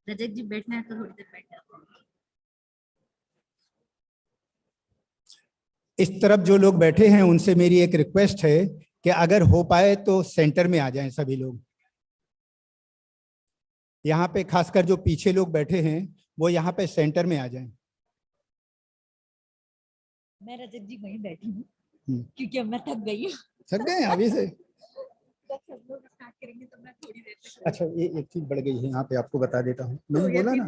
रजत जी बैठना है तो थोड़ी देर बैठ जाओ। इस तरफ जो लोग बैठे हैं उनसे मेरी एक रिक्वेस्ट है कि अगर हो पाए तो सेंटर में आ जाएं सभी लोग। यहाँ पे खासकर जो पीछे लोग बैठे हैं वो यहाँ पे सेंटर में आ जाएं। मैं रजत जी वहीं बैठी हूँ क्योंकि अब मैं थक गई हूँ। थक गए हैं अभी से? जब सब लोग स्टार्ट करेंगे तो मैं थोड़ी देर तक। अच्छा, ये एक चीज बढ़ गई है यहाँ पे, आपको बता देता हूँ। मैंने बोला ना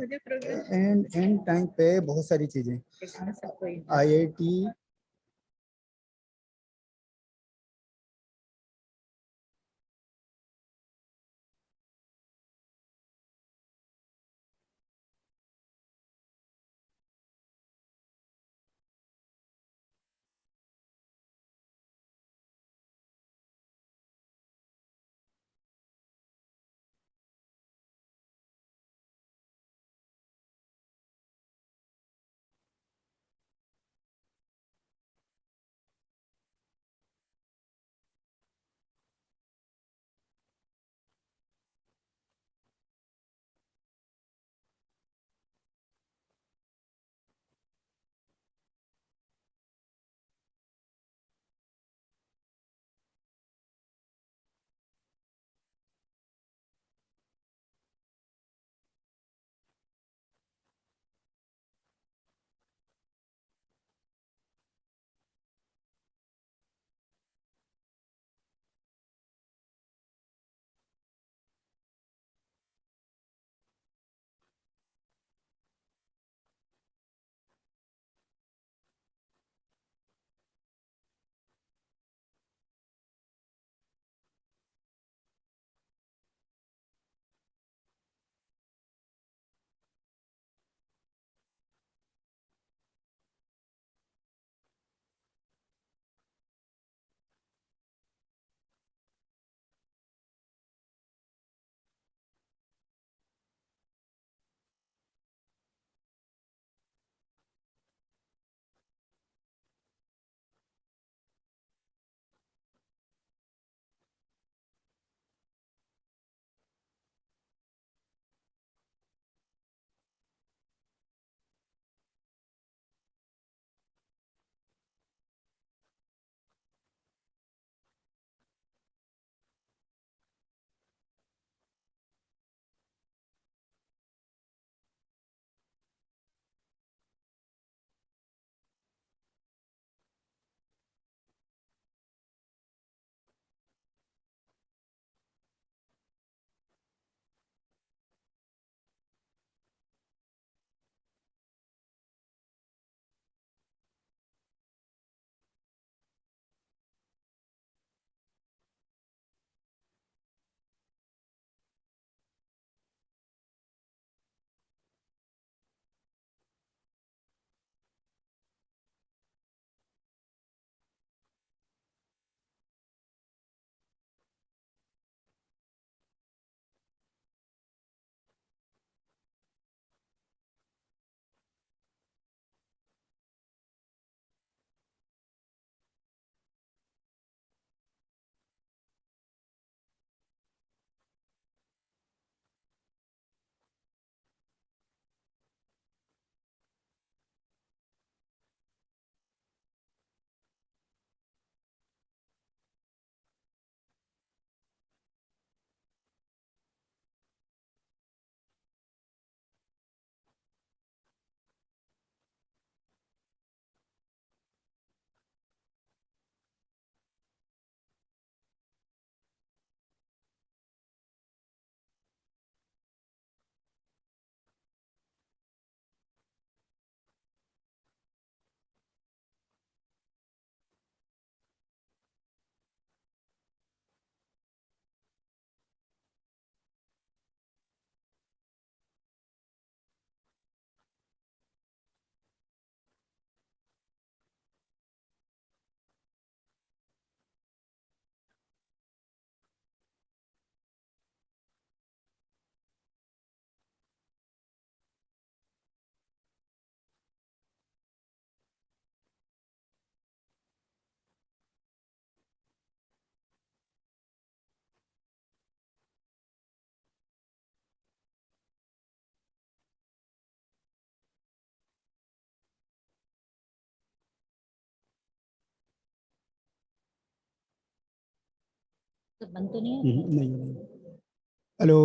एंड टाइम पे बहुत सारी चीजें। IIT तो बंद तो नहीं है? नहीं। Hello,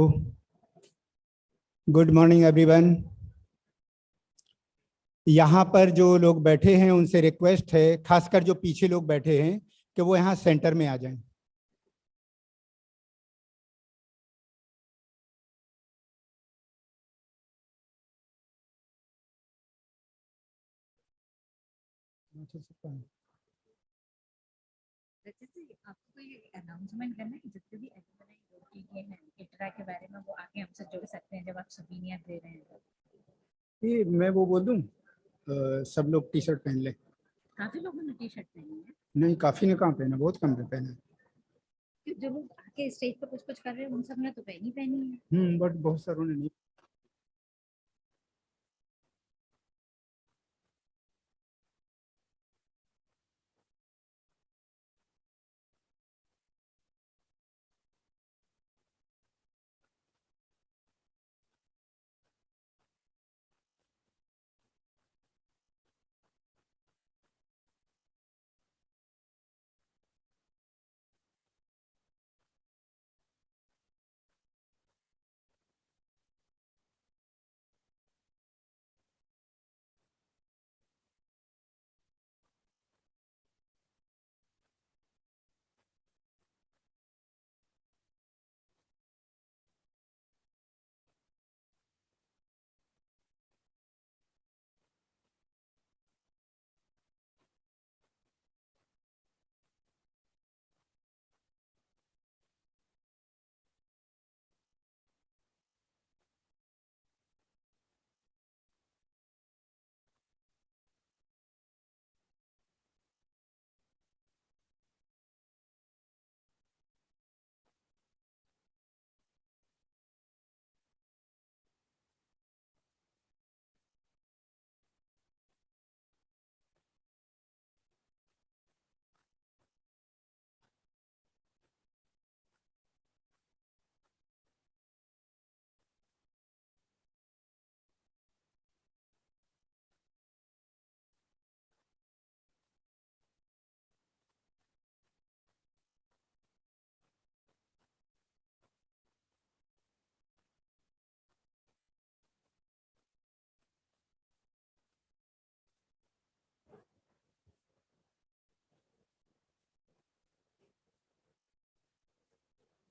good morning everyone. यहाँ पर जो लोग बैठे हैं उनसे रिक्वेस्ट है, खासकर जो पीछे लोग बैठे हैं, कि वो यहाँ सेंटर में आ जाएं। आपको कोई अनाउंसमेंट करना है कि जितने भी एलुमनाई रोकी के हैं इट्रा के बारे में, वो आगे हमसे जुड़ सकते हैं जब आप सबीनिया दे रहे हैं? ये मैं वो बोल दूं, सब लोग टी शर्ट पहन ले। काफी लोगों ने टी शर्ट पहनी है। नहीं, काफी ने कहाँ पहना, बहुत कम ने पहना। जो लोग आके स्टेज पर कुछ कुछ कर रहे हैं उन सब ने तो पहनी पहनी है। बट बहुत सारों ने नहीं।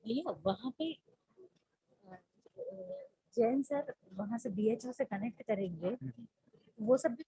भैया वहाँ पे जैन सर वहाँ से बीएचओ से कनेक्ट करेंगे, वो सब भी।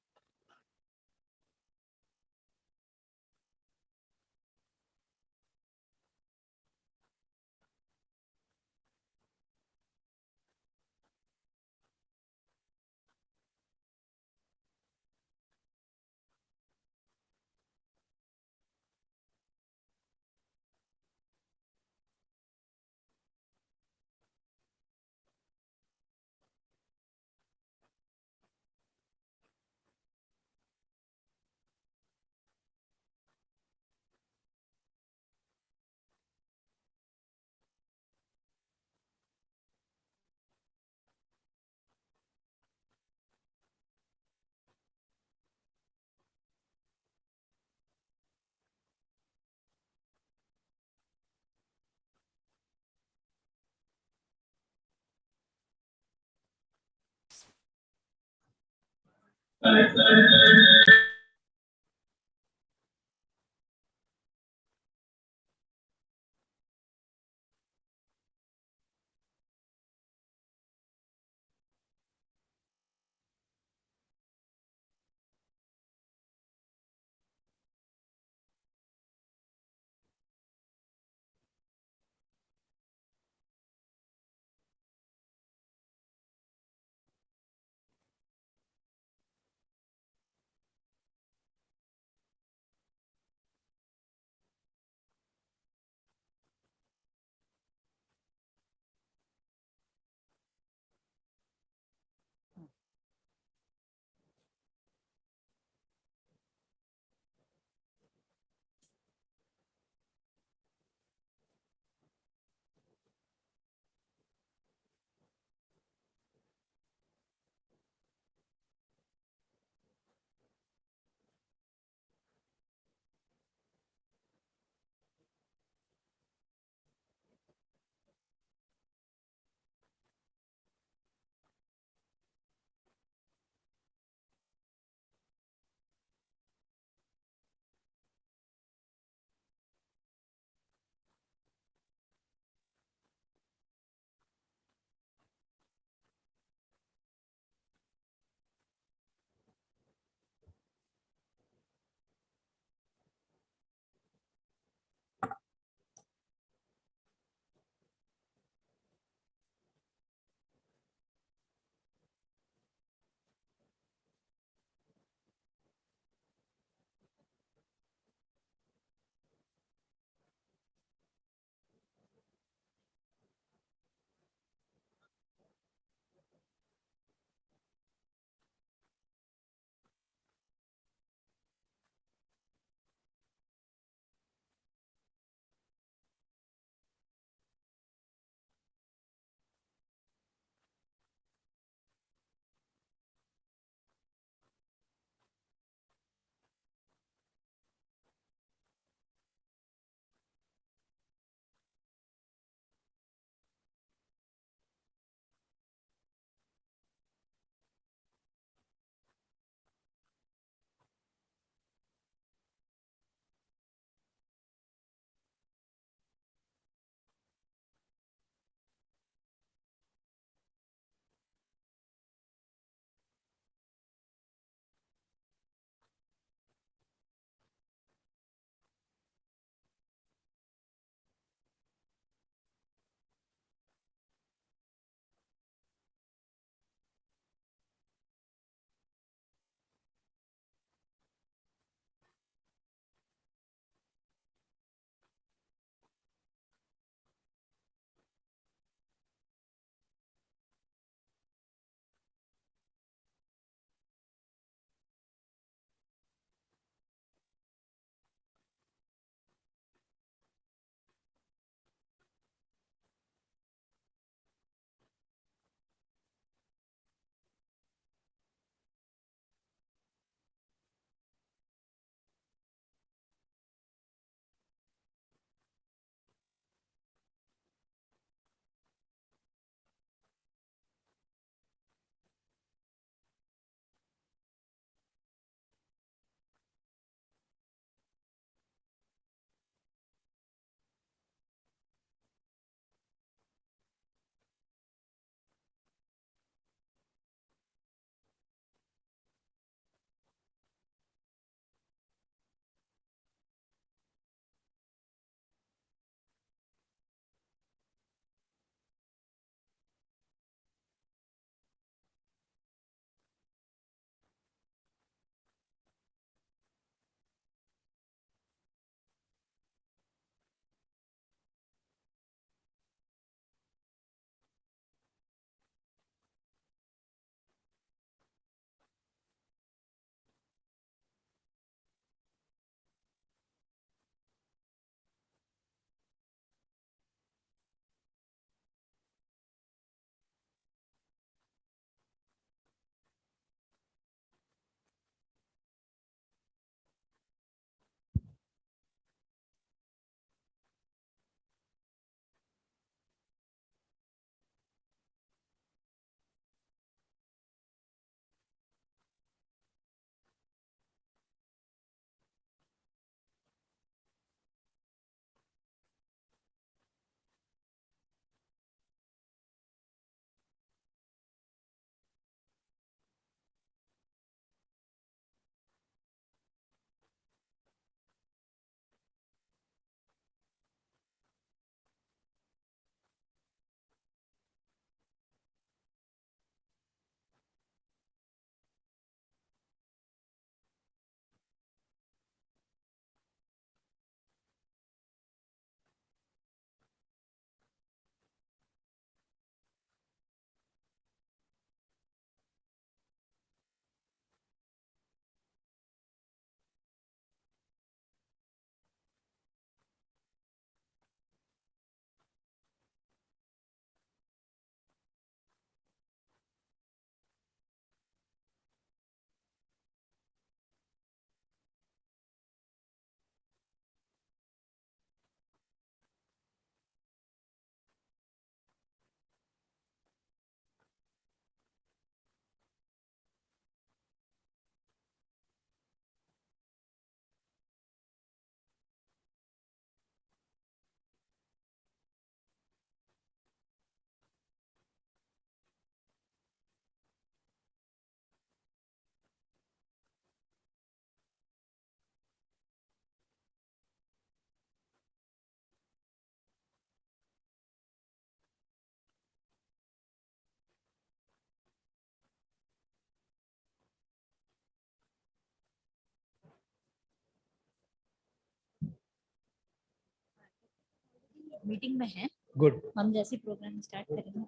मीटिंग में हैं। गुड। हम जैसे प्रोग्राम स्टार्ट करेंगे।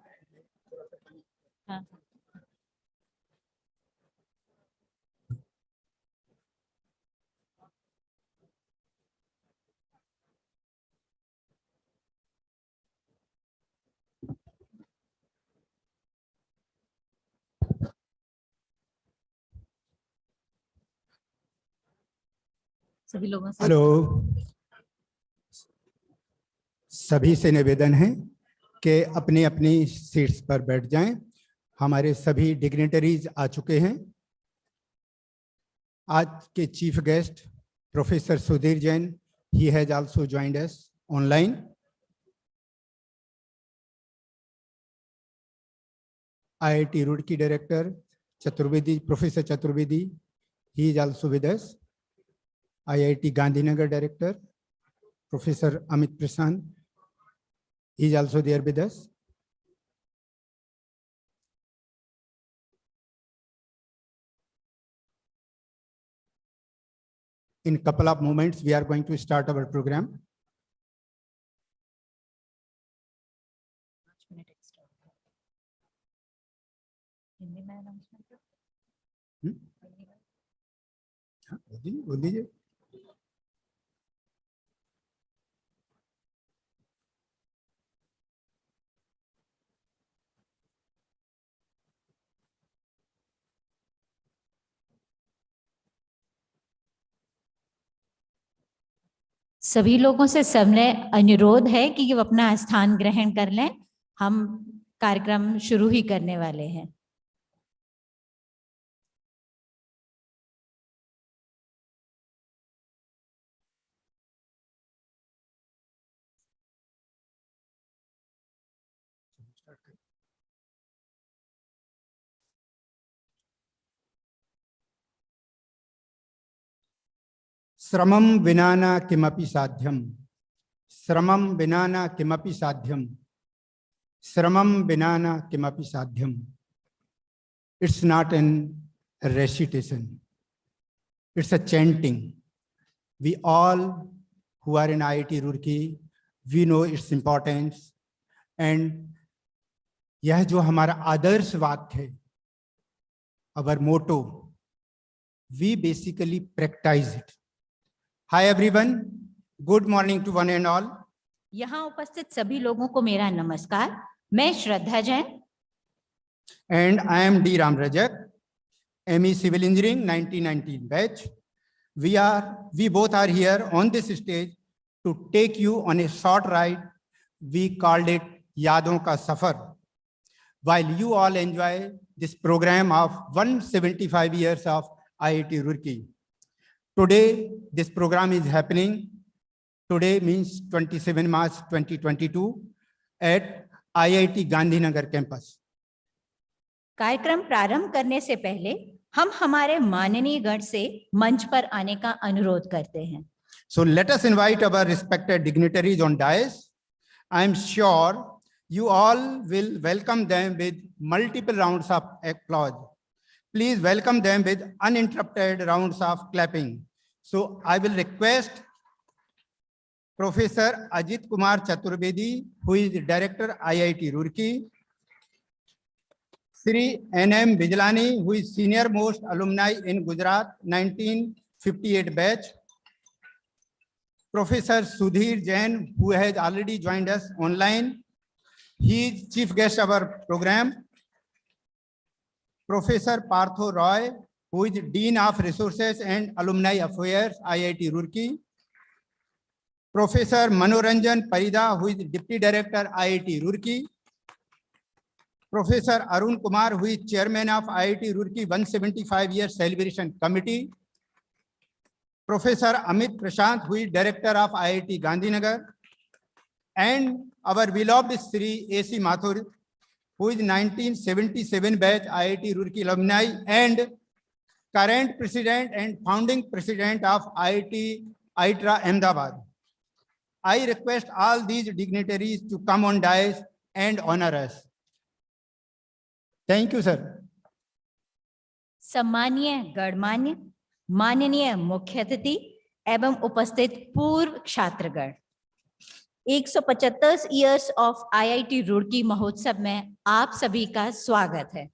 हाँ। सभी लोगों से हेलो, सभी से निवेदन है कि अपनी अपनी सीट्स पर बैठ जाएं। हमारे सभी डिग्नेटरीज आ चुके हैं। आज के chief guest professor Sudhir Jain, he has also joined us online. IIT Roorkee director Chaturvedi, Professor Chaturvedi, he is also with us. IIT GandhiNagar director Professor Amit Prasad, he is also there with us. In a couple of moments, we are going to start our program. Hindi में announcement बोल दीजिए। सभी लोगों से सबने अनुरोध है कि वो अपना स्थान ग्रहण कर लें। हम कार्यक्रम शुरू ही करने वाले हैं। श्रमं विना न किमपि साध्यम, श्रमं विना न किमपि साध्यम, श्रमं विना न किमपि साध्यम. It's not an recitation, it's a chanting. We all who are in IIT Roorkee, we know its importance, and यह जो हमारा आदर्श वाक्य है, our motto, we basically practice it. Hi everyone, good morning to one and all. यहाँ उपस्थित सभी लोगों को मेरा नमस्कार। मैं श्रद्धा Jain And I am D. Ram Rajak, ME Civil Engineering 1919 batch. We both are here on this stage to take you on a short ride. We called it Yadon Ka Safar. While you all enjoy this program of 175 years of IIT Roorkee. Today, this program is happening. Today means 27 March 2022 at IIT GandhiNagar campus. कार्यक्रम प्रारंभ करने से पहले हम हमारे माननीय गण से मंच पर आने का अनुरोध करते हैं। So let us invite our respected dignitaries on dais. I am sure you all will welcome them with multiple rounds of applause. Please welcome them with uninterrupted rounds of clapping. So I will request Professor Ajit Kumar Chaturvedi, who is the Director IIT Roorkee, Sri N.M. Bijlani, who is Senior Most Alumni in Gujarat 1958 batch, Professor Sudhir Jain, who has already joined us online. He is chief guest of our program. Professor Partho Roy, who is Dean of Resources and Alumni Affairs, IIT Roorkee. Professor Manoranjan Parida, who is Deputy Director, IIT Roorkee. Professor Arun Kumar, who is Chairman of IIT Roorkee 175 Years Celebration Committee. Professor Amit Prasad, who is Director of IIT GandhiNagar. And our beloved Sri A.C. Mathur, who is 1977 batch IIT Roorkee alumni and current President and founding President of IIT Ahmedabad. I request all these dignitaries to come on dais and honor us. Thank you, sir. सम्मानीय गणमान्य, माननीय मुख्य अतिथि एवं उपस्थित पूर्व छात्रगण, 175 years of IIT Roorkee महोत्सव में आप सभी का स्वागत है।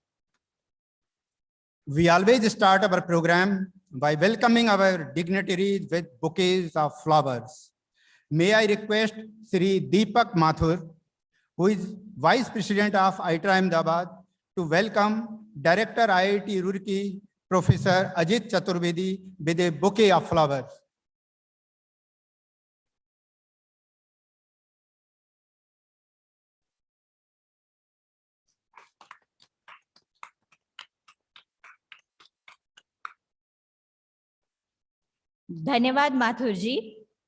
We always start our program by welcoming our dignitaries with bouquets of flowers. May I request Sri Deepak Mathur, who is Vice President of IIT Ahmedabad, to welcome Director IIT Roorkee, Professor Ajit Chaturvedi, with a bouquet of flowers. धन्यवाद माथुर जी।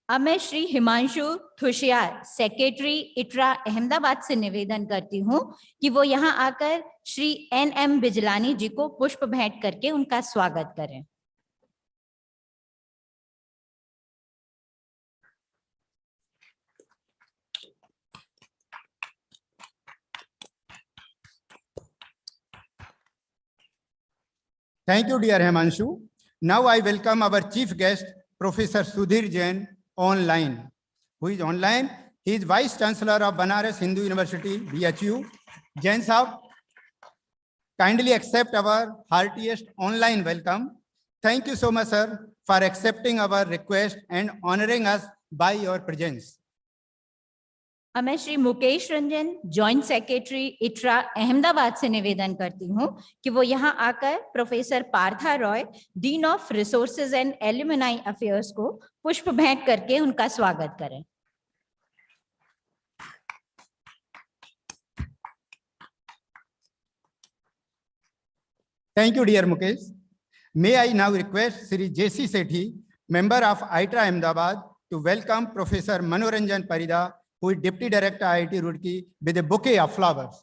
अब मैं Shri Himanshu थुशियार, secretary इट्रा Ahmedabad से निवेदन करती हूं कि वो यहां आकर श्री NM बिजलानी जी को पुष्प भेंट करके उनका स्वागत करें। Thank you, dear Himanshu. Now I welcome our chief guest, Professor Sudhir Jain, online. Who is online? He is Vice Chancellor of Banaras Hindu University, BHU. Jain Sahab, kindly accept our heartiest online welcome. Thank you so much, sir, for accepting our request and honoring us by your presence. अब मैं Shri Mukesh Ranjan, joint secretary इट्रा Ahmedabad से निवेदन करती हूं कि वो यहां आकर professor Partha Roy, dean of resources and alumni affairs को पुष्प भेंट करके उनका स्वागत करें। Thank you, dear Mukesh. May I now request Sri JC Sethi, member of IIT Ahmedabad, to welcome Professor Manoranjan Parida, who is Deputy Director IIT Roorkee, with a bouquet of flowers.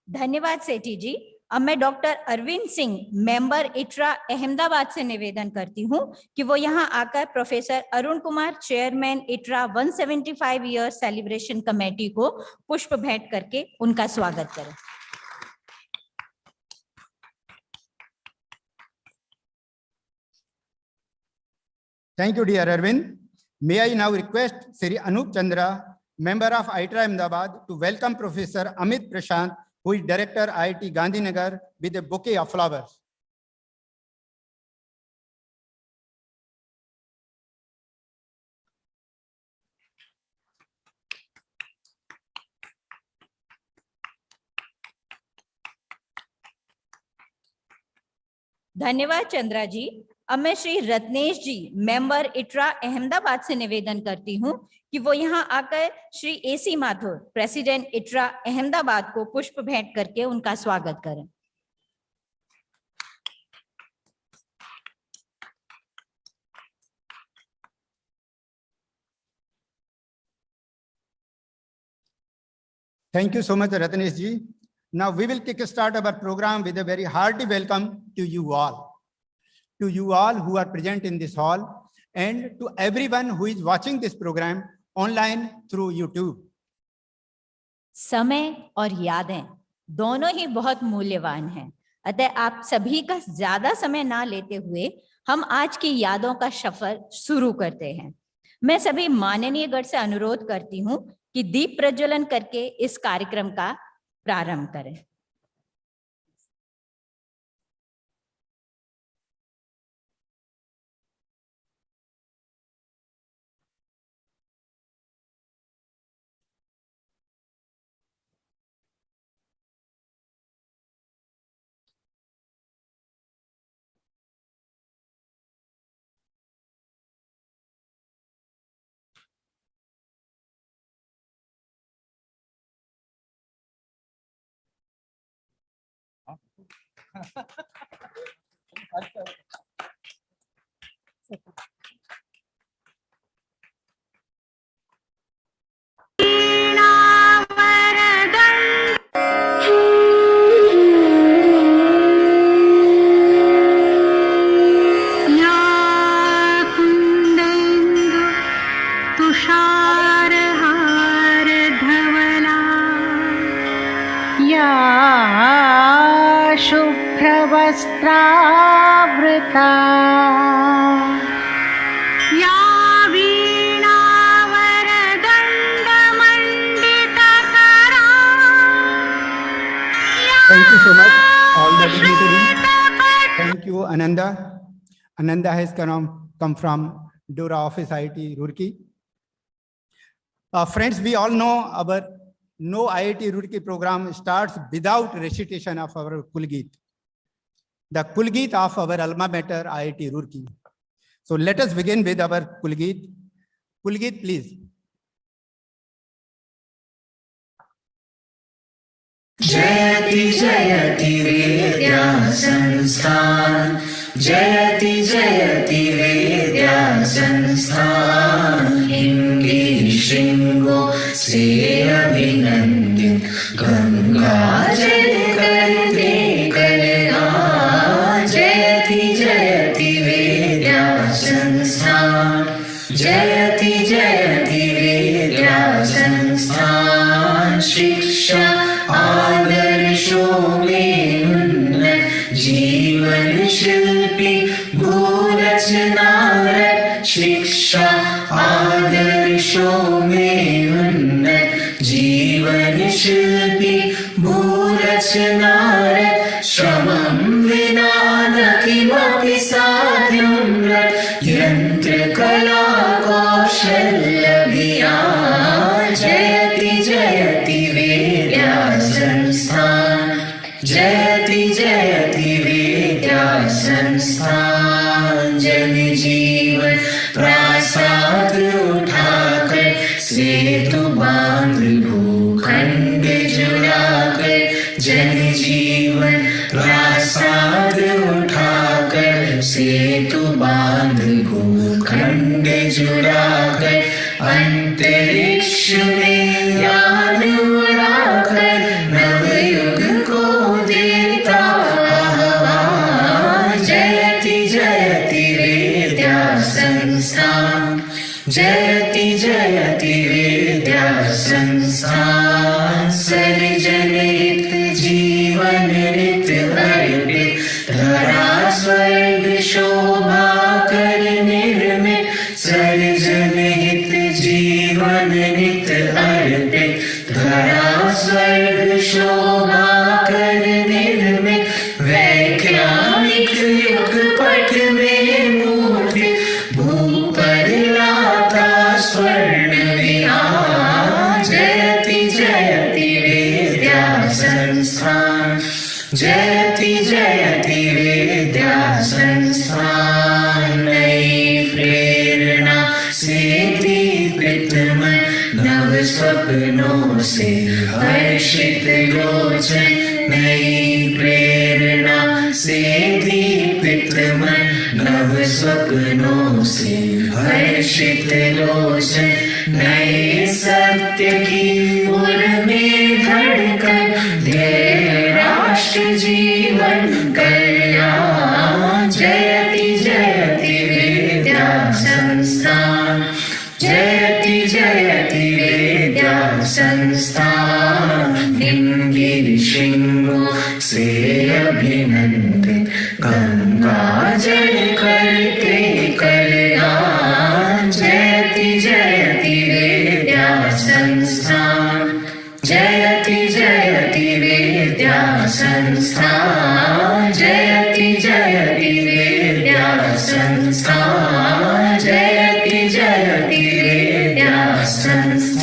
धन्यवाद सेठी जी। अब मैं doctor Arvind Singh, member इट्रा अहमदाबाद से निवेदन करती हूं कि वो यहां आकर प्रोफेसर अरुण कुमार, चेयरमैन इट्रा 175 ईयर सेलिब्रेशन कमेटी को पुष्प भेंट करके उनका स्वागत करें। Thank you, dear Arvind. May I now request Sri Anup Chandra, member of IIT Ahmedabad, to welcome Professor Amit Prashant, who is Director IIT GandhiNagar, with a bouquet of flowers. धन्यवाद चंद्रा जी। अब मैं श्री रत्नेश जी, मेंबर इट्रा अहमदाबाद से निवेदन करती हूं कि वो यहां आकर श्री AC माथुर, प्रेसिडेंट इट्रा अहमदाबाद को पुष्प भेंट करके उनका स्वागत करें। Thank you so much, Ratnesh ji. Now we will kickstart our program with a very hearty welcome to you all. To you all who are present in this hall, and to everyone who is watching this program online through YouTube. समय और यादें दोनों ही बहुत मूल्यवान हैं, अतः आप सभी का ज्यादा समय ना लेते हुए हम आज की यादों का सफर शुरू करते हैं। मैं सभी माननीय गण से अनुरोध करती हूं कि दीप प्रज्वलन करके इस कार्यक्रम का प्रारंभ करें। शुभ्र शुभ्रवस्त्रावृता या वीणावरदण्डमण्डितकरा। Thank you so much, all the dignitaries. Thank you, Ananda. Ananda has come from Dora office, IIT Roorkee. Friends, we all know our No IIT Roorkee program starts without recitation of our Kulgeet, the Kulgeet of our alma mater IIT Roorkee. So let us begin with our Kulgeet. Kulgeet, please. जयति जयति विद्या संस्थान, जयति जयति विद्या संस्थान। हिंदी श्रृंगो से अभिनंदित, गंगा जल करते कल्याण। जयति जयति विद्या संस्थान, जयति जयति विद्या संस्थान। शिक्षा आदर्शों में उन्नत, जीवन शिल्पी भूरचनारत। शिक्षा आदर्शों में उन्नत, जीवन शिल्पी भूरचनारत। श्रमं विना न किमपि साध्यं रत, यन्त्रकला कौशल्यभियान। जयति जयति विद्या संस्थान, जयति जयति विद्या संस्थान। जन जीवन प्रासाद उठाकर, सेतु बांध भूखंड जुड़ाकर। जन जीवन प्रासाद उठाकर, सेतु बांध भूखंड जुड़ाकर। अंतरिक्ष में यान उड़ाकर, नवयुग को देता आह्वान। जयति जयति विद्या संस्थान, जयति जयति विद्या संस्थान। सर्जनित जीवन नित अर्पित, धरा स्वर्ग शोभा कर निर्मित। सर्जनित जीवन नित अर्पित, धरा स्वर्ग शोभा कर निर्मित। वैज्ञानिक युग पट में मूर्ति, भू पर लाता स्वर्ण विहार। जयति जयति विद्या संस्थान, जयति जयति विद्या संस्थान। नई प्रेरणा से दीपित मन, नव स्वप्नों से हर्षित लोचन। नई प्रेरणा से दीपित मन, नव स्वप्नों से हर्षित लोचन। नए सत्य की उर्मी धड़कन, ध्येय राष्ट्र जीवन कल्याण। जयति जयति विद्या संस्थान, जयति जयति विद्या संस्थान। हिमगिर शृंगों से अभिनंदित, गंगा जल करते कल्याण। जयति जयति विद्या संस्थान, जयति जयति विद्या संस्थान। जयति जयति विद्या संस्थान, जयति जयति विद्या संस्थान।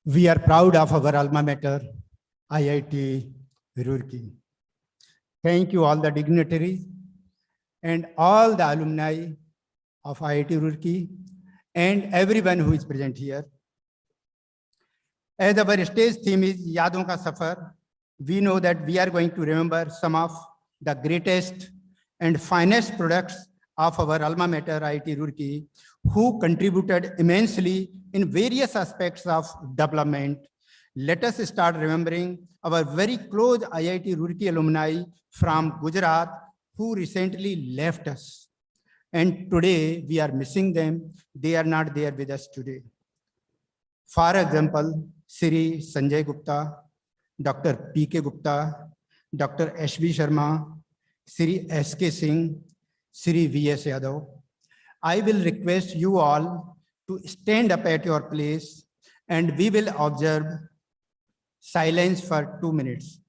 We are proud of our alma mater, IIT Roorkee. Thank you all the dignitaries and all the alumni of IIT Roorkee and everyone who is present here. As our stage theme is Yadon Ka Safar, we know that we are going to remember some of the greatest and finest products of our alma mater IIT Roorkee, who contributed immensely in various aspects of development. Let us start remembering our very close IIT Roorkee alumni from Gujarat who recently left us. And today we are missing them. They are not there with us today. For example, Sri Sanjay Gupta, Dr. P.K. Gupta, Dr. H.B. Sharma, Sri S.K. Singh, Sri V.S. Yadav. I will request you all to stand up at your place and we will observe silence for 2 minutes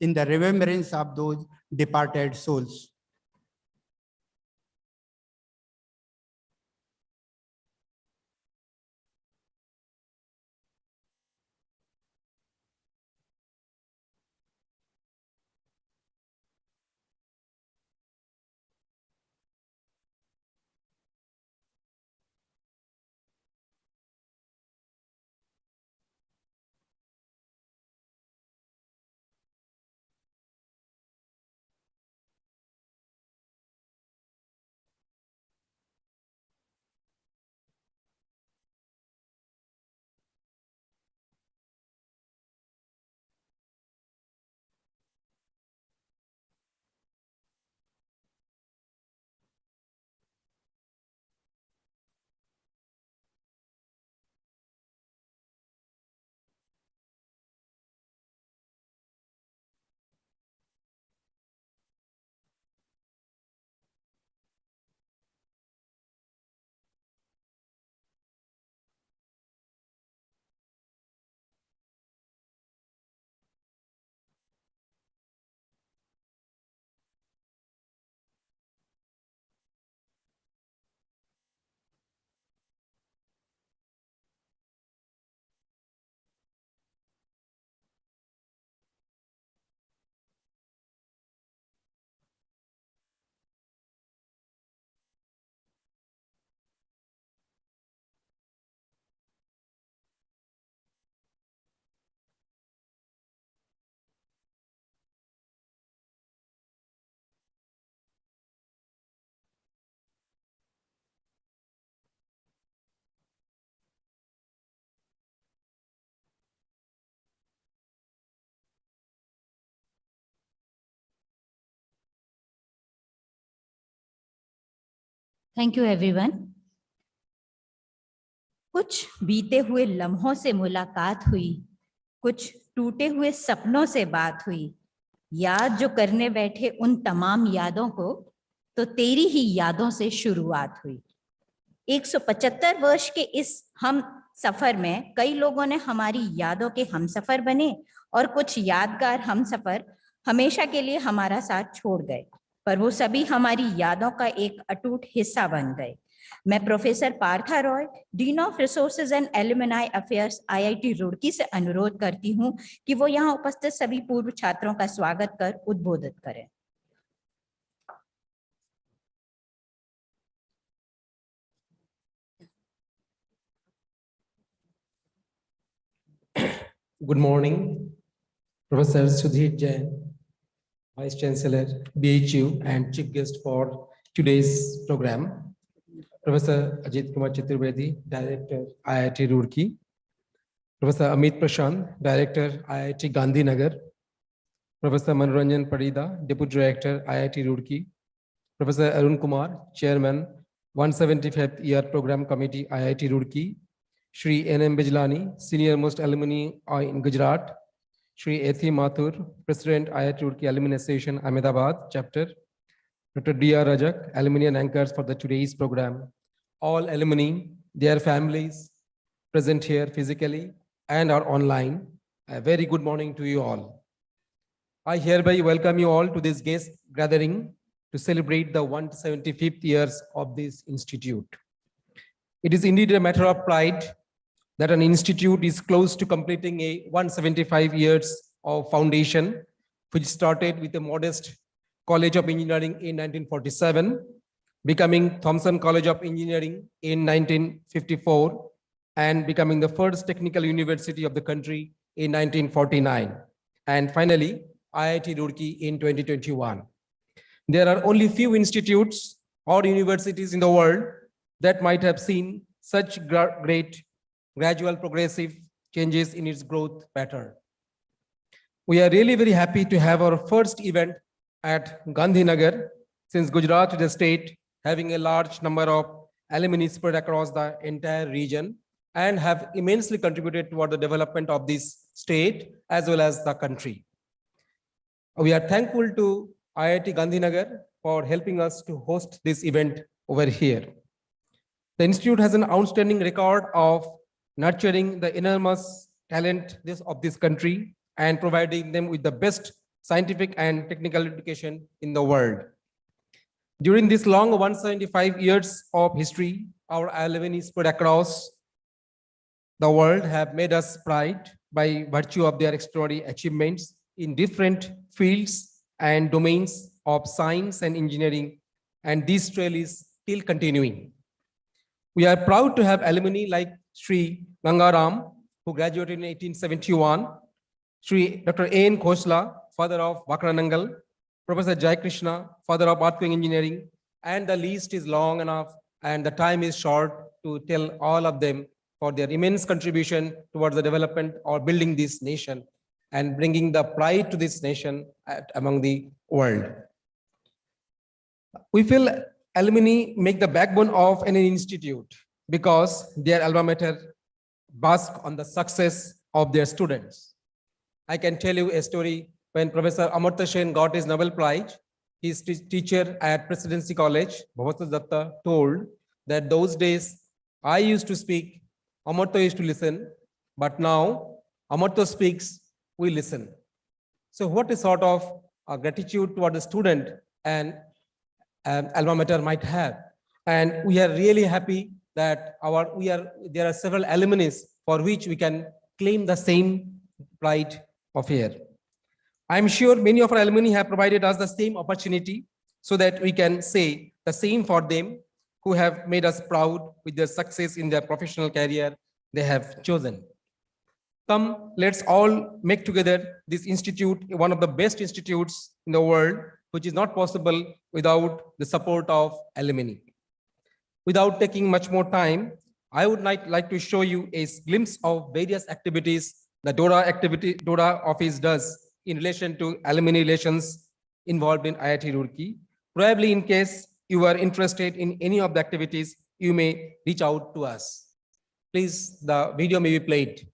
in the remembrance of those departed souls. Thank you everyone. कुछ बीते हुए लम्हों से मुलाकात हुई, कुछ टूटे हुए सपनों से बात हुई, याद जो करने बैठे उन तमाम यादों को तो तेरी ही यादों से शुरुआत हुई। 175 वर्ष के इस हम सफर में कई लोगों ने हमारी यादों के हमसफर बने और कुछ यादगार हमसफर हमेशा के लिए हमारा साथ छोड़ गए, पर वो सभी हमारी यादों का एक अटूट हिस्सा बन गए। मैं professor Partha Roy, dean of resources and alumni affairs IIT Roorkee से अनुरोध करती हूं कि वो यहाँ उपस्थित सभी पूर्व छात्रों का स्वागत कर उद्बोधित करें। Good morning, Professor Sudhir Jain, Vice Chancellor, BHU, and Chief Guest for today's program. Professor Ajit Kumar Chaturvedi, Director, IIT Roorkee. Professor Amit Prashant, Director, IIT GandhiNagar. Professor Manoranjan Parida, Deputy Director, IIT Roorkee. Professor Arun Kumar, Chairman, 175th Year Program Committee, IIT Roorkee. Shri N.M. Bijlani, Senior Most Alumni in Gujarat. Shri A.T. Mathur, President, IIT Roorkee Alumni Association, Ahmedabad, Chapter. Dr. D.R. Rajak, Alumni and Anchors for the today's program. All alumni, their families, present here physically and are online. A very good morning to you all. I hereby welcome you all to this guest gathering to celebrate the 175th years of this institute. It is indeed a matter of pride that an institute is close to completing a 175 years of foundation, which started with a modest College of Engineering in 1947, becoming Thomson College of Engineering in 1954, and becoming the first technical university of the country in 1949, and finally IIT Roorkee in 2021. There are only few institutes or universities in the world that might have seen such great gradual progressive changes in its growth pattern. We are really very happy to have our first event at GandhiNagar, since Gujarat is a state having a large number of alumni spread across the entire region, and have immensely contributed toward the development of this state as well as the country. We are thankful to IIT GandhiNagar for helping us to host this event over here. The institute has an outstanding record of nurturing the enormous talent of this country and providing them with the best scientific and technical education in the world. During this long 175 years of history, our alumni spread across the world have made us pride by virtue of their extraordinary achievements in different fields and domains of science and engineering, and this trail is still continuing. We are proud to have alumni like Sri Gangaram, who graduated in 1871, Sri Dr. A.N. Khosla, father of Vakranangal, Professor Jai Krishna, father of earthquake engineering, and the list is long enough and the time is short to tell all of them for their immense contribution towards the development or building this nation and bringing the pride to this nation among the world. We feel alumni make the backbone of any institute because their alma mater bask on the success of their students. I can tell you a story. When Professor Amartya Sen got his Nobel Prize, his teacher at Presidency College, Bhavata Datta, told that those days I used to speak, Amartya used to listen, but now Amartya speaks, we listen. So what is sort of gratitude toward the student and alma mater might have. And we are really happy that there are several alumni for which we can claim the same pride of here. I'm sure many of our alumni have provided us the same opportunity so that we can say the same for them who have made us proud with their success in their professional career they have chosen. Come, let's all make together this institute, one of the best institutes in the world, which is not possible without the support of alumni. Without taking much more time, I would like to show you a glimpse of various activities the DORA office does in relation to alumni relations involved in IIT Roorkee. Probably in case you are interested in any of the activities, you may reach out to us. Please, the video may be played.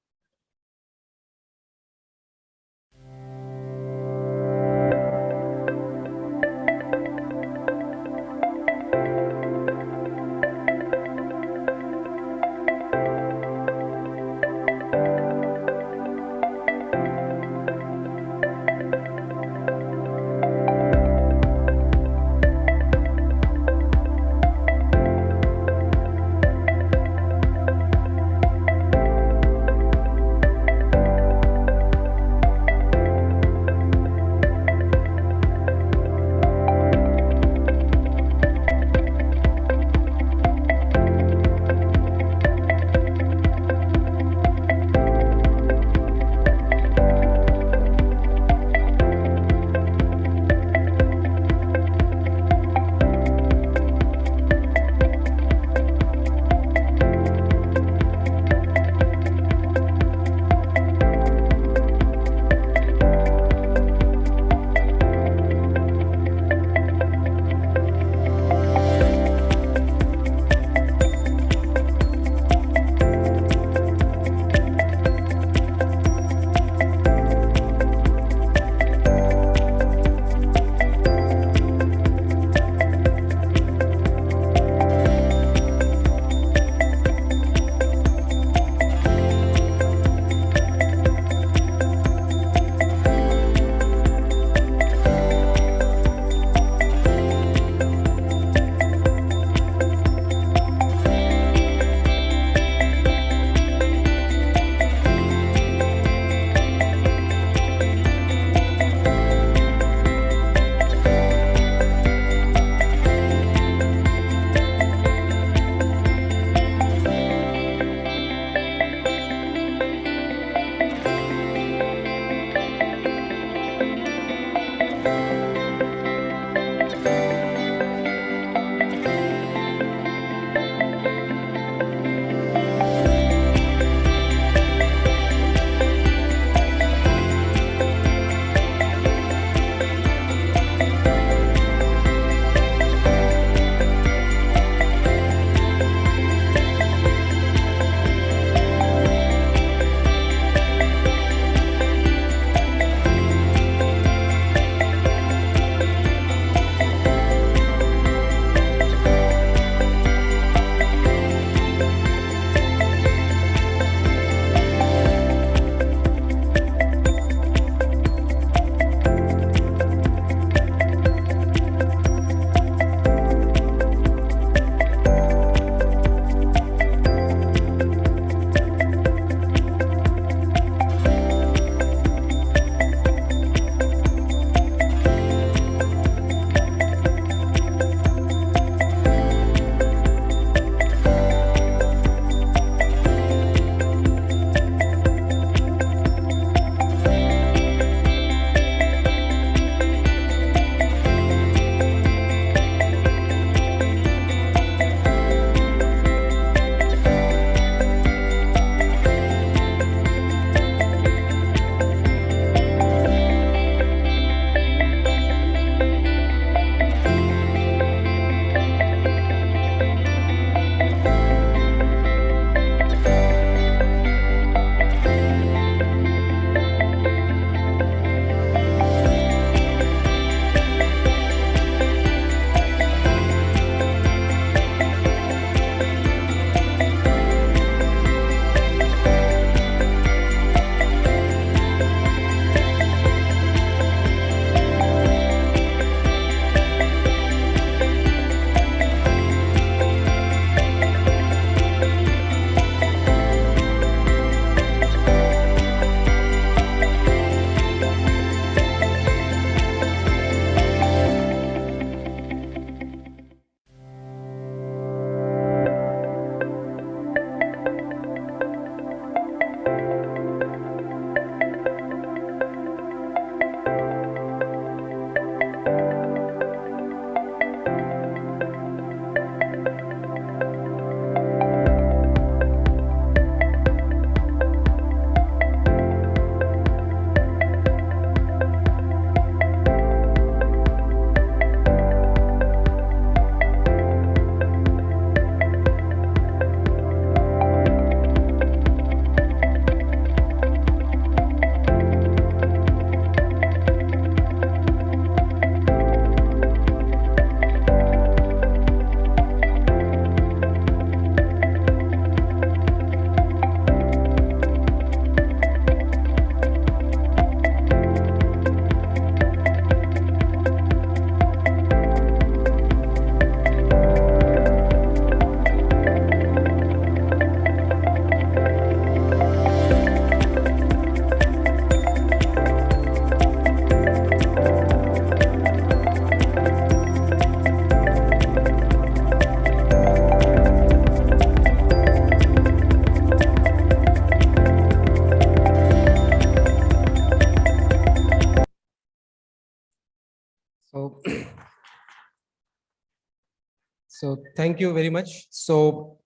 So thank you very much. So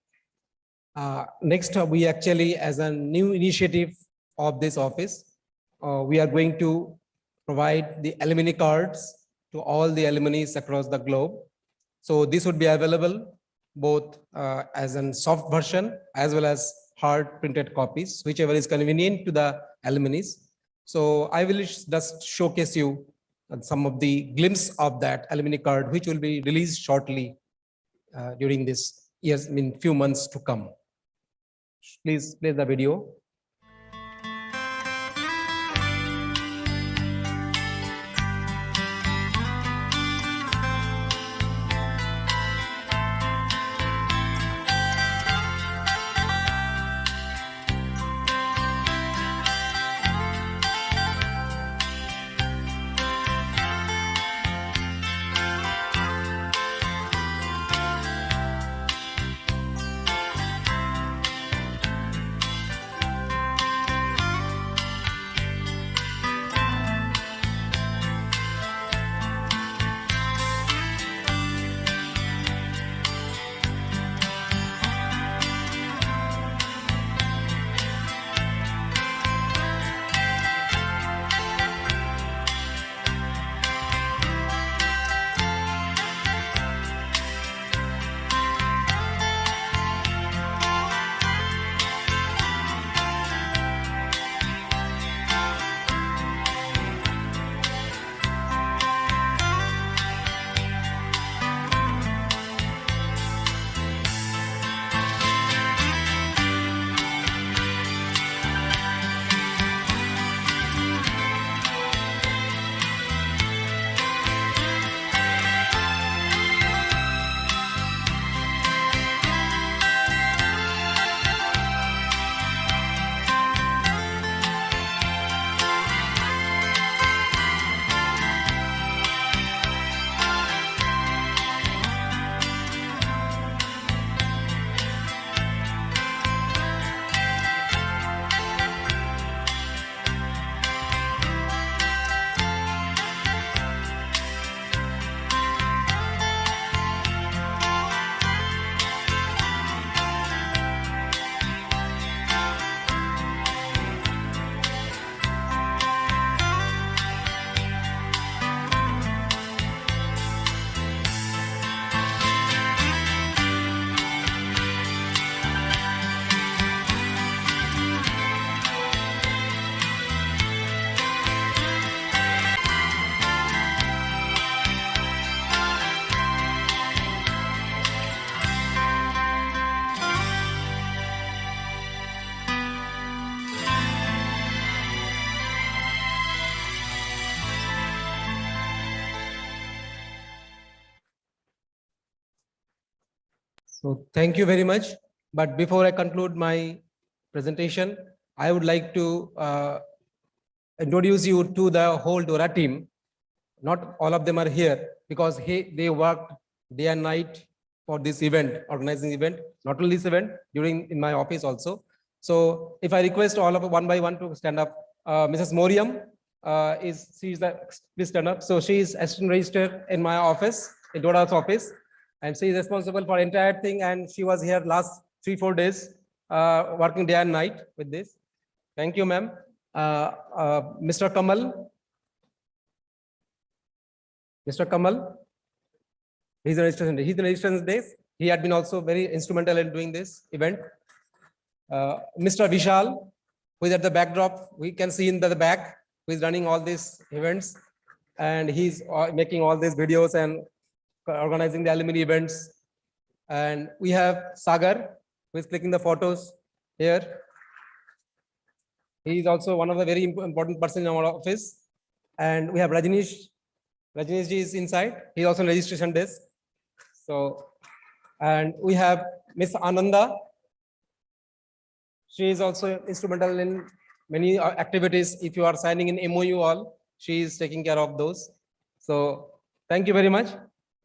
next, we actually, as a new initiative of this office, we are going to provide the alumni cards to all the alumni across the globe. So this would be available both as a soft version as well as hard printed copies, whichever is convenient to the alumni. So I will just showcase you some of the glimpse of that alumni card, which will be released shortly during this years, few months to come. Please play the video. So thank you very much. But before I conclude my presentation, I would like to introduce you to the whole DORA team. Not all of them are here because they worked day and night for this event, organizing event, not only this event, in my office also. So if I request all of one by one to stand up, Mrs. Moriam please stand up. So she is assistant registrar in my office, in DORA's office, and she is responsible for entire thing. And she was here last 3-4 days, working day and night with this. Thank you, ma'am. Mr. Kamal. Mr. Kamal, he's the registration days. He had been also very instrumental in doing this event. Mr. Vishal, who is at the backdrop, we can see in the back, who is running all these events, and he's making all these videos and organizing the alumni events. And we have Sagar, who is clicking the photos here. He is also one of the very important person in our office. And we have Rajneesh. Rajneesh ji is inside. He is also in registration desk. So, and we have Miss Ananda. She is also instrumental in many activities. If you are signing in MOU all, she is taking care of those. So thank you very much.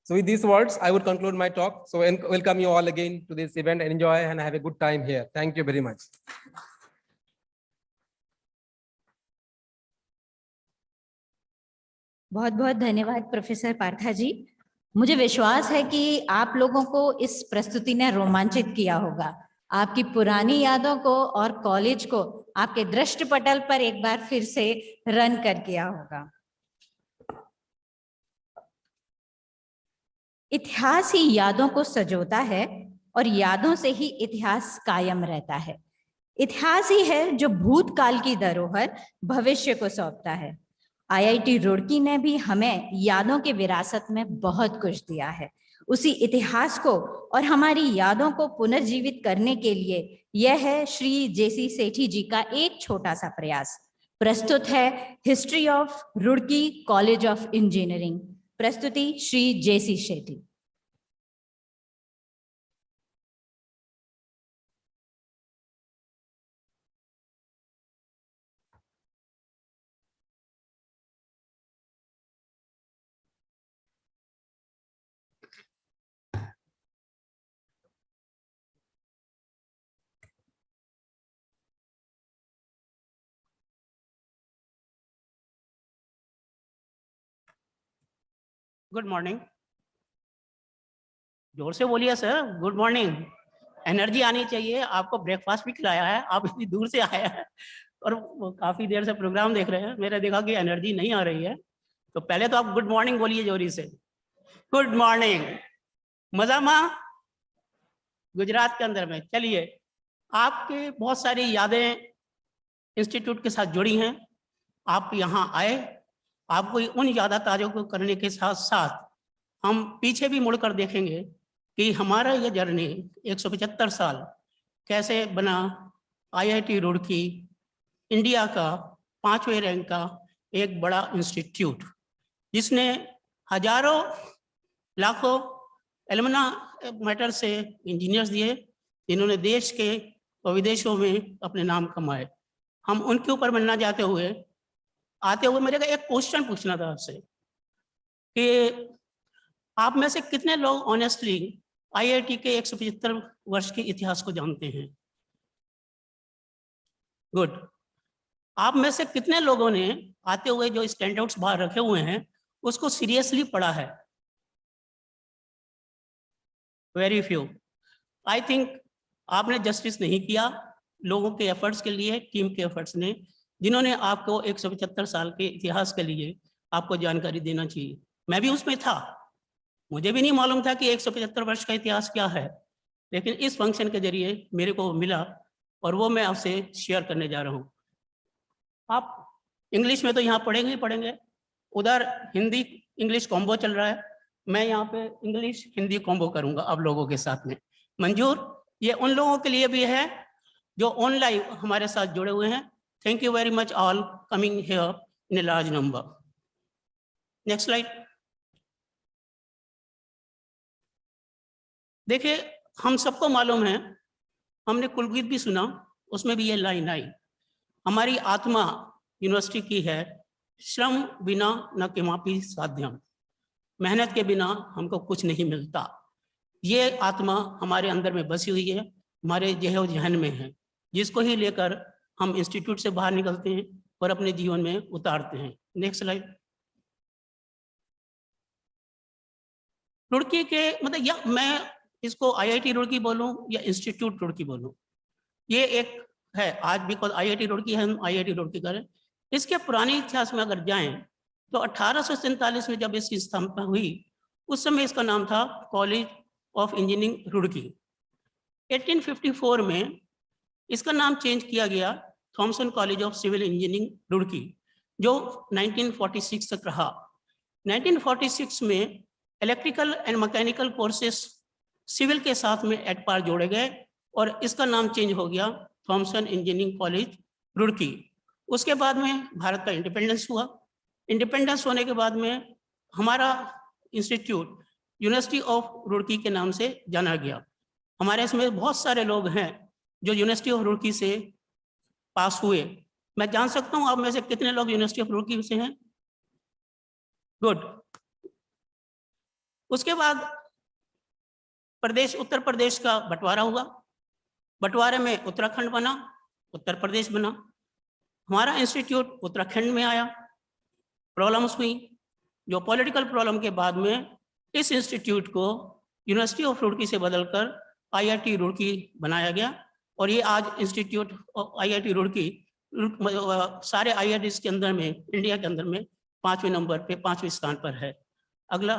So with these words, I would conclude my talk. So welcome you all again to this event and enjoy and have a good time here. Thank you very much. बहुत बहुत धन्यवाद professor Partha जी। मुझे विश्वास है कि आप लोगों को इस प्रस्तुति ने रोमांचित किया होगा, आपकी पुरानी यादों को और कॉलेज को आपके दृष्टिपटल पर एक बार फिर से रन कर किया होगा। इतिहास ही यादों को सजोता है और यादों से ही इतिहास कायम रहता है। इतिहास ही है जो भूतकाल की धरोहर भविष्य को सौंपता है। IIT रुड़की ने भी हमें यादों के विरासत में बहुत कुछ दिया है। उसी इतिहास को और हमारी यादों को पुनर्जीवित करने के लिए यह है श्री जेसी सेठी जी का एक छोटा सा प्रयास। प्रस्तुत है history of Roorkee college of engineering. प्रस्तुति Shri JC Sethi. Good morning. जोर से बोलिए सर, गुड मॉर्निंग। एनर्जी आनी चाहिए। आपको ब्रेकफास्ट भी खिलाया है, आप इतनी दूर से आए हैं और काफी देर से प्रोग्राम देख रहे हैं। मैंने देखा कि एनर्जी नहीं आ रही है, तो पहले तो आप गुड मॉर्निंग बोलिए जोरी से। Good morning. मजामा गुजरात के अंदर में। चलिए, आपके बहुत सारी यादें इंस्टीट्यूट के साथ जुड़ी हैं। आप यहाँ आए, आपको उन यादा ताज़ों को करने के साथ साथ हम पीछे भी मुड़कर देखेंगे कि हमारा ये जर्नी 175 साल कैसे बना। IIT रुड़की इंडिया का 5वें रैंक का एक बड़ा इंस्टीट्यूट, जिसने हजारों लाखों एलुमना मैटर से इंजीनियर्स दिए, जिन्होंने देश के और विदेशों में अपने नाम कमाए। हम उनके ऊपर मिलना चाहते हुए आते हुए मेरे को एक क्वेश्चन पूछना था आपसे कि आप में से कितने लोग ऑनेस्टली IIT के 175 वर्ष के इतिहास को जानते हैं? गुड। आप में से कितने लोगों ने आते हुए जो स्टैंड आउट्स बाहर रखे हुए हैं उसको सीरियसली पढ़ा है? Very few. आई थिंक आपने जस्टिस नहीं किया लोगों के एफर्ट्स के लिए, टीम के एफर्ट्स ने, जिन्होंने आपको 175 साल के इतिहास के लिए आपको जानकारी देना चाहिए। मैं भी उसमें था, मुझे भी नहीं मालूम था कि 175 वर्ष का इतिहास क्या है, लेकिन इस फंक्शन के जरिए मेरे को मिला और वो मैं आपसे शेयर करने जा रहा हूँ। आप इंग्लिश में तो यहाँ पढ़ेंगे ही पढ़ेंगे, उधर हिंदी इंग्लिश कॉम्बो चल रहा है, मैं यहाँ पे इंग्लिश हिंदी कॉम्बो करूँगा आप लोगों के साथ में। मंजूर? ये उन लोगों के लिए भी है जो ऑनलाइन हमारे साथ जुड़े हुए हैं। Thank you very much all coming here in a large number. Next slide. देखिए, हम सबको मालूम है, हमने कुलगीत भी सुना, उसमें भी ये लाइन आई, हमारी आत्मा यूनिवर्सिटी की है, श्रम बिना न किमापि साध्यम। मेहनत के बिना हमको कुछ नहीं मिलता। ये आत्मा हमारे अंदर में बसी हुई है, हमारे जेहो जहन में है, जिसको ही लेकर हम इंस्टीट्यूट से बाहर निकलते हैं और अपने जीवन में उतारते हैं। Next slide. रुड़की के मतलब, या मैं इसको IIT रुड़की बोलूं या इंस्टीट्यूट रुड़की बोलूं, ये एक है आज बिकॉज IIT रुड़की है, हम IIT रुड़की करें। इसके पुराने इतिहास में अगर जाएं तो 1847 में जब इसकी स्थापना हुई, उस समय इसका नाम था कॉलेज ऑफ इंजीनियरिंग रुड़की। 1854 में इसका नाम चेंज किया गया Thomason college of civil engineering Roorkee, जो 1946 तक रहा। 1946 में electrical and mechanical courses civil के साथ में एट पार जोड़े गए और इसका नाम चेंज हो गया थॉमसन इंजीनियरिंग कॉलेज रुड़की। उसके बाद में भारत का इंडिपेंडेंस हुआ। इंडिपेंडेंस होने के बाद में हमारा इंस्टीट्यूट यूनिवर्सिटी ऑफ रुड़की के नाम से जाना गया। हमारे इसमें बहुत सारे लोग हैं जो यूनिवर्सिटी ऑफ रुड़की से पास हुए। मैं जान सकता हूं आप में से कितने लोग यूनिवर्सिटी ऑफ रुड़की से हैं? गुड। उसके बाद प्रदेश, उत्तर प्रदेश का बंटवारा हुआ। बंटवारे में उत्तराखंड बना, उत्तर प्रदेश बना। हमारा इंस्टीट्यूट उत्तराखंड में आया। प्रॉब्लम्स हुई, जो पॉलिटिकल प्रॉब्लम के बाद में इस इंस्टीट्यूट को यूनिवर्सिटी ऑफ रुड़की से बदलकर IIT रुड़की बनाया गया और ये आज इंस्टीट्यूट IIT रुड़की सारे IITs के अंदर में, इंडिया के अंदर में 5वें नंबर पे, 5वें स्थान पर है। अगला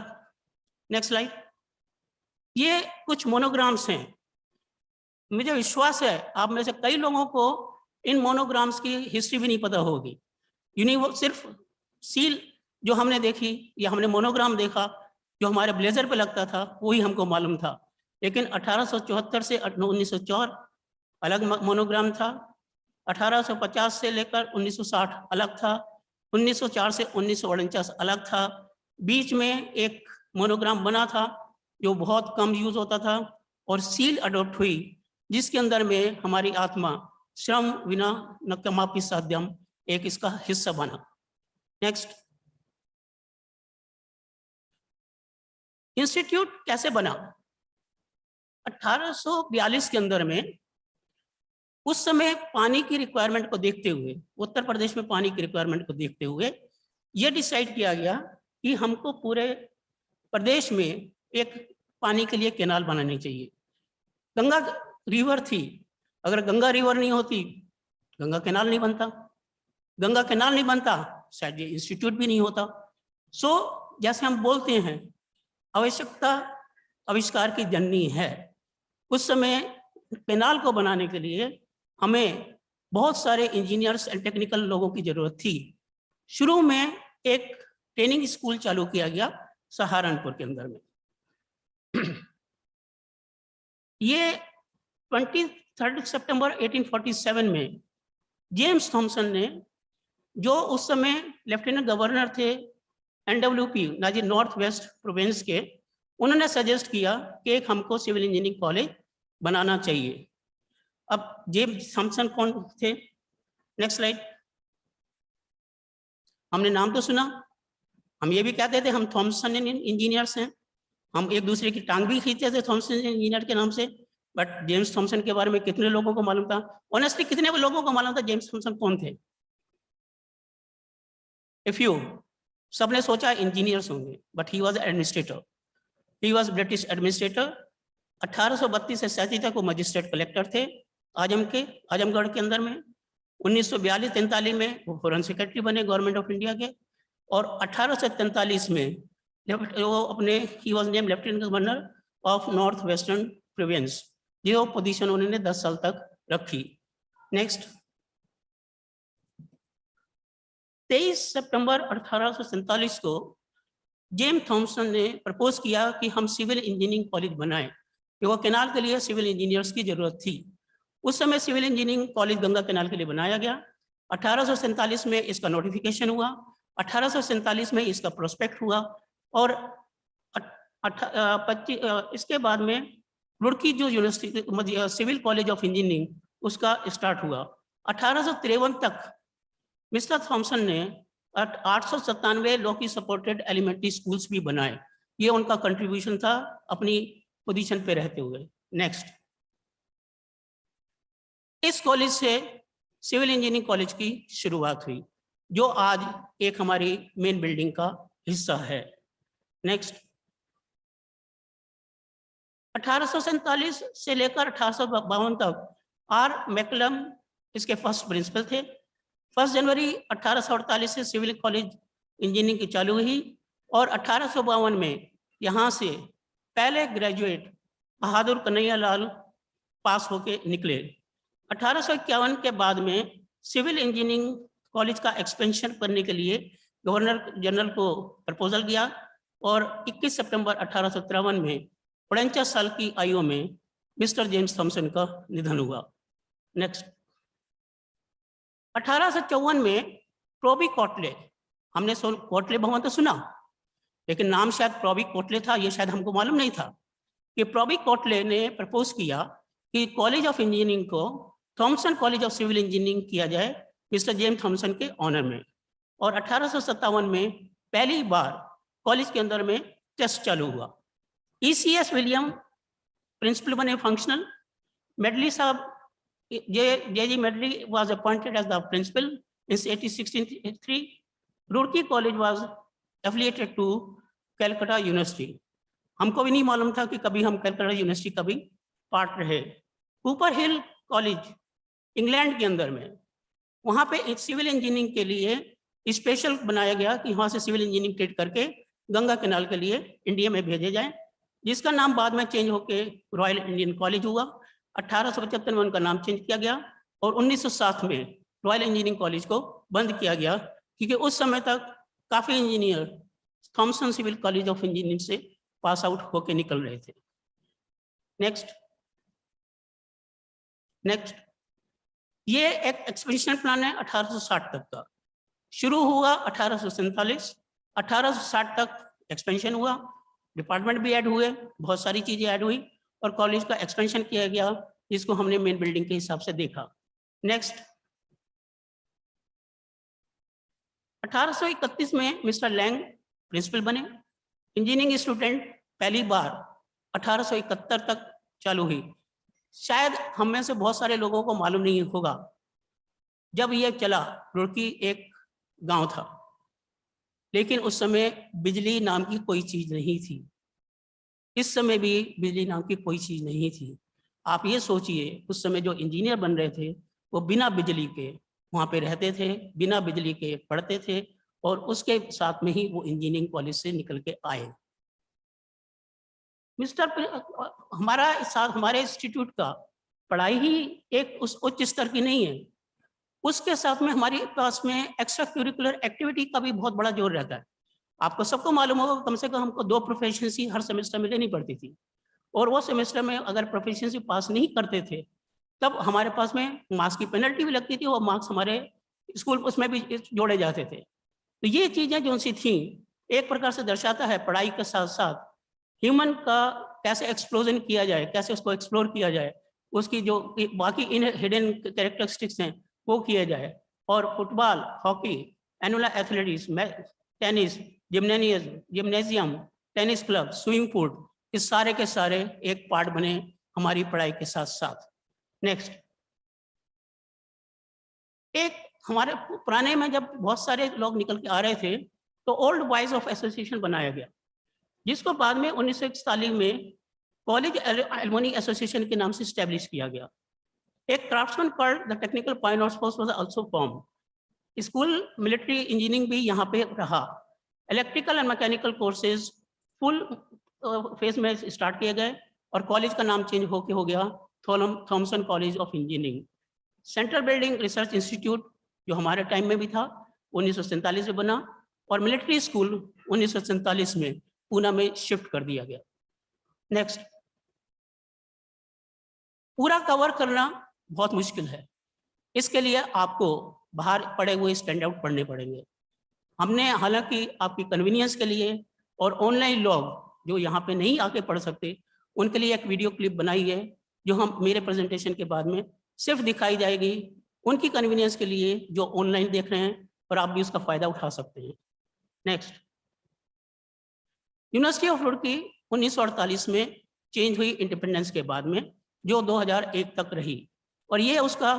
नेक्स्ट स्लाइड। ये कुछ मोनोग्राम्स हैं। मुझे विश्वास है आप में से कई लोगों को इन मोनोग्राम्स की हिस्ट्री भी नहीं पता होगी। सिर्फ सील जो हमने देखी या हमने मोनोग्राम देखा जो हमारे ब्लेजर पे लगता था वही हमको मालूम था, लेकिन 1874 से 1904 अलग मोनोग्राम था, 1850 से लेकर 1960 अलग था, 1904 से 1949 अलग था, बीच में एक मोनोग्राम बना था जो बहुत कम यूज होता था और सील अडॉप्ट हुई जिसके अंदर में हमारी आत्मा श्रम विना न कमापि साध्यम एक इसका हिस्सा बना। नेक्स्ट, इंस्टीट्यूट कैसे बना? 1842 के अंदर में, उस समय पानी की रिक्वायरमेंट को देखते हुए, उत्तर प्रदेश में पानी की रिक्वायरमेंट को देखते हुए यह डिसाइड किया गया कि हमको पूरे प्रदेश में एक पानी के लिए कैनाल बनानी चाहिए। गंगा रिवर थी, अगर गंगा रिवर नहीं होती गंगा कैनाल नहीं बनता, गंगा कैनाल नहीं बनता शायद ये इंस्टीट्यूट भी नहीं होता। सो जैसे हम बोलते हैं आवश्यकता आविष्कार की जननी है, उस समय कैनाल को बनाने के लिए हमें बहुत सारे इंजीनियर्स एंड टेक्निकल लोगों की जरूरत थी। शुरू में एक ट्रेनिंग स्कूल चालू किया गया सहारनपुर के अंदर में। ये 23 सितंबर 1847 में जेम्स थॉमसन ने, जो उस समय लेफ्टिनेंट गवर्नर थे NWP नॉर्थ वेस्ट प्रोविंस के, उन्होंने सजेस्ट किया कि एक हमको सिविल इंजीनियरिंग कॉलेज बनाना चाहिए। अब जेम्स थॉमसन कौन थे? Next slide. हमने नाम तो सुना, हम ये भी कहते थे हम थॉमसन इंजीनियर्स हैं, हम एक दूसरे की टांग भी खींचते थे थॉमसन इंजीनियर के नाम से, बट जेम्स थॉमसन के बारे में कितने लोगों को मालूम था? ऑनेस्टली कितने लोगों को मालूम था जेम्स थॉमसन कौन थे? इफ यू, सबने सोचा इंजीनियर्स होंगे, but he was administrator, he was British administrator. 1832 से 37 तक वो मजिस्ट्रेट कलेक्टर थे आजमगढ़ के अंदर में। 1942-43 में वो फॉरेन सेक्रेटरी बने गवर्नमेंट ऑफ इंडिया के, और 1843 में वो अपने he was name lieutenant governor of north western province, जो पोजीशन उन्होंने 10 साल तक रखी। नेक्स्ट, 23 सितंबर 1847 को जेम्स थॉमसन ने प्रपोज किया कि हम सिविल इंजीनियरिंग कॉलेज बनाएं, क्योंकि कैनाल के लिए सिविल इंजीनियर्स की जरूरत थी। उस समय civil engineering college Ganga canal के लिए बनाया गया। 1847 में इसका नोटिफिकेशन हुआ, 1847 में इसका प्रोस्पेक्ट हुआ, और इसके बाद में रुड़की जो university civil college of engineering उसका स्टार्ट हुआ। 1853 तक मिस्टर थॉमसन ने 897 लॉ की सपोर्टेड एलिमेंट्री स्कूल्स भी बनाए। ये उनका कंट्रीब्यूशन था अपनी पोजीशन पे रहते हुए। नेक्स्ट, इस कॉलेज से सिविल इंजीनियरिंग कॉलेज की शुरुआत हुई, जो आज एक हमारी मेन बिल्डिंग का हिस्सा है। नेक्स्ट, 1847 से लेकर 1852 तक आर मैकलम इसके फर्स्ट प्रिंसिपल थे। 1 जनवरी 1848 से सिविल कॉलेज इंजीनियरिंग की चालू हुई, और 1852 में यहाँ से पहले ग्रेजुएट बहादुर कन्हैया लाल पास होके निकले। 1851 के बाद में सिविल इंजीनियरिंग कॉलेज का एक्सपेंशन करने के लिए गवर्नर जनरल को प्रपोजल गया, और 21 सितंबर 1853 में 49 साल की आयु में मिस्टर जेम्स थॉमसन का निधन हुआ। नेक्स्ट, 1854 में प्रोबी कोटले, हमने कोटले भवन तो सुना, लेकिन नाम शायद प्रोबी कोटले था, ये शायद हमको मालूम नहीं था कि प्रोबी कोटले ने प्रपोज किया कि कॉलेज ऑफ इंजीनियरिंग को Thomason college of civil engineering किया जाए मिस्टर जेम्स थॉमसन के ऑनर में। और 1857 में पहली बार कॉलेज के अंदर में टेस्ट चालू हुआ। ECS विलियम प्रिंसिपल बने फंक्शनल। मेडली साहब J.G. Medley was appointed as the principal in 1863. Roorkee College was affiliated to Calcutta University. हमको भी नहीं मालूम था कि कभी हम कलकत्ता यूनिवर्सिटी का भी पार्ट रहे। कूपर हिल कॉलेज इंग्लैंड के अंदर में, वहाँ पे सिविल इंजीनियरिंग के लिए स्पेशल बनाया गया कि वहाँ से सिविल इंजीनियरिंग ट्रेड करके गंगा कैनाल के लिए इंडिया में भेजे जाए, जिसका नाम बाद में चेंज होके रॉयल इंडियन कॉलेज हुआ। 1875 में उनका नाम चेंज किया गया और 1907 में रॉयल इंजीनियरिंग कॉलेज को बंद किया गया, क्योंकि उस समय तक काफ़ी engineer Thomason civil college of engineering से पास आउट होके निकल रहे थे। नेक्स्ट ये एक एक्सपेंशन प्लान है 1860 तक का, शुरू हुआ 1847, 1860 तक एक्सपेंशन हुआ, डिपार्टमेंट भी ऐड हुए, बहुत सारी चीजें ऐड हुई और कॉलेज का एक्सपेंशन किया गया, जिसको हमने मेन बिल्डिंग के हिसाब से देखा। नेक्स्ट 1831 में मिस्टर लैंग प्रिंसिपल बने। इंजीनियरिंग स्टूडेंट पहली बार 1871 तक चालू हुई। शायद हम में से बहुत सारे लोगों को मालूम नहीं होगा, जब ये चला रुड़की एक गांव था, लेकिन उस समय बिजली नाम की कोई चीज नहीं थी। इस समय भी बिजली नाम की कोई चीज नहीं थी। आप ये सोचिए, उस समय जो इंजीनियर बन रहे थे वो बिना बिजली के वहाँ पे रहते थे, बिना बिजली के पढ़ते थे, और उसके साथ में ही वो इंजीनियरिंग कॉलेज से निकल के आए। हमारे इंस्टीट्यूट का पढ़ाई ही एक उस उच्च स्तर की नहीं है, उसके साथ में हमारे पास में एक्स्ट्रा करिकुलर एक्टिविटी का भी बहुत बड़ा जोर रहता है। आपको सबको मालूम होगा, कम से कम हमको 2 प्रोफेशंसी हर सेमेस्टर में लेनी पड़ती थी, और वो सेमेस्टर में अगर प्रोफेशंसी पास नहीं करते थे तब हमारे पास में मार्क्स की पेनल्टी भी लगती थी, और मार्क्स हमारे स्कूल उसमें भी जोड़े जाते थे। तो ये चीजें जो सी थी एक प्रकार से दर्शाता है पढ़ाई के साथ साथ ह्यूमन का कैसे एक्सप्लोजन किया जाए, कैसे उसको एक्सप्लोर किया जाए, उसकी जो बाकी इन हिडन कैरेक्टरिस्टिक्स हैं वो किया जाए। और football, hockey, annual athletics, tennis, gymnasium, tennis club, swimming pool, इस सारे के सारे एक पार्ट बने हमारी पढ़ाई के साथ साथ। नेक्स्ट, एक हमारे पुराने में जब बहुत सारे लोग निकल के आ रहे थे तो ओल्ड बॉयज ऑफ एसोसिएशन बनाया गया, जिसको बाद में 1941 में कॉलेज एलुमनी एसोसिएशन के नाम से स्टैब्लिश किया गया। एक craftsman called the technical pioneers force was also form. School military engineering भी यहाँ पे रहा। Electrical and mechanical courses full phase में स्टार्ट किए गए और कॉलेज का नाम चेंज होके हो गया Thomason college of engineering. Central building research institute जो हमारे टाइम में भी था 1947 में बना, और मिलिट्री स्कूल 1947 में पूना में शिफ्ट कर दिया गया। नेक्स्ट, पूरा कवर करना बहुत मुश्किल है, इसके लिए आपको बाहर पड़े हुए स्टैंड आउट पढ़ने पड़ेंगे। हमने हालांकि आपकी कन्वीनियंस के लिए और ऑनलाइन लोग जो यहाँ पे नहीं आके पढ़ सकते उनके लिए एक वीडियो क्लिप बनाई है, जो हम मेरे प्रेजेंटेशन के बाद में सिर्फ दिखाई जाएगी उनकी कन्वीनियंस के लिए जो ऑनलाइन देख रहे हैं, और आप भी उसका फायदा उठा सकते हैं। नेक्स्ट, यूनिवर्सिटी ऑफ रुड़की 1948 में चेंज हुई इंडिपेंडेंस के बाद में, जो 2001 तक रही, और ये उसका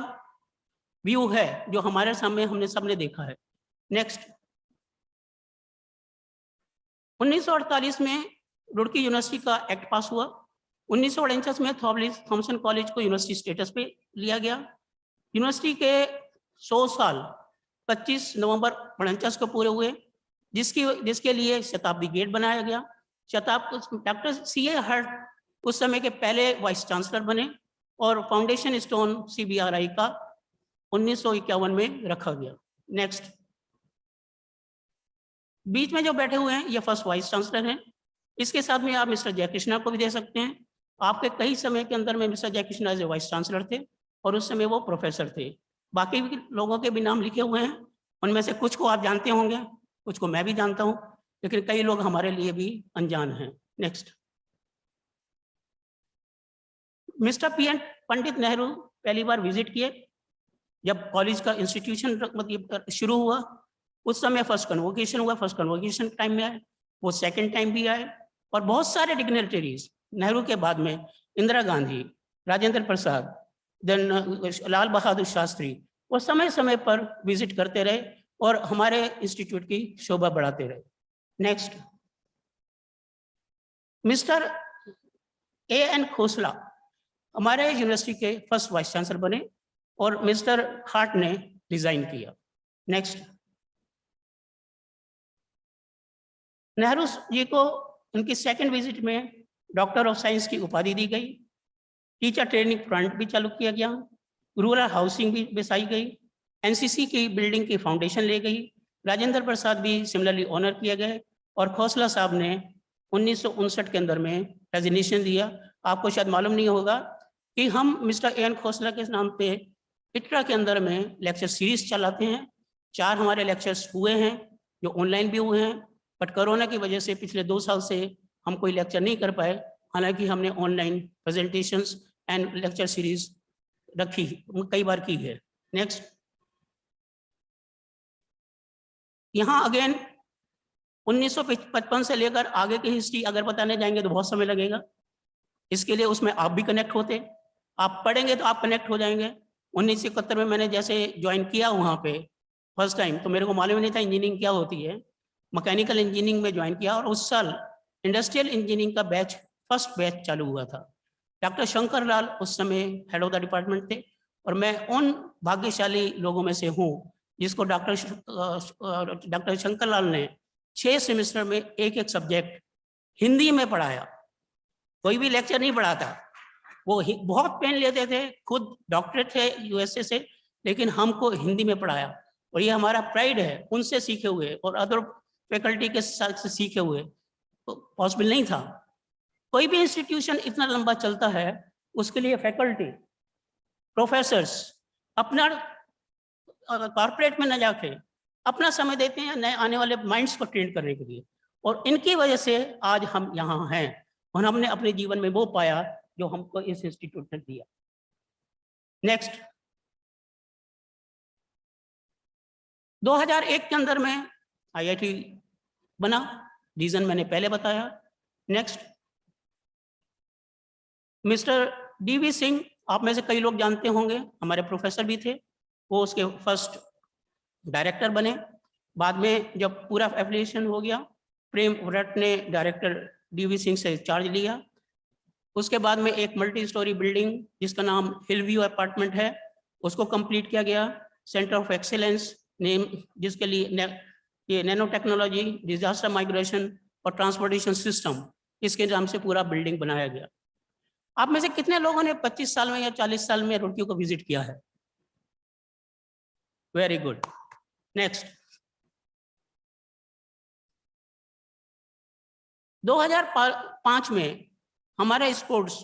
व्यू है जो हमारे सामने हमने सबने देखा है। नेक्स्ट, 1948 में रुड़की यूनिवर्सिटी का एक्ट पास हुआ। 1949 में थॉमसन कॉलेज को यूनिवर्सिटी स्टेटस पे लिया गया। यूनिवर्सिटी के 100 साल 25 नवंबर 49 को पूरे हुए, जिसके लिए शताब्दी गेट बनाया गया। Doctor C.A. हर्ट उस समय के पहले वाइस चांसलर बने, और फाउंडेशन स्टोन CBRI का 1951 में रखा गया। नेक्स्ट, बीच में जो बैठे हुए हैं ये फर्स्ट वाइस चांसलर हैं। इसके साथ में आप मिस्टर जयकृष्णा को भी दे सकते हैं। आपके कई समय के अंदर में Mr Jaikrishna as a vice chancellor थे, और उस समय वो प्रोफेसर थे। बाकी भी लोगों के भी नाम लिखे हुए हैं, उनमें से कुछ को आप जानते होंगे, कुछ को मैं भी जानता हूं, लेकिन कई लोग हमारे लिए भी अनजान हैं। Next, mister P.N. Pandit Nehru पहली बार विजिट किए जब कॉलेज का इंस्टीट्यूशन मतलब शुरू हुआ। उस समय फर्स्ट कन्वोकेशन हुआ, फर्स्ट कन्वोकेशन टाइम में आए, वो सेकंड टाइम भी आए, और बहुत सारे डिग्नेटरीज नेहरू के बाद में इंदिरा गांधी, राजेंद्र प्रसाद, देन लाल बहादुर शास्त्री, वो समय समय पर विजिट करते रहे और हमारे इंस्टीट्यूट की शोभा बढ़ाते रहे। Next, mister A.N. खोसला हमारे यूनिवर्सिटी के फर्स्ट वाइस चांसलर बने और मिस्टर हार्ट ने रिजाइन किया। नेक्स्ट, नेहरू जी को उनकी सेकंड विजिट में डॉक्टर ऑफ साइंस की उपाधि दी गई। टीचर ट्रेनिंग फ्रंट भी चालू किया गया, रूरल हाउसिंग भी बसाई गई, एनसीसी की बिल्डिंग की फाउंडेशन ले गई। राजेंद्र प्रसाद भी सिमिलरली ऑनर किए गए और खोसला साहब ने 1959 के अंदर में रेजिग्नेशन दिया। आपको शायद मालूम नहीं होगा कि हम मिस्टर A.N. खोसला के नाम पे इट्रा के अंदर में लेक्चर सीरीज चलाते हैं। 4 हमारे लेक्चर्स हुए हैं जो ऑनलाइन भी हुए हैं, बट कोरोना की वजह से पिछले 2 साल से हम कोई लेक्चर नहीं कर पाए, हालांकि हमने online presentations and lecture series रखी कई बार की है। नेक्स्ट, यहाँ अगेन 1955 से लेकर आगे की हिस्ट्री अगर बताने जाएंगे तो बहुत समय लगेगा। इसके लिए उसमें आप भी कनेक्ट होते, आप पढ़ेंगे तो आप कनेक्ट हो जाएंगे। 1971 में मैंने जैसे ज्वाइन किया वहाँ पे फर्स्ट टाइम, तो मेरे को मालूम नहीं था इंजीनियरिंग क्या होती है। मैकेनिकल इंजीनियरिंग में ज्वाइन किया और उस साल इंडस्ट्रियल इंजीनियरिंग का बैच फर्स्ट बैच चालू हुआ था। डॉक्टर शंकर लाल उस समय हेड ऑफ द डिपार्टमेंट थे और मैं उन भाग्यशाली लोगों में से हूँ जिसको डॉक्टर शंकर लाल ने 6 सेमेस्टर में एक सब्जेक्ट हिंदी में पढ़ाया। कोई भी लेक्चर नहीं पढ़ाता, वो बहुत पेन लेते थे, खुद डॉक्टरेट थे यूएसए से, लेकिन हमको हिंदी में पढ़ाया और ये हमारा प्राइड है। उनसे सीखे हुए और अदर फैकल्टी के साथ से सीखे हुए तो पॉसिबल नहीं था। कोई भी इंस्टीट्यूशन इतना लंबा चलता है उसके लिए फैकल्टी प्रोफेसर्स अपना कॉर्पोरेट में न जाके अपना समय देते हैं नए आने वाले माइंड्स को ट्रेन करने के लिए, और इनकी वजह से आज हम यहाँ हैं और हमने अपने जीवन में वो पाया जो हमको इस इंस्टीट्यूट ने दिया। नेक्स्ट, 2001 के अंदर में IIT बना, रीजन मैंने पहले बताया। नेक्स्ट, मिस्टर DV सिंह आप में से कई लोग जानते होंगे, हमारे प्रोफेसर भी थे, वो उसके फर्स्ट डायरेक्टर बने। बाद में जब पूरा एफिलिएशन हो गया, प्रेम व्रत ने डायरेक्टर DV सिंह से चार्ज लिया। उसके बाद में एक मल्टी स्टोरी बिल्डिंग जिसका नाम हिल व्यू अपार्टमेंट है उसको कंप्लीट किया गया। सेंटर ऑफ एक्सीलेंस नेम जिसके लिए ये नैनो टेक्नोलॉजी, डिजास्टर माइग्रेशन और ट्रांसपोर्टेशन सिस्टम, इसके नाम से पूरा बिल्डिंग बनाया गया। आप में से कितने लोगों ने 25 साल में या 40 साल में रुड़की को विजिट किया है? Very good. नेक्स्ट, 2005 में हमारे स्पोर्ट्स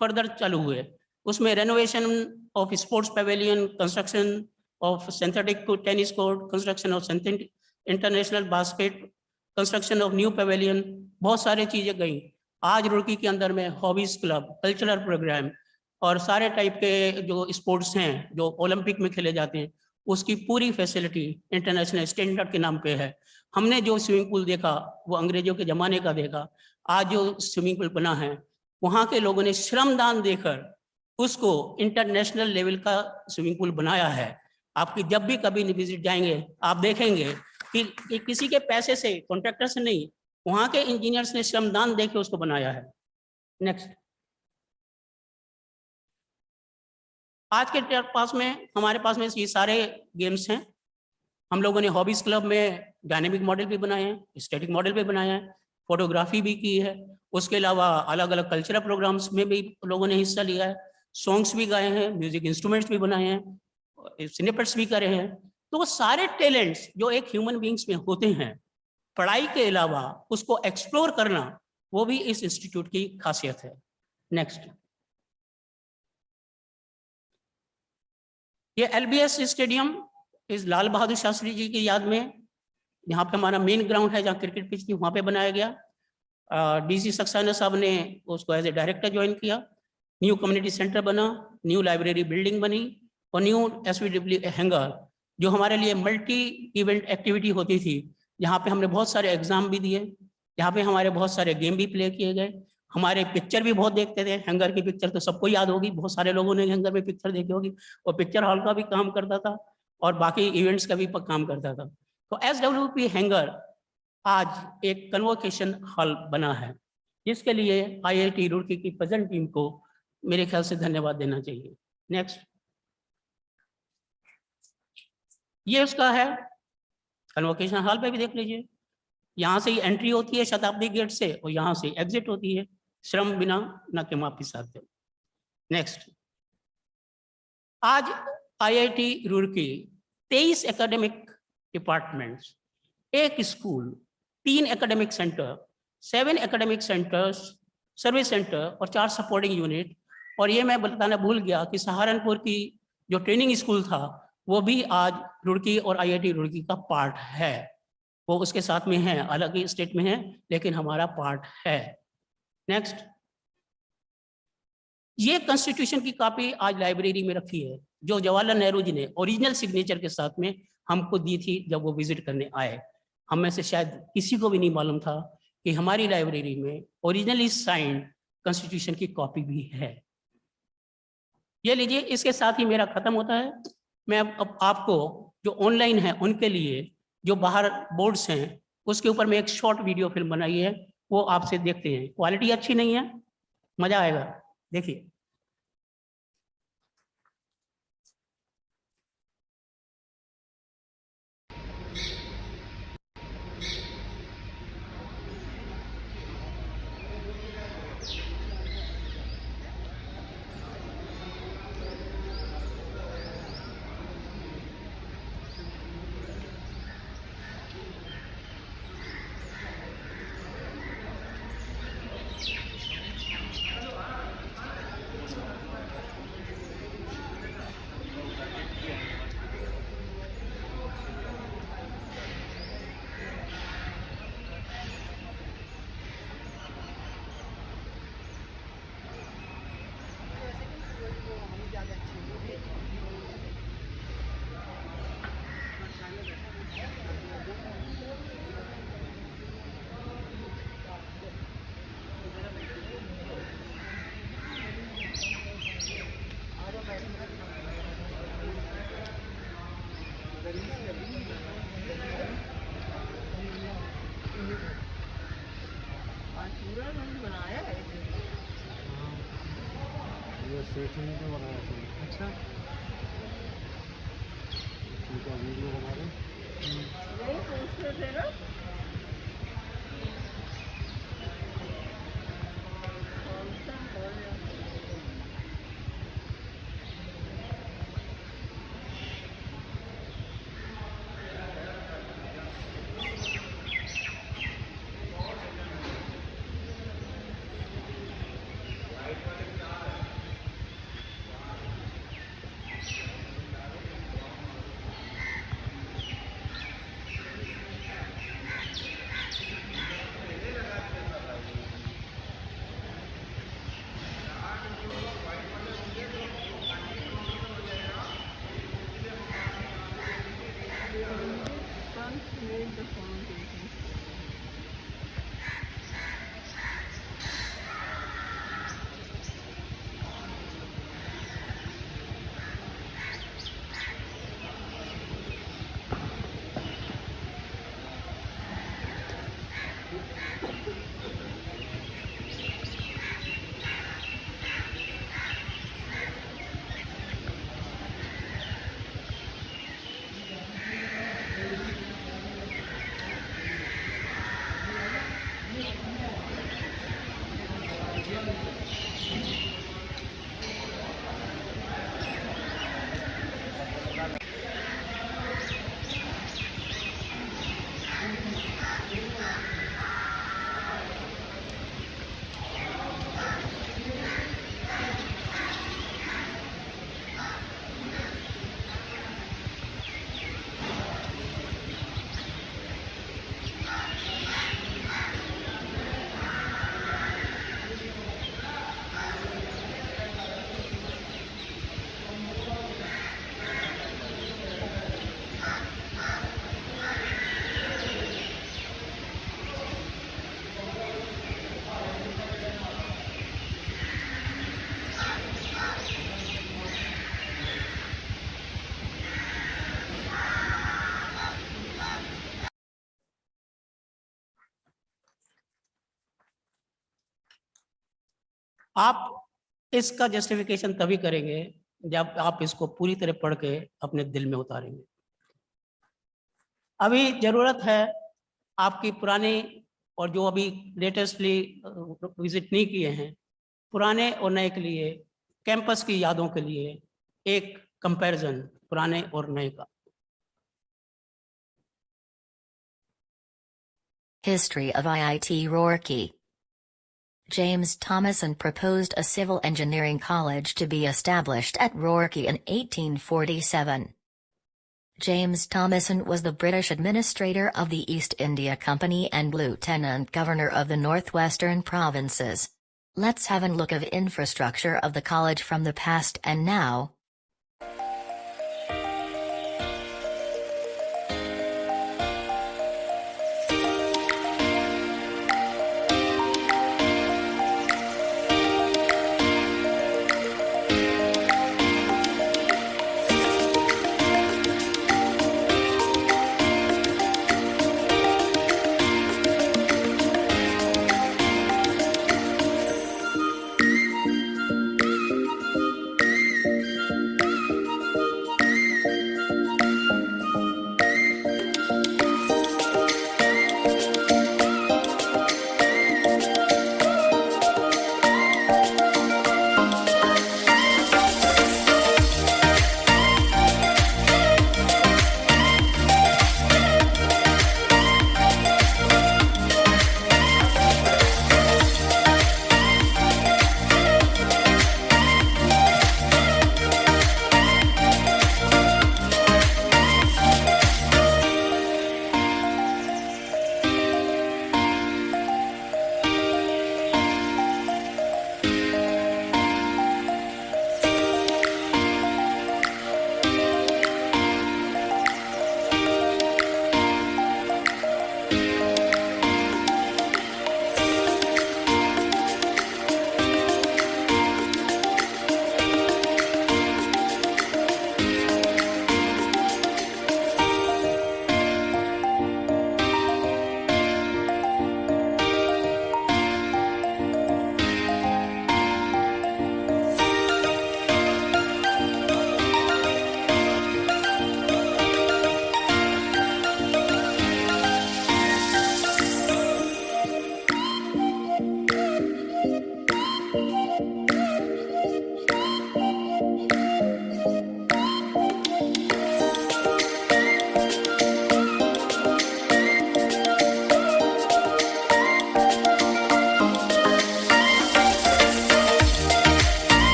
फर्दर चालू हुए। उसमें renovation of sports pavilion, construction of synthetic tennis court, construction of synthetic international basket, construction of new pavilion, बहुत सारी चीजें गई। आज रुड़की के अंदर में हॉबीज क्लब, कल्चरल प्रोग्राम और सारे टाइप के जो स्पोर्ट्स हैं जो ओलंपिक में खेले जाते हैं उसकी पूरी फैसिलिटी इंटरनेशनल स्टैंडर्ड के नाम पे है। हमने जो स्विमिंग पूल देखा वो अंग्रेजों के ज़माने का देखा। आज जो स्विमिंग पूल बना है वहाँ के लोगों ने श्रमदान देकर उसको इंटरनेशनल लेवल का स्विमिंग पूल बनाया है। आपकी जब भी कभी विजिट जाएंगे आप देखेंगे कि किसी के पैसे से, कॉन्ट्रैक्टर से नहीं, वहाँ के इंजीनियर्स ने श्रमदान देकर उसको बनाया है। नेक्स्ट, आज के हमारे पास में ये सारे गेम्स हैं। हम लोगों ने हॉबीज क्लब में डायनेमिक मॉडल भी बनाए हैं, स्टैटिक मॉडल भी बनाया है, फोटोग्राफी भी की है। उसके अलावा अलग अलग कल्चरल प्रोग्राम्स में भी लोगों ने हिस्सा लिया है, सॉन्ग्स भी गाए हैं, म्यूजिक इंस्ट्रूमेंट्स भी बनाए हैं, स्निपेट्स भी करे हैं। तो वो सारे टैलेंट्स जो एक ह्यूमन बींग्स में होते हैं, पढ़ाई के अलावा उसको एक्सप्लोर करना, वो भी इस इंस्टीट्यूट की खासियत है। नेक्स्ट, ये LBS स्टेडियम इस लाल बहादुर शास्त्री जी की याद में, यहाँ पे हमारा मेन ग्राउंड है जहाँ क्रिकेट पिच थी, वहाँ पे बनाया गया। DC सक्सेना साहब ने उसको एज ए डायरेक्टर ज्वाइन किया। न्यू कम्युनिटी सेंटर बना, न्यू लाइब्रेरी बिल्डिंग बनी और न्यू SVW हैंगर जो हमारे लिए मल्टी इवेंट एक्टिविटी होती थी, जहाँ पे हमने बहुत सारे एग्जाम भी दिए, जहाँ पे हमारे बहुत सारे गेम भी प्ले किए गए। हमारे पिक्चर भी बहुत देखते थे। हैंगर की पिक्चर तो सबको याद होगी, बहुत सारे लोगों ने हैंगर में पिक्चर देखी होगी। और पिक्चर हॉल का भी काम करता था और बाकी इवेंट्स का भी काम करता था। तो SWP हैंगर आज एक कन्वोकेशन हॉल बना है। जिसके लिए IIT रुड़की की प्रेजेंट टीम को मेरे ख्याल से धन्यवाद देना चाहिए। नेक्स्ट, ये उसका है कन्वोकेशन हॉल पे भी देख लीजिए, यहाँ से ही एंट्री होती है शताब्दी गेट से और यहाँ से एग्जिट होती है। श्रम बिना न किमापि साध्य। नेक्स्ट, आज IIT Roorkee 23 academic departments, 1 school, 3 academic centre, 7 academic centres, service centre और 4 सपोर्टिंग यूनिट। और ये मैं बताना भूल गया कि सहारनपुर की जो ट्रेनिंग स्कूल था वो भी आज रुड़की और IIT रुड़की का पार्ट है। वो उसके साथ में है, अलग ही स्टेट में है लेकिन हमारा पार्ट है। नेक्स्ट, ये कॉन्स्टिट्यूशन की कॉपी आज लाइब्रेरी में रखी है जो जवाहरलाल नेहरू जी ने ओरिजिनल सिग्नेचर के साथ में हमको दी थी जब वो विजिट करने आए। हम में से शायद किसी को भी नहीं मालूम था कि हमारी लाइब्रेरी में ओरिजिनली साइंड कॉन्स्टिट्यूशन की कॉपी भी है। ये लीजिए, इसके साथ ही मेरा खत्म होता है। मैं अब आपको जो ऑनलाइन है उनके लिए जो बाहर बोर्ड्स हैं उसके ऊपर मैं एक शॉर्ट वीडियो फिल्म बनाई है, वो आपसे देखते हैं। क्वालिटी अच्छी नहीं है, मजा आएगा, देखिए। अच्छा, वीडियो बना रहे आप इसका जस्टिफिकेशन तभी करेंगे जब आप इसको पूरी तरह पढ़ के अपने दिल में उतारेंगे। अभी जरूरत है आपकी पुराने और जो अभी लेटेस्टली विजिट नहीं किए हैं, पुराने और नए के लिए, कैंपस की यादों के लिए एक कंपैरिजन पुराने और नए का। History of IIT Roorkee. James Thomason proposed a civil engineering college to be established at Roorkee in 1847. James Thomason was the British administrator of the East India Company and Lieutenant Governor of the Northwestern Provinces. Let's have a look of infrastructure of the college from the past and now.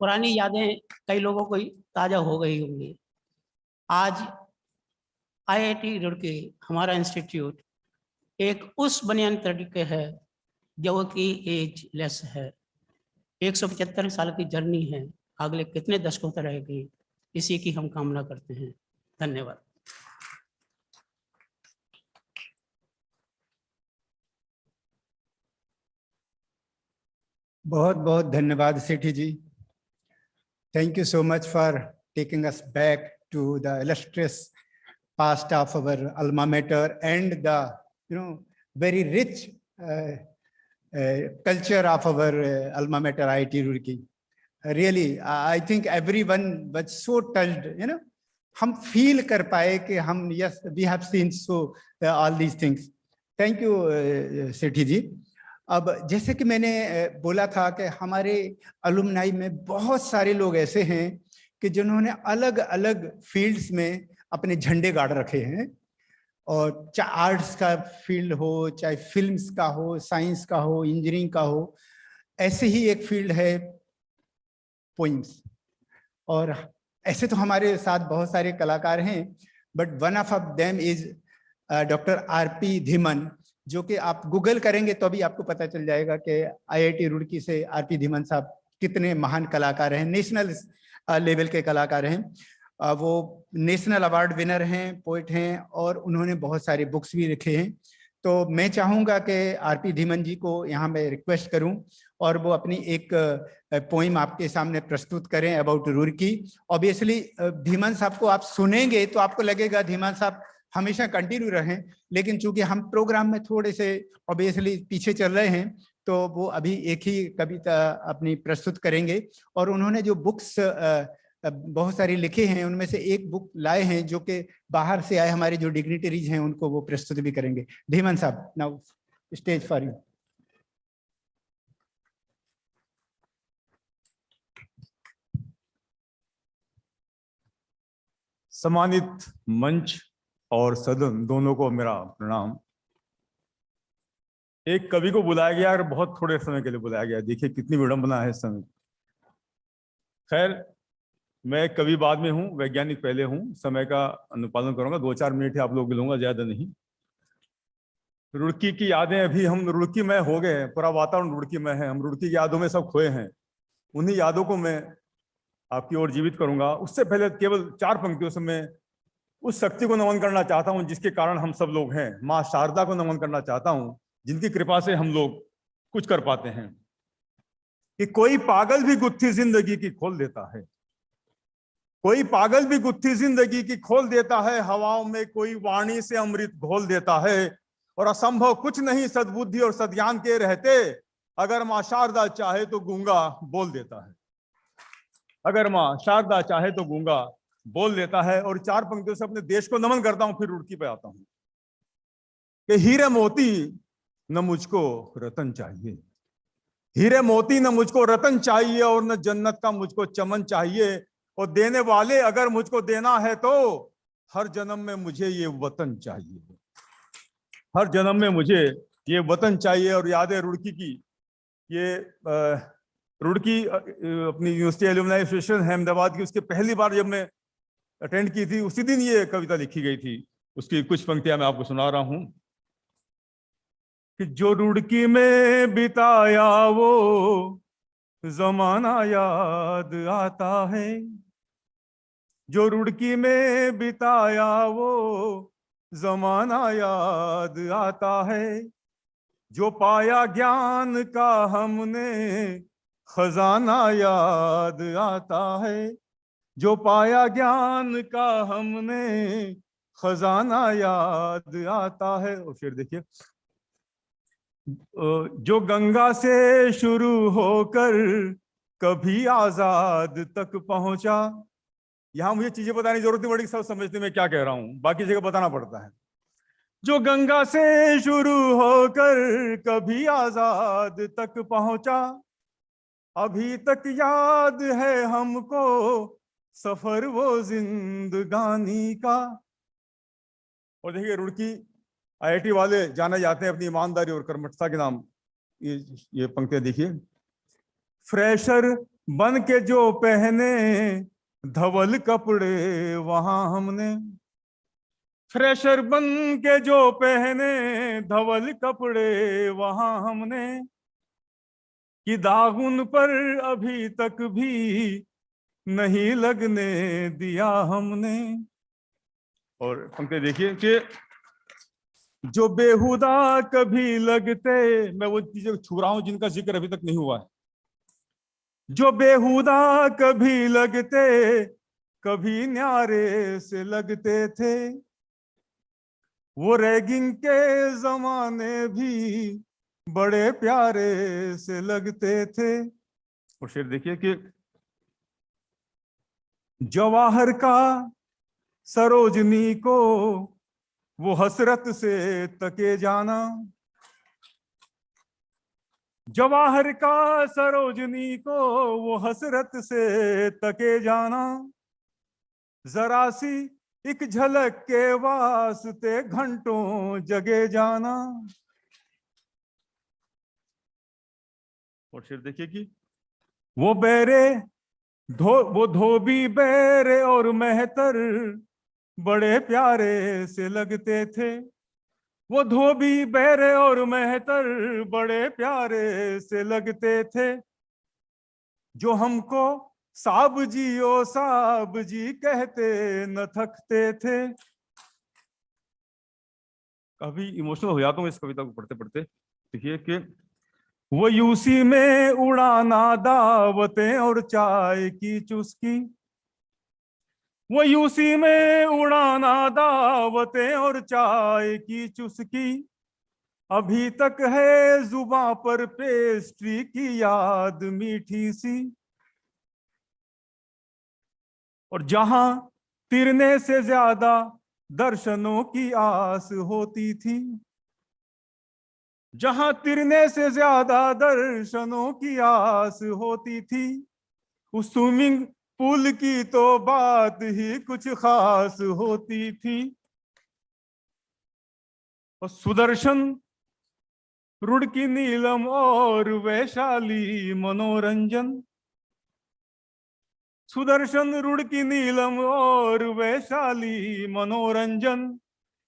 पुरानी यादें कई लोगों को ताज़ा हो गई होंगी। आज IIT रुड़की हमारा इंस्टीट्यूट एक उस बुनियादी तरीके है जो कि एज लेस है। 175 साल की जर्नी है, अगले कितने दशकों तक रहेगी, इसी की हम कामना करते हैं। धन्यवाद। बहुत बहुत धन्यवाद सेठी जी। Thank you so much for taking us back to the illustrious past of our alma mater and the very rich culture of our alma mater IIT Roorkee. Really, I think everyone was so touched. हम feel कर पाए कि हम yes we have seen so all these things. Thank you सेठी जी। अब जैसे कि मैंने बोला था कि हमारे अलुमनाई में बहुत सारे लोग ऐसे हैं कि जिन्होंने अलग अलग फील्ड्स में अपने झंडे गाड़ रखे हैं, और चाहे आर्ट्स का फील्ड हो, चाहे फिल्म्स का हो, साइंस का हो, इंजीनियरिंग का हो। ऐसे ही एक फील्ड है पोइम्स, और ऐसे तो हमारे साथ बहुत सारे कलाकार हैं, but one of them is doctor RP Dhiman, जो कि आप गूगल करेंगे तो अभी आपको पता चल जाएगा कि IIT रुड़की से RP धीमन साहब कितने महान कलाकार हैं, नेशनल लेवल के कलाकार हैं। वो नेशनल अवार्ड विनर हैं, पोइट हैं, और उन्होंने बहुत सारे बुक्स भी लिखे हैं। तो मैं चाहूँगा कि RP धीमन जी को यहाँ मैं रिक्वेस्ट करूँ और वो अपनी एक पोइम आपके सामने प्रस्तुत करें अबाउट रुड़की। ऑब्वियसली धीमन साहब को आप सुनेंगे तो आपको लगेगा धीमन साहब हमेशा कंटिन्यू रहें, लेकिन चूंकि हम प्रोग्राम में थोड़े से ऑब्वियसली पीछे चल रहे हैं, तो वो अभी एक ही कविता अपनी प्रस्तुत करेंगे। और उन्होंने जो बुक्स बहुत सारी लिखे हैं, उनमें से एक बुक लाए हैं जो कि बाहर से आए हमारे जो डिग्निटरीज हैं उनको वो प्रस्तुत भी करेंगे। धीमन साहब, नाउ स्टेज फॉर यू। सम्मानित मंच और सदन दोनों को मेरा प्रणाम। एक कवि को बुलाया गया और बहुत थोड़े समय के लिए बुलाया गया, देखिए कितनी विडंबना है इस समय। खैर, मैं कवि बाद में हूँ, वैज्ञानिक पहले हूँ, समय का अनुपालन करूंगा, 2-4 मिनट ही आप लोग लूंगा, ज्यादा नहीं। रुड़की की यादें, अभी हम रुड़की में हो गए हैं, पूरा वातावरण रुड़की में है, हम रुड़की की यादों में सब खोए हैं। उन्हीं यादों को मैं आपकी ओर जीवित करूंगा। उससे पहले केवल 4 पंक्तियों से मैं उस शक्ति को नमन करना चाहता हूं जिसके कारण हम सब लोग हैं। माँ शारदा को नमन करना चाहता हूं, जिनकी कृपा से हम लोग कुछ कर पाते हैं। कि कोई पागल भी गुत्थी जिंदगी की खोल देता है, कोई पागल भी गुत्थी जिंदगी की खोल देता है, हवाओं में कोई वाणी से अमृत घोल देता है, और असंभव कुछ नहीं सद्बुद्धि और सद्ज्ञान के रहते, अगर माँ शारदा चाहे तो गूंगा बोल देता है। अगर माँ शारदा चाहे तो गूंगा बोल देता है। और 4 पंक्तियों से अपने देश को नमन करता हूं, फिर रुड़की पे आता हूं। कि हीरे मोती न मुझको रतन चाहिए, हीरे मोती न मुझको रतन चाहिए, और न जन्नत का मुझको चमन चाहिए, और देने वाले अगर मुझको देना है तो हर जन्म में मुझे ये वतन चाहिए, हर जन्म में मुझे ये वतन चाहिए। और याद है रुड़की की, ये रुड़की अपनी यूनिवर्सिटी एलुमनाई एसोसिएशन अहमदाबाद की, उसके पहली बार जब मैं अटेंड की थी, उसी दिन ये कविता लिखी गई थी। उसकी कुछ पंक्तियां मैं आपको सुना रहा हूं। कि जो रुड़की में बिताया वो जमाना याद आता है, जो रुड़की में बिताया वो जमाना याद आता है, जो पाया ज्ञान का हमने खजाना याद आता है, जो पाया ज्ञान का हमने खजाना याद आता है। और फिर देखिए, जो गंगा से शुरू होकर कभी आजाद तक पहुंचा। यहां मुझे चीजें बताने की जरूरत नहीं पड़ेगी, सब समझते मैं क्या कह रहा हूं, बाकी जगह बताना पड़ता है। जो गंगा से शुरू होकर कभी आजाद तक पहुंचा, अभी तक याद है हमको सफर वो जिंदगानी का। और देखिए, रुड़की IIT वाले जाने जाते हैं अपनी ईमानदारी और कर्मठता के नाम। ये पंक्तियां देखिए। फ्रेशर बन के जो पहने धवल कपड़े वहां हमने, फ्रेशर बन के जो पहने धवल कपड़े वहां हमने, कि दाग उन पर अभी तक भी नहीं लगने दिया हमने। और पंक्ति देखिए कि जो बेहुदा कभी लगते, मैं वो चीजें छू रहा हूं जिनका जिक्र अभी तक नहीं हुआ है, जो बेहुदा कभी लगते कभी न्यारे से लगते थे, वो रैगिंग के जमाने भी बड़े प्यारे से लगते थे। और शेर देखिए कि जवाहर का सरोजनी को वो हसरत से तके जाना, जवाहर का सरोजनी को वो हसरत से तके जाना, जरा सी एक झलक के वास्ते घंटों जगे जाना। और शेर देखिए कि वो वो धोबी बैरे और मेहतर बड़े प्यारे से लगते थे, वो धोबी बैरे और मेहतर बड़े प्यारे से लगते थे, जो हमको साब जी ओ साब जी कहते न थकते थे। काफी इमोशनल हो जाता हूँ इस कविता को पढ़ते पढ़ते। देखिए कि वो यूसी में उड़ाना दावतें और चाय की चुस्की, वो यूसी में उड़ाना दावतें और चाय की चुस्की, अभी तक है जुबां पर पेस्ट्री की याद मीठी सी। और जहां तिरने से ज्यादा दर्शनों की आस होती थी, जहां तिरने से ज्यादा दर्शनों की आस होती थी, उस स्विमिंग पूल की तो बात ही कुछ खास होती थी। और सुदर्शन रुड़की नीलम और वैशाली मनोरंजन, सुदर्शन रुड़की नीलम और वैशाली मनोरंजन,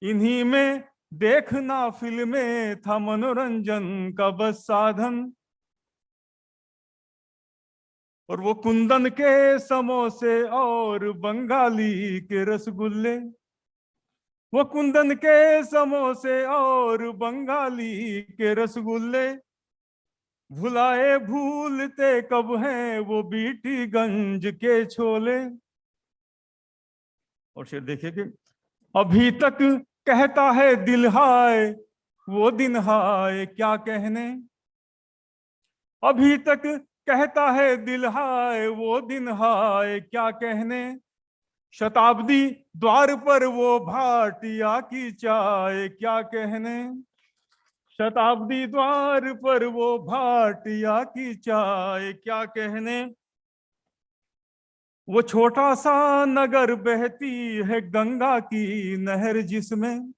इन्हीं में देखना फिल्में था मनोरंजन का बस साधन। और वो कुंदन के समोसे और बंगाली के रसगुल्ले, वो कुंदन के समोसे और बंगाली के रसगुल्ले, भुलाए भूलते कब हैं वो बीटीगंज के छोले। और शेर देखिए कि अभी तक कहता है दिल हाय वो दिन हाय क्या कहने, अभी तक कहता है दिल हाय वो दिन हाय क्या कहने, शताब्दी द्वार पर वो भाटिया की चाय क्या कहने, शताब्दी द्वार पर वो भाटिया की चाय क्या कहने। वो छोटा सा नगर बहती है गंगा की नहर जिसमें,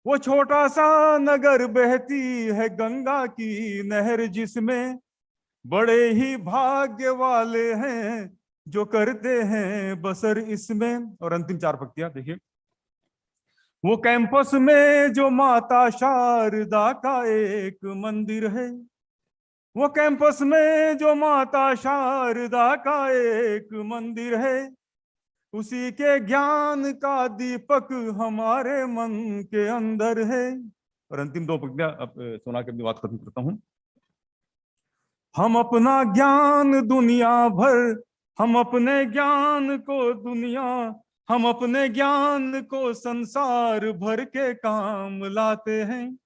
वो छोटा सा नगर बहती है गंगा की नहर जिसमें, बड़े ही भाग्य वाले हैं जो करते हैं बसर इसमें। और अंतिम चार पंक्तियां देखिए, वो कैंपस में जो माता शारदा का एक मंदिर है, वो कैंपस में जो माता शारदा का एक मंदिर है, उसी के ज्ञान का दीपक हमारे मन के अंदर है। और अंतिम दो पंक्तियां अब सुना के अपनी बात खत्म करता हूं। हम अपना ज्ञान दुनिया भर, हम अपने ज्ञान को दुनिया, हम अपने ज्ञान को संसार भर के काम लाते हैं,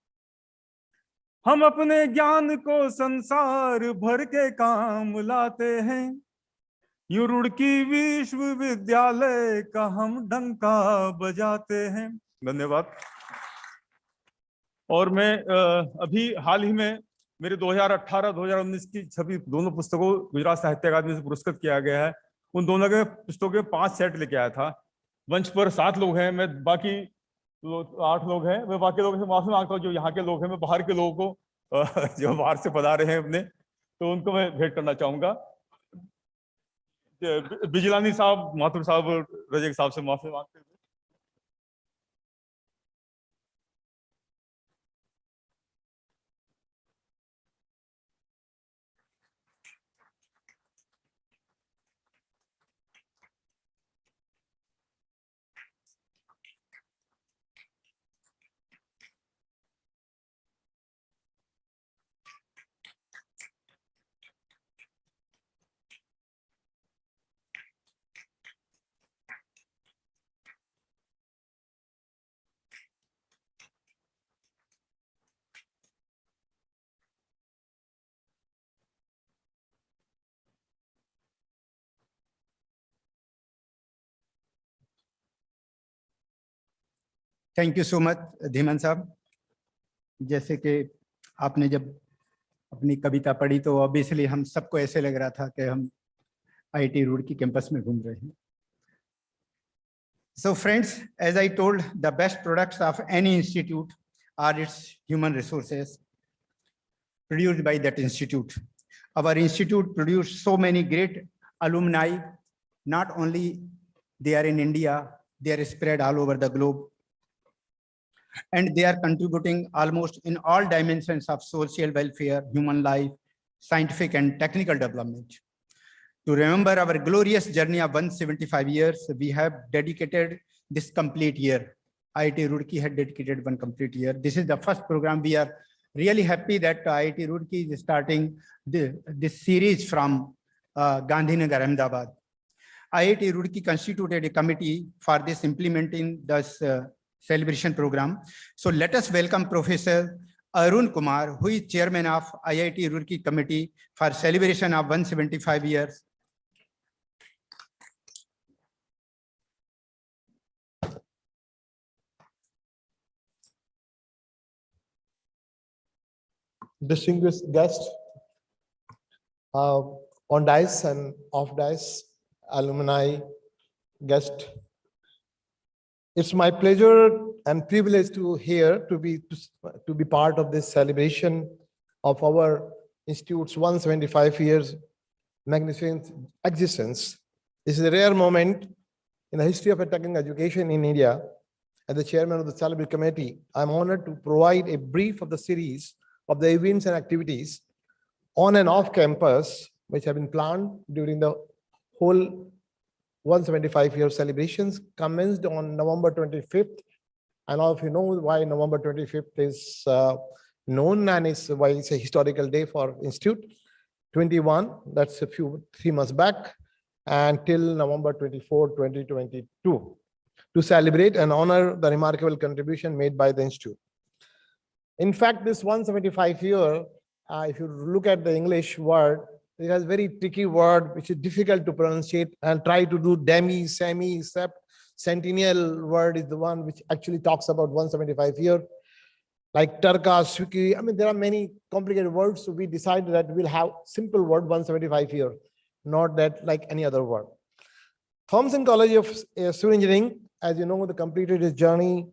हम अपने ज्ञान को संसार भर के काम लाते हैं, यूं रुड़की विश्वविद्यालय का हम डंका बजाते हैं। धन्यवाद। और मैं अभी हाल ही में मेरे 2018-2019 की छवि दोनों पुस्तकों गुजरात साहित्य अकादमी से पुरस्कृत किया गया है। उन दोनों के पुस्तकों के 5 सेट लेके आया था। मंच पर 7 लोग हैं, मैं बाकी 8 लोग हैं। मैं बाकी लोगों से माफी मांगता हूँ जो यहाँ के लोग हैं। मैं बाहर के लोगों को जो बाहर से पधारे हैं अपने, तो उनको मैं भेंट करना चाहूंगा। बिजलानी साहब, माथुर साहब, रजक साहब से माफी मांगते हैं। Thank you so much Dhiman साहब। जैसे कि आपने जब अपनी कविता पढ़ी तो ऑब्वियसली हम सबको ऐसे लग रहा था कि हम IIT रुड़की कैंपस में घूम रहे हैं। So friends, as I told, the best products of any institute are its human resources produced by that institute. Our institute produced so many great alumni. Not only they are in India, they are spread all over the globe. And they are contributing almost in all dimensions of social welfare, human life, scientific and technical development. To remember our glorious journey of 175 years, we have dedicated this complete year. IIT Roorkee had dedicated one complete year. This is the first program. We are really happy that IIT Roorkee is starting this series from GandhiNagar, Ahmedabad. IIT Roorkee constituted a committee for this implementing this celebration program. So let us welcome Professor Arun Kumar, who is chairman of IIT Roorkee committee for celebration of 175 years. Distinguished guests, on dais and off dais, alumni, guest. It's my pleasure and privilege to be part of this celebration of our institute's 175 years magnificent existence. This is a rare moment in the history of technical education in India. As the chairman of the celebration committee, I'm honored to provide a brief of the series of the events and activities on and off campus, which have been planned during the whole 175-year celebrations, commenced on November 25th. And all of you know why November 25th is known, and it's why it's a historical day for Institute. 21, that's 3 months back, and till November 24, 2022, to celebrate and honor the remarkable contribution made by the Institute. In fact, this 175 year, if you look at the English word, it has very tricky word, which is difficult to pronunciate, and try to do demi, semi, sept. Centennial word is the one which actually talks about 175 year, like Tarka, Swiki. I mean, there are many complicated words, so we decided that we'll have simple word 175 year, not that like any other word. Thompson College of Civil Engineering, as you know, completed its journey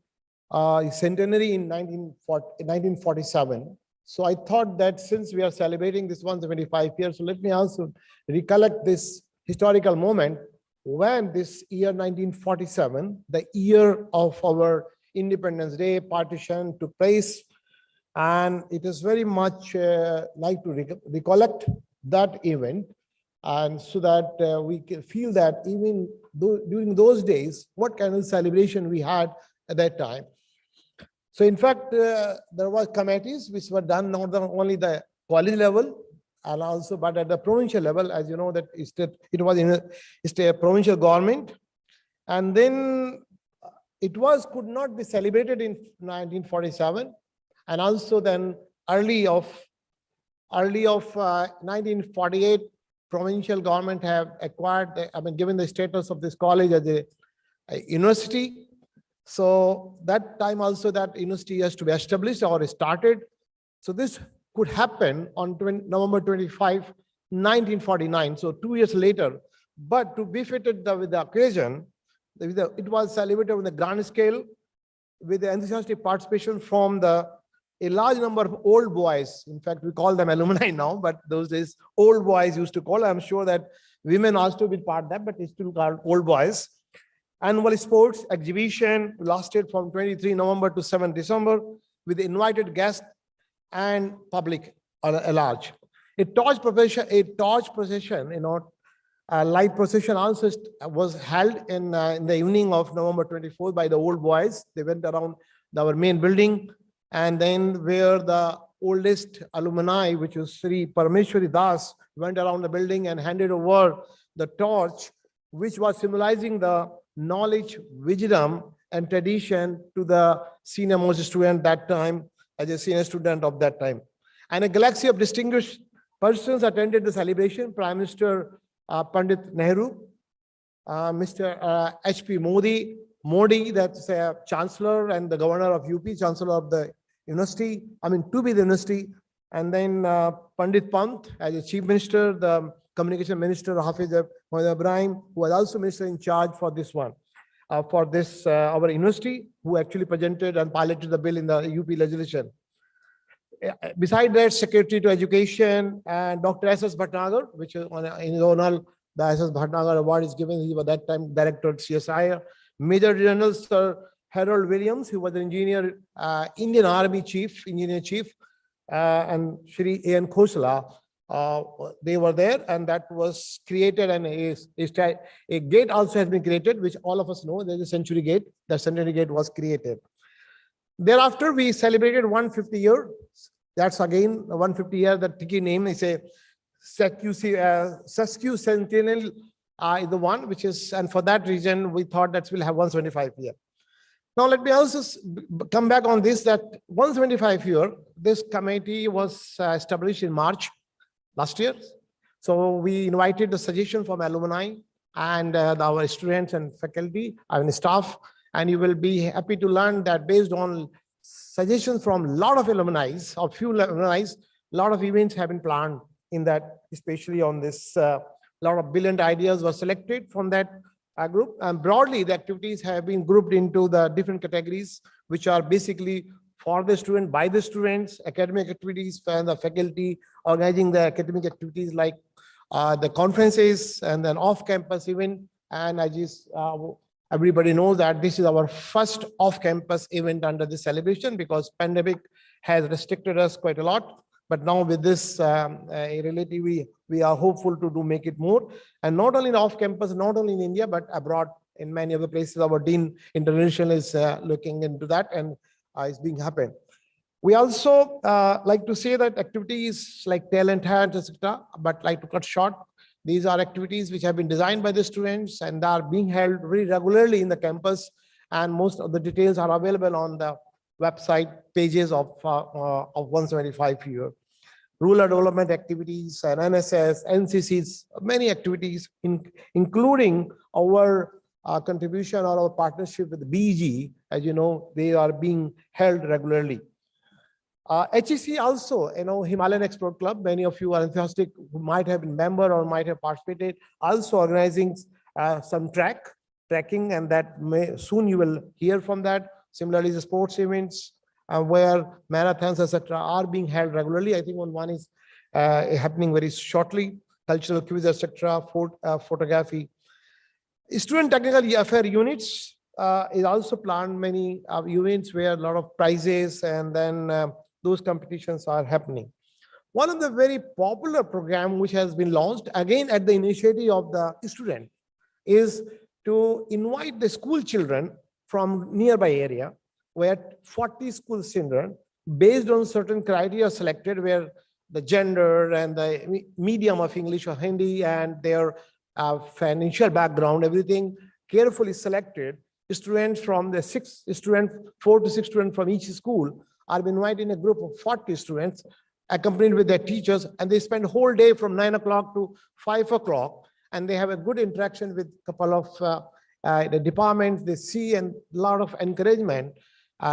centenary in 1947. So I thought that since we are celebrating this 175 years, so let me also recollect this historical moment when this year 1947, the year of our Independence Day, partition took place. And it is very much like to recollect that event. And so that we can feel that even during those days, what kind of celebration we had at that time. So in fact, there were committees which were done not only the college level and also, but at the provincial level, as you know, that it was in a provincial government. And then it could not be celebrated in 1947. And also then early of 1948, provincial government have acquired, given the status of this college as a university. So that time also that university has to be established or started. So this could happen on November 25, 1949. So 2 years later, but to be fitted with the occasion, it was celebrated on the grand scale with the enthusiastic participation from the a large number of old boys. In fact, we call them alumni now, but those days old boys used to call. I'm sure that women also be part of that, but it's still called old boys. Annual sports exhibition lasted from 23 November to 7 December with invited guests and public at large. A torch procession, light procession also was held in the evening of November 24th by the old boys. They went around our main building, and then where the oldest alumni, which was Sri Parameshwari Das, went around the building and handed over the torch, which was symbolizing the knowledge, wisdom, and tradition to the senior most student that time, as a senior student of that time. And a galaxy of distinguished persons attended the celebration. Prime Minister Pandit Nehru, Mr. H.P. Modi, that's a chancellor and the governor of UP, chancellor of the university, to be the university, and then Pandit Pant as a chief minister, the communication minister Hafiz Mohammed Ibrahim, who was also minister in charge for this one, our university, who actually presented and piloted the bill in the UP legislation. Beside that, Secretary to Education and Dr. S.S. Bhatnagar, which is in his honor, the S.S. Bhatnagar Award is given. He was that time director at CSIR. Major General Sir Harold Williams, who was an engineer, Indian Army chief, engineer chief, and Shri A.N. Khosla, they were there, and that was created, and a gate also has been created, which all of us know. There's a Century Gate. The Century Gate was created. Thereafter, we celebrated 150 year. That's again 150 year. The tricky name is a sesquicentennial is the one which is, and for that reason, we thought that we'll have 175 year. Now, let me also come back on this, that 175 year, this committee was established in March last year. So we invited the suggestion from alumni and our students and faculty and staff, and you will be happy to learn that based on suggestions from a lot of alumni, or few alumni, a lot of events have been planned in that, especially on this, a lot of brilliant ideas were selected from that group. And broadly, the activities have been grouped into the different categories, which are basically for the student, by the students, academic activities, and the faculty organizing the academic activities like the conferences and then off-campus event. And I just, everybody knows that this is our first off-campus event under this celebration, because pandemic has restricted us quite a lot. But now with this relatively, we are hopeful to make it more. And not only in off-campus, not only in India, but abroad in many other places. Our Dean International is looking into that, and it's being happened. We also like to say that activities like talent hunt, etc., but like to cut short. These are activities which have been designed by the students and are being held very regularly in the campus. And most of the details are available on the website pages of 175 year. Rural development activities and NSS, NCCs, many activities, including our contribution or our partnership with BG. As you know, they are being held regularly. HEC also, Himalayan Export Club, many of you are enthusiastic who might have been member or might have participated, also organizing some tracking, and that soon you will hear from that. Similarly, the sports events where marathons, etc., are being held regularly. I think one is happening very shortly. Cultural quiz, etc., photography. Student technical affair units is also planned many events where a lot of prizes and then those competitions are happening. One of the very popular program which has been launched again at the initiative of the student is to invite the school children from nearby area, where 40 school children, based on certain criteria selected, where the gender and the medium of English or Hindi and their financial background, everything carefully selected. Students from the 4 to 6 students from each school are invited in a group of 40 students, accompanied with their teachers, and they spend whole day from 9 o'clock to 5 o'clock, and they have a good interaction with a couple of the departments. They see, and a lot of encouragement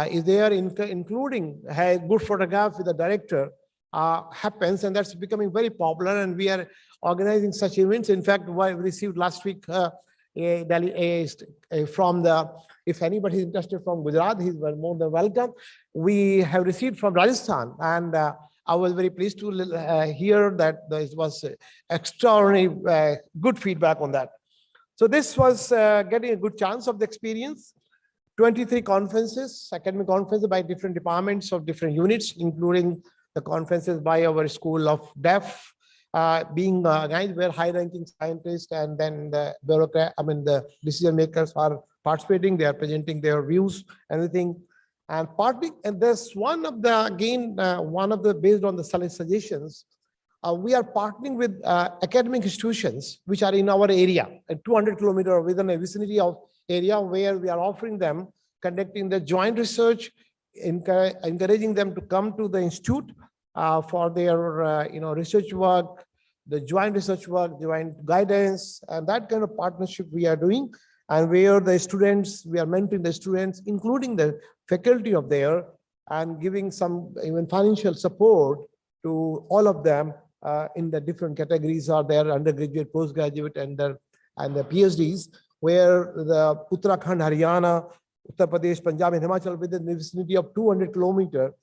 is there, including a good photograph with the director happens, and that's becoming very popular, and we are organizing such events. In fact, we received last week from the, if anybody is interested from Gujarat, he's more than welcome. We have received from Rajasthan, and I was very pleased to hear that it was extraordinary good feedback on that. So this was getting a good chance of the experience. 23 conferences, academic conferences by different departments of different units, including the conferences by our School of Deaf, being guys where high-ranking scientists and then the bureaucrat, the decision makers are participating. They are presenting their views, everything, and partly. And there's one of the based on the suggestions. We are partnering with academic institutions which are in our area, 200 kilometers within a vicinity of area, where we are offering them, conducting the joint research, encouraging them to come to the institute for their research work, the joint research work, joint guidance, and that kind of partnership we are doing, and where the students, we are mentoring the students, including the faculty of there, and giving some even financial support to all of them in the different categories are there, undergraduate, postgraduate, and the PhDs, where the Uttarakhand, Haryana, Uttar Pradesh, Punjab, and Himachal, within the vicinity of 200 kilometers,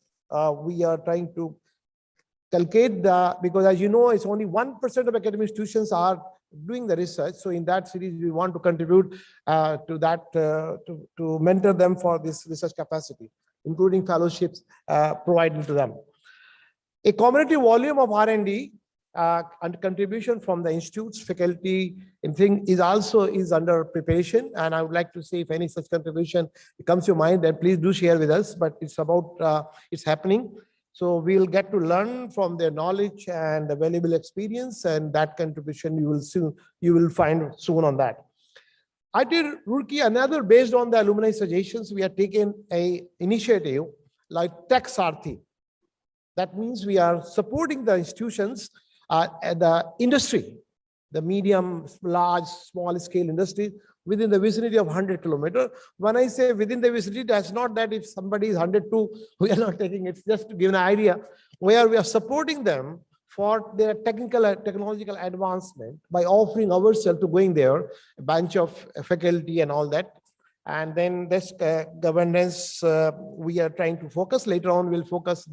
we are trying to calculate because as you know, it's only 1% of academic institutions are doing the research. So in that series, we want to contribute to that, to mentor them for this research capacity, including fellowships provided to them. A cumulative volume of R&D and contribution from the institutes, faculty, and thing is under preparation. And I would like to say, if any such contribution comes to mind, then please do share with us. But it's about it's happening. So we'll get to learn from their knowledge and the valuable experience, and that contribution you will find soon on that. IIT Roorkee, another based on the alumni suggestions, we have taken a initiative like Tech Sarthi. That means we are supporting the institutions, the industry, the medium, large, small scale industry within the vicinity of 100 kilometers. When I say within the vicinity, that's not that if somebody is 102, we are not taking it. It's just to give an idea where we are supporting them for their technological advancement by offering ourselves to going there, a bunch of faculty and all that. And then this governance, we are trying to focus. Later on, we'll focus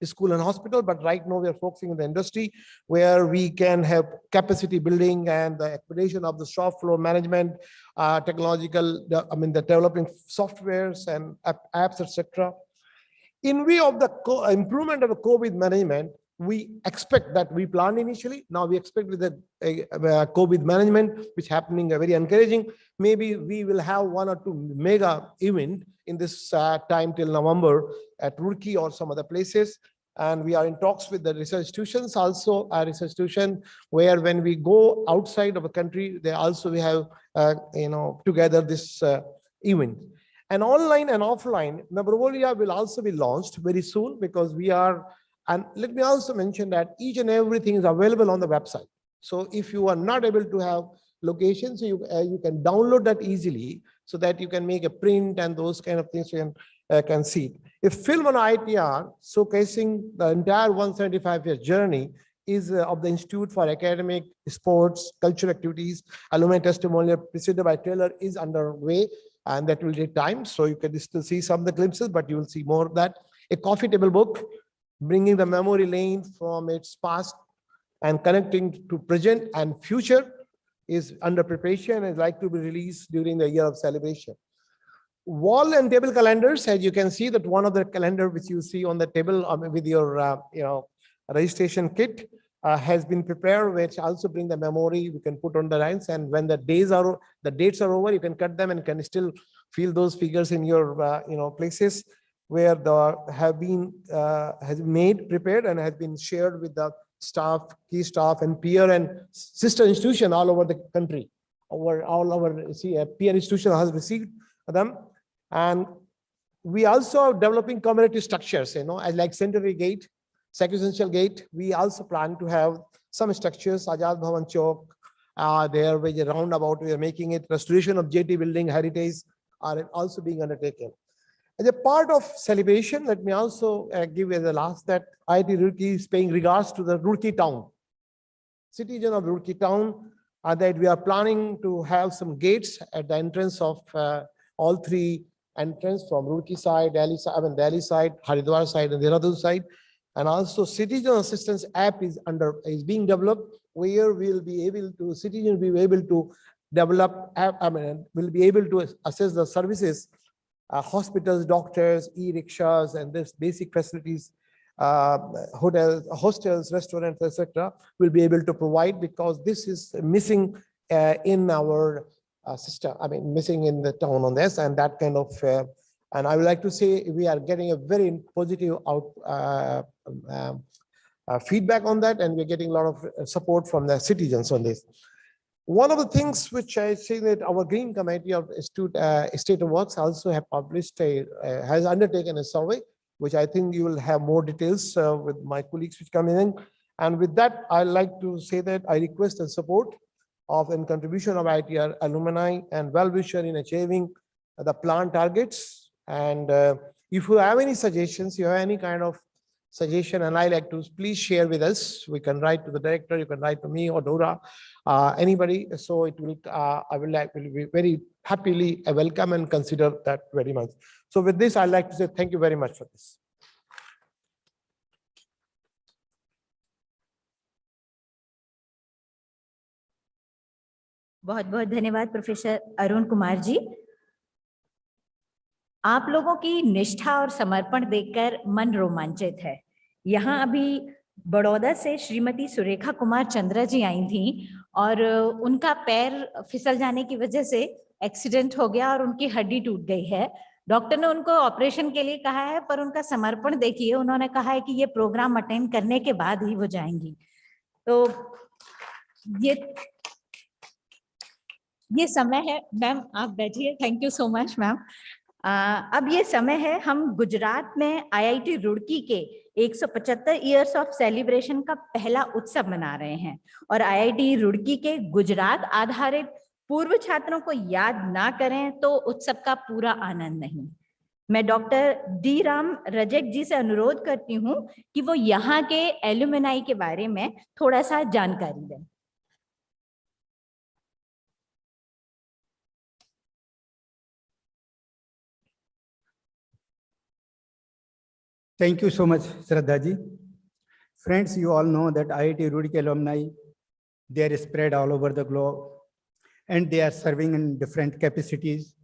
school and hospital, but right now we are focusing on the industry where we can have capacity building and the expedition of the shop floor management, technological, the developing softwares and apps, etc. In view of the improvement of the COVID management, we expect that we planned initially. Now we expect with the COVID management, which happening very encouraging. Maybe we will have 1 or 2 mega event in this time till November at Roorkee or some other places. And we are in talks with the research institutions, also a research institution where when we go outside of a country, they also we have together this event. And online and offline, Nabrovolia will also be launched very soon because we are. And let me also mention that each and everything is available on the website. So if you are not able to have locations, you can download that easily so that you can make a print and those kind of things you can see. A film on ITR showcasing the entire 175-year journey is of the Institute for Academic, Sports, Cultural Activities, Alumni Testimonial preceded by Taylor is underway, and that will take time. So you can still see some of the glimpses, but you will see more of that. A coffee table book, bringing the memory lane from its past and connecting to present and future is under preparation and is like to be released during the year of celebration. Wall and table calendars, as you can see that one of the calendar which you see on the table with your registration kit has been prepared, which also bring the memory we can put on the lines, and when the dates are over, you can cut them and can still feel those figures in your places where the has made, prepared, and has been shared with the staff, key staff, and peer and sister institution all over the country. All our peer institution has received them, and we also are developing community structures. As like Centenary Gate, Sequential Gate, we also plan to have some structures. Azad Bhavan Chowk, there with a roundabout, we are making it. Restoration of JT building heritage are also being undertaken. As a part of celebration, let me also give as a last that IIT Roorkee is paying regards to the Roorkee town. Citizen of Roorkee town that we are planning to have some gates at the entrance of all three entrance from Roorkee side, Delhi side, Haridwar side, and Dehradun side. And also citizen assistance app is being developed, where we'll be able to, citizens will be able to develop app, will be able to assess the services, hospitals, doctors, e-rickshaws, and this basic facilities, hotels, hostels, restaurants, etc., will be able to provide, because this is missing in our system. Missing in the town on this, and that kind of. And I would like to say we are getting a very positive feedback on that, and we're getting a lot of support from the citizens on this. One of the things which I say that our Green Committee of State of Works also have published has undertaken a survey, which I think you will have more details with my colleagues which come in. And with that, I like to say that I request the support of and contribution of IITR alumni and well-wisher in achieving the plan targets. And if you have any suggestions, you have any kind of suggestion, and I like to please share with us. We can write to the director, you can write to me or Dora, anybody. So it will, will be very happily welcome and consider that very much. So with this, I'd like to say thank you very much for this. बहुत बहुत धन्यवाद professor Arun Kumar ji. आप लोगों की निष्ठा और समर्पण देखकर मन रोमांचित है। यहाँ अभी बड़ौदा से श्रीमती सुरेखा कुमार चंद्रा जी आई थी और उनका पैर फिसल जाने की वजह से एक्सीडेंट हो गया और उनकी हड्डी टूट गई है। डॉक्टर ने उनको ऑपरेशन के लिए कहा है, पर उनका समर्पण देखिए, उन्होंने कहा है कि ये प्रोग्राम अटेंड करने के बाद ही वो जाएंगी। तो ये समय है, मैम आप बैठिए। Thank you so much ma'am. अब ये समय है, हम गुजरात में IIT रुड़की के 175 इयर्स ऑफ सेलिब्रेशन का पहला उत्सव मना रहे हैं और IIT रुड़की के गुजरात आधारित पूर्व छात्रों को याद ना करें तो उत्सव का पूरा आनंद नहीं। मैं डॉक्टर डी राम रजक जी से अनुरोध करती हूँ कि वो यहाँ के एलुमनाई के बारे में थोड़ा सा जानकारी दें। Thank you so much, Shraddha ji. Friends, you all know that IIT Roorkee alumni, they are spread all over the globe and they are serving in different capacities.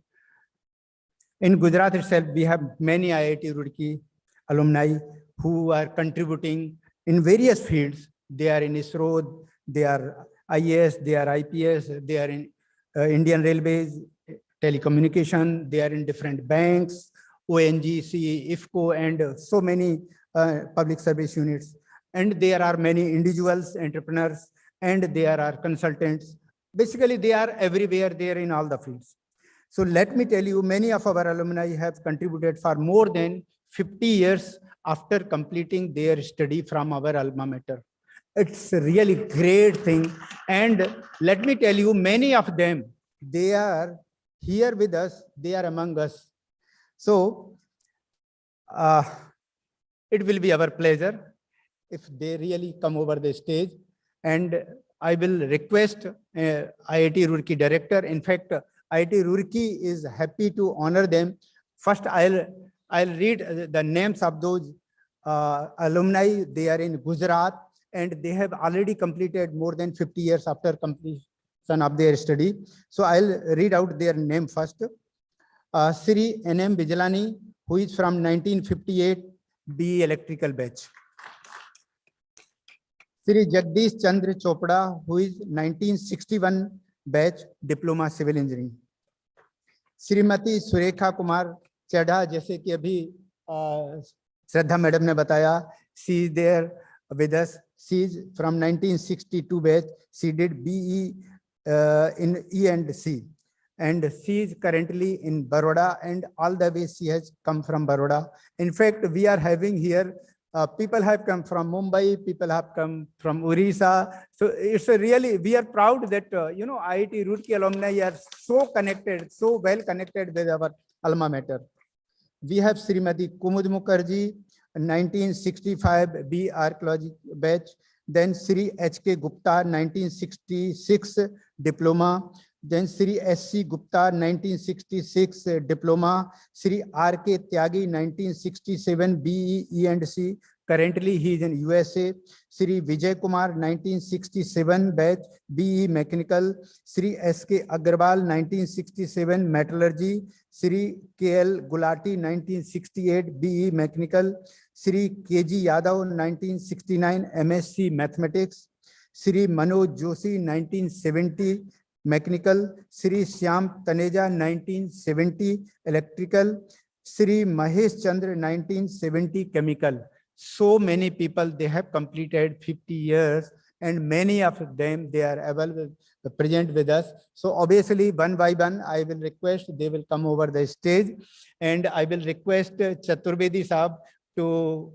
In Gujarat itself, we have many IIT Roorkee alumni who are contributing in various fields. They are in ISRO, they are IAS, they are IPS, they are in Indian Railways, telecommunication, they are in different banks, ONGC, IFCO, and so many public service units. And there are many individuals, entrepreneurs, and there are consultants. Basically, they are everywhere, they are in all the fields. So let me tell you, many of our alumni have contributed for more than 50 years after completing their study from our alma mater. It's a really great thing. And let me tell you, many of them, they are here with us, they are among us. So it will be our pleasure if they really come over the stage, and I will request IIT Roorkee director. In fact, IIT Roorkee is happy to honor them. First, I'll read the names of those alumni. They are in Gujarat and they have already completed more than 50 years after completion of their study. So I'll read out their name first. Sri N.M. Bijlani, who is from 1958 BE Electrical batch. Sri Jagdish Chandra Chopra, who is 1961 batch Diploma Civil Engineering. Shrimati Surekha Kumar चढ़ा, जैसे कि अभी श्रद्धा madam ने बताया, she is there with us. She is from 1962 batch. She did BE in E&C. And she is currently in Baroda, and all the way she has come from Baroda. In fact, we are having here, people have come from Mumbai, people have come from Orissa. So it's a really, we are proud that, you know, IIT Roorkee alumni are so connected, so well connected with our alma mater. We have Srimati Kumud Mukherjee, 1965 B Archaeology batch. then Sri H.K. Gupta 1966 diploma, then Sri S.C. Gupta 1966 diploma, Sri R.K. Tyagi 1967 BE E&C, currently he is in USA, Sri Vijay Kumar 1967 batch BE Mechanical, Sri S.K. Agarwal 1967 Metallurgy, Sri K.L. Gulati 1968 BE Mechanical, Sri K.G. Yadav 1969 MSc Mathematics, Sri Manoj Joshi 1970 Mechanical, Sri Shyam Taneja 1970 Electrical, Sri Mahesh Chandra 1970 Chemical. So many people, they have completed 50 years and many of them, they are available, present with us. So obviously one by one, I will request, they will come over the stage and I will request Chaturvedi Saab to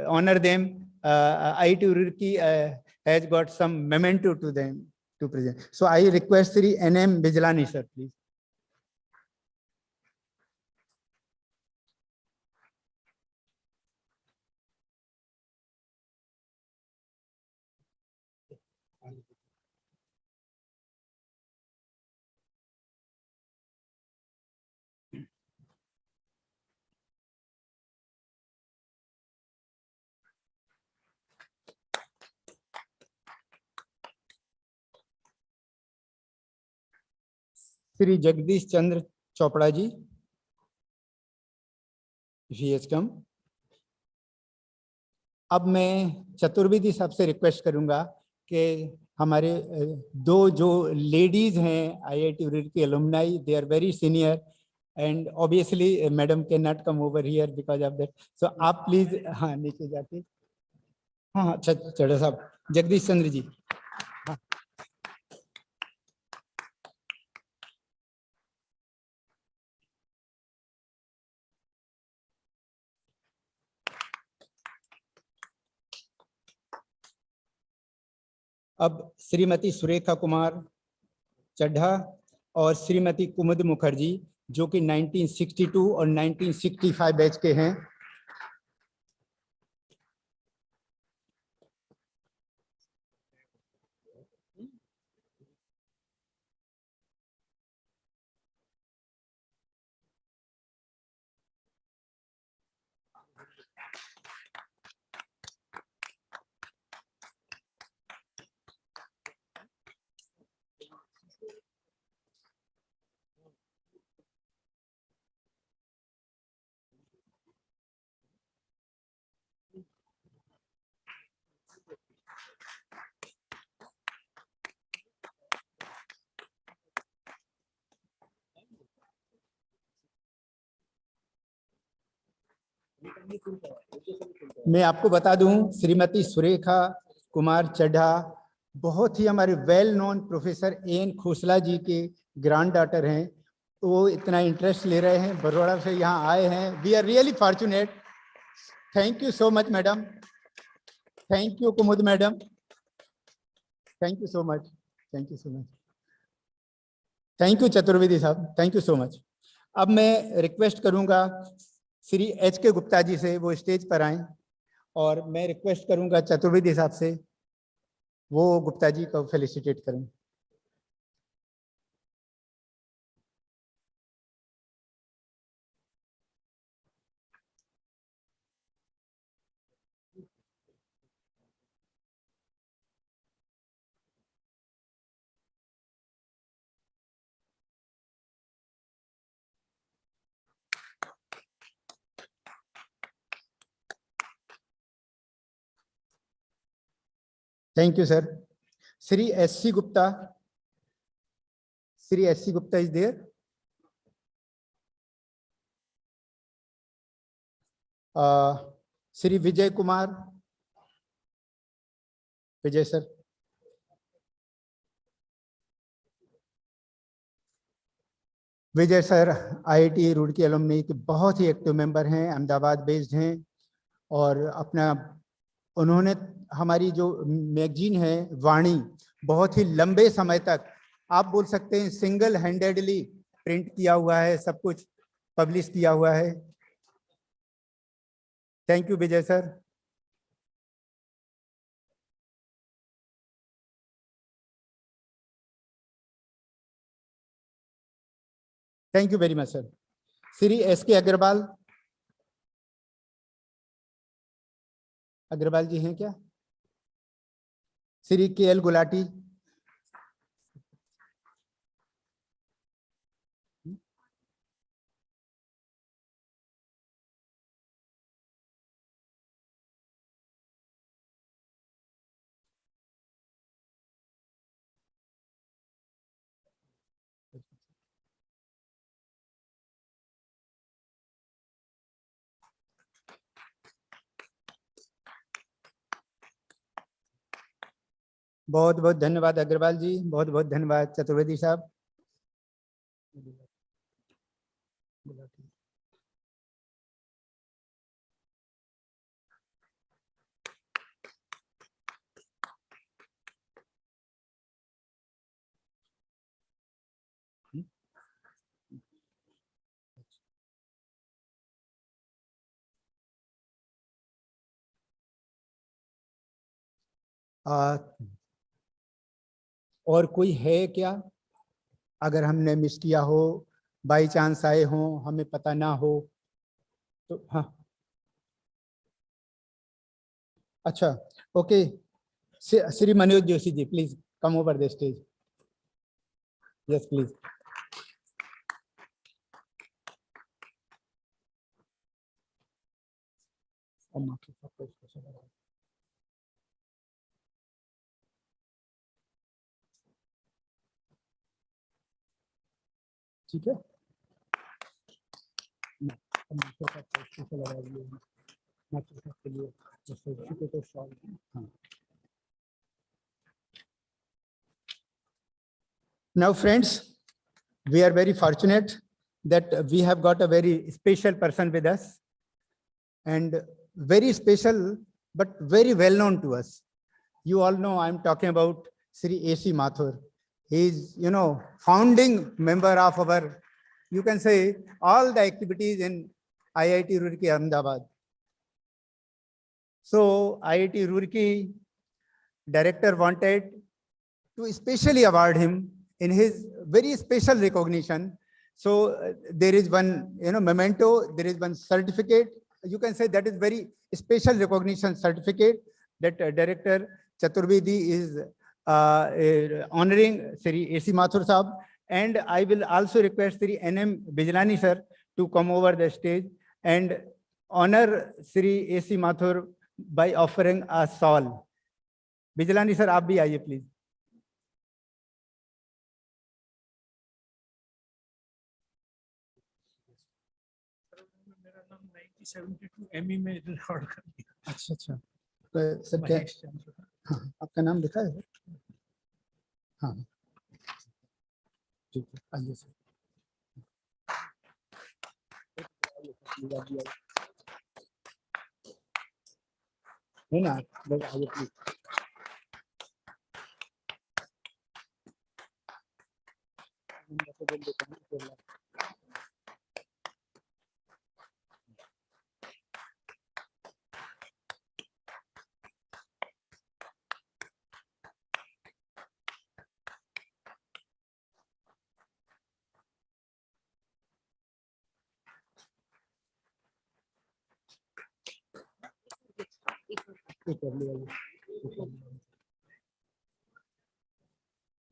honor them. IIT Roorkee has got some memento to them to present. So I request Sri N.M. Bijlani sir, please. Sri Jagdish Chandra Chopra ji, if he has come. अब मैं चतुर्वेदी साहब से request करूंगा कि हमारे दो जो ladies हैं IIT Roorkee alumni, they are very senior and obviously madam can not come over here because of that, so आप प्लीज हाँ नीचे जाके हाँ हाँ चढ़ो साहब, जगदीश चंद्र जी हाँ। अब श्रीमती सुरेखा कुमार चड्ढा और श्रीमती कुमुद मुखर्जी जो कि 1962 और 1965 बैच के हैं। मैं आपको बता दूं, श्रीमती सुरेखा कुमार चड्ढा बहुत ही हमारे well known professor N Khosla ji के ग्रैंड डॉटर हैं। वो इतना इंटरेस्ट ले रहे हैं, बड़ौदा से यहाँ आए हैं। We are really fortunate. Thank you so much madam, thank you Kumud madam, thank you so much, thank you so much, thank you Chaturvedi साहब, थैंक यू सो मच। अब मैं रिक्वेस्ट करूंगा श्री एच के गुप्ता जी से वो स्टेज पर आए और मैं रिक्वेस्ट करूंगा चतुर्वेदी साहब से वो गुप्ता जी को फेलिसिटेट करें। Thank you sir. Shri SC. Gupta, Shri SC. Gupta is there. Shri Vijay Kumar, Vijay sir. Vijay sir IIT Roorkee alumni के बहुत ही एक्टिव मेंबर हैं, अहमदाबाद बेस्ड हैं और अपना उन्होंने हमारी जो मैगजीन है वाणी बहुत ही लंबे समय तक आप बोल सकते हैं सिंगल हैंडेडली प्रिंट किया हुआ है, सब कुछ पब्लिश किया हुआ है। Thank you Vijay sir. Thank you very much sir. Shri SK Agarwal, Agarwal ji हैं क्या? श्री KL गुलाटी, बहुत बहुत धन्यवाद अग्रवाल जी, बहुत बहुत धन्यवाद चतुर्वेदी साहब। और कोई है क्या? अगर हमने मिस किया हो, बाई चांस आए हो, हमें पता ना हो तो। हाँ, अच्छा, okay. Shri Manoj Joshi ji, please come over the stage. Yes please. ठीक है। Now friends, we are very fortunate that we have got a very special person with us, and very special but very well known to us. You all know I'm talking about Sri A.C. Mathur. He is, founding member of our, you can say, all the activities in IIT Roorkee, Ahmedabad. So IIT Roorkee director wanted to specially award him in his very special recognition. So there is one, memento, there is one certificate. You can say that is very special recognition certificate that Director Chaturvedi is honoring Sri A.C. Mathur Sahab. And I will also request Sri N.M. Bijlani sir to come over the stage and honor Sri A.C. Mathur by offering a shawl. Bijlani sir, आप भी आइए please. मेरा नाम 1972 ME में record कर दिया। अच्छा अच्छा, तो सर क्या? हाँ, आपका नाम लिखा है? हाँ, ठीक है, आइए सर। है ना, आइए please.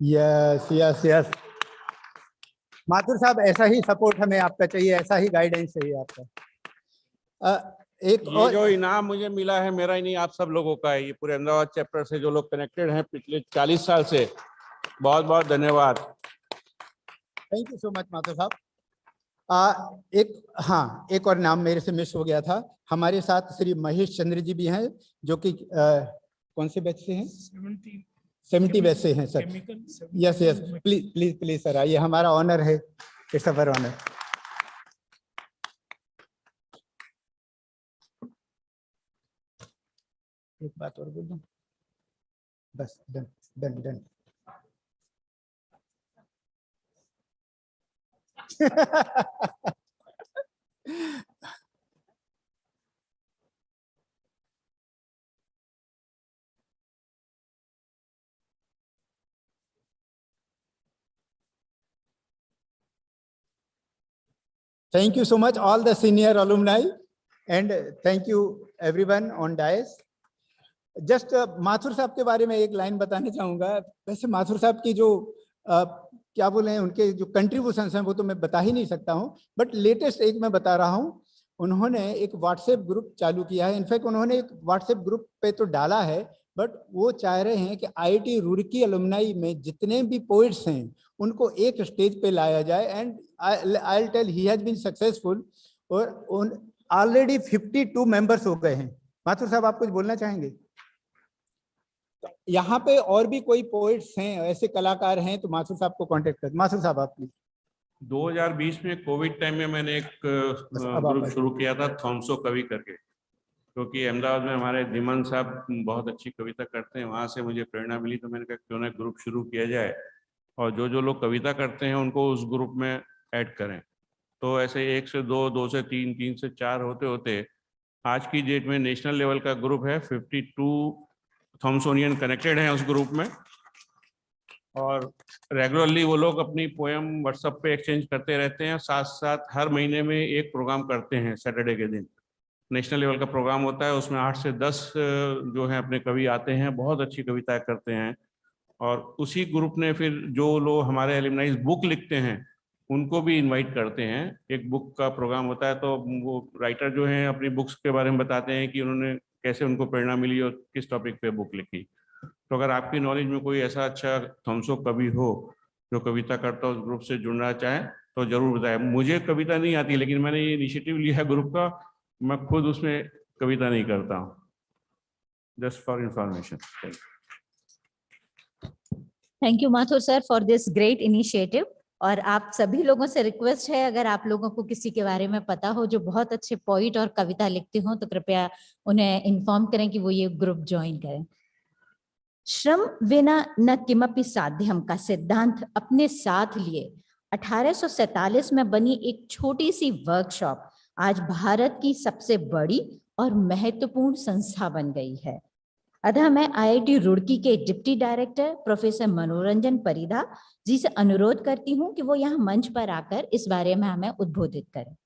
Yes yes yes, Mathur साहब ऐसा ही सपोर्ट हमें आपका चाहिए, ऐसा ही गाइडेंस चाहिए आपका। एक ये जो इनाम मुझे मिला है मेरा ही नहीं, आप सब लोगों का है। ये पूरे अहमदाबाद चैप्टर से जो लोग कनेक्टेड हैं पिछले 40 साल से, बहुत बहुत धन्यवाद। Thank you so much Mathur साहब। एक और नाम मेरे से मिस हो गया था। हमारे साथ श्री महेश चंद्र जी भी हैं, जो कि कौन से बैच से हैं? 70 बैच से हैं sir. Yes yes, please please please sir आइए, हमारा ऑनर है, इट्स अवर ऑनर। एक बात और बोल दूं, बस done done done. Thank you so much, all the senior alumni, and thank you everyone on dais. Just Mathur साहब के बारे में एक लाइन बताना चाहूंगा। वैसे माथुर साहब की जो क्या बोले उनके जो कंट्रीब्यूशंस हैं वो तो मैं बता ही नहीं सकता हूं, बट लेटेस्ट एक मैं बता रहा हूं। उन्होंने एक व्हाट्सएप ग्रुप चालू किया है। इनफैक्ट उन्होंने एक व्हाट्सएप ग्रुप पे तो डाला है, बट वो चाह रहे हैं कि IIT रुड़की अलुमनाई में जितने भी पोइट्स हैं उनको एक स्टेज पे लाया जाए, and I will tell he has been successful. और ऑलरेडी 52 मेंबर्स हो गए हैं। माथुर साहब आप कुछ बोलना चाहेंगे? यहाँ पे और भी कोई पोइट्स हैं, ऐसे कलाकार हैं, तो माथुर साहब को कांटेक्ट कर। माथुर साहब आप प्लीज। 2020 में कोविड टाइम में मैंने एक ग्रुप शुरू किया था, थॉमसो कवि करके, क्योंकि अहमदाबाद में हमारे धीमन साहब बहुत अच्छी कविता करते हैं, वहाँ से मुझे प्रेरणा मिली, तो मैंने कहा क्यों ना ग्रुप शुरू किया जाए और जो लोग कविता करते हैं उनको उस ग्रुप में ऐड करें। तो ऐसे 1 से 2, 2 से 3, 3 से 4 होते होते आज की डेट में नेशनल लेवल का ग्रुप है। 52 थॉमसोनियन कनेक्टेड हैं उस ग्रुप में, और रेगुलरली वो लोग अपनी पोएम व्हाट्सएप पे एक्सचेंज करते रहते हैं। साथ साथ हर महीने में एक प्रोग्राम करते हैं, सैटरडे के दिन नेशनल लेवल का प्रोग्राम होता है। उसमें 8 से 10 जो है अपने कवि आते हैं, बहुत अच्छी कविताएं करते हैं। और उसी ग्रुप ने फिर जो लोग हमारे एलुमनाइज बुक लिखते हैं उनको भी इनवाइट करते हैं। एक बुक का प्रोग्राम होता है, तो वो राइटर जो हैं अपनी बुक्स के बारे में बताते हैं कि उन्होंने कैसे उनको प्रेरणा मिली और किस टॉपिक पे बुक लिखी। तो अगर आपकी नॉलेज में कोई ऐसा अच्छा थॉमसो कवि हो जो कविता करता हो, उस ग्रुप से जुड़ना चाहे तो जरूर बताएं। मुझे कविता नहीं आती, लेकिन मैंने ये इनिशिएटिव लिया है ग्रुप का, मैं खुद उसमें कविता नहीं करता हूँ। Just for information. Thank you Mathur sir for this great initiative. और आप सभी लोगों से रिक्वेस्ट है, अगर आप लोगों को किसी के बारे में पता हो जो बहुत अच्छे पोइट और कविता लिखते हो, तो कृपया उन्हें इन्फॉर्म करें कि वो ये ग्रुप ज्वाइन करें। श्रम विना न किमपि साध्यम का सिद्धांत अपने साथ लिए 1847 में बनी एक छोटी सी वर्कशॉप आज भारत की सबसे बड़ी और महत्वपूर्ण संस्था बन गई है। अतः मैं IIT रुड़की के डिप्टी डायरेक्टर प्रोफेसर मनोरंजन परिदा जी से अनुरोध करती हूं कि वो यहाँ मंच पर आकर इस बारे में हमें उद्बोधित करें।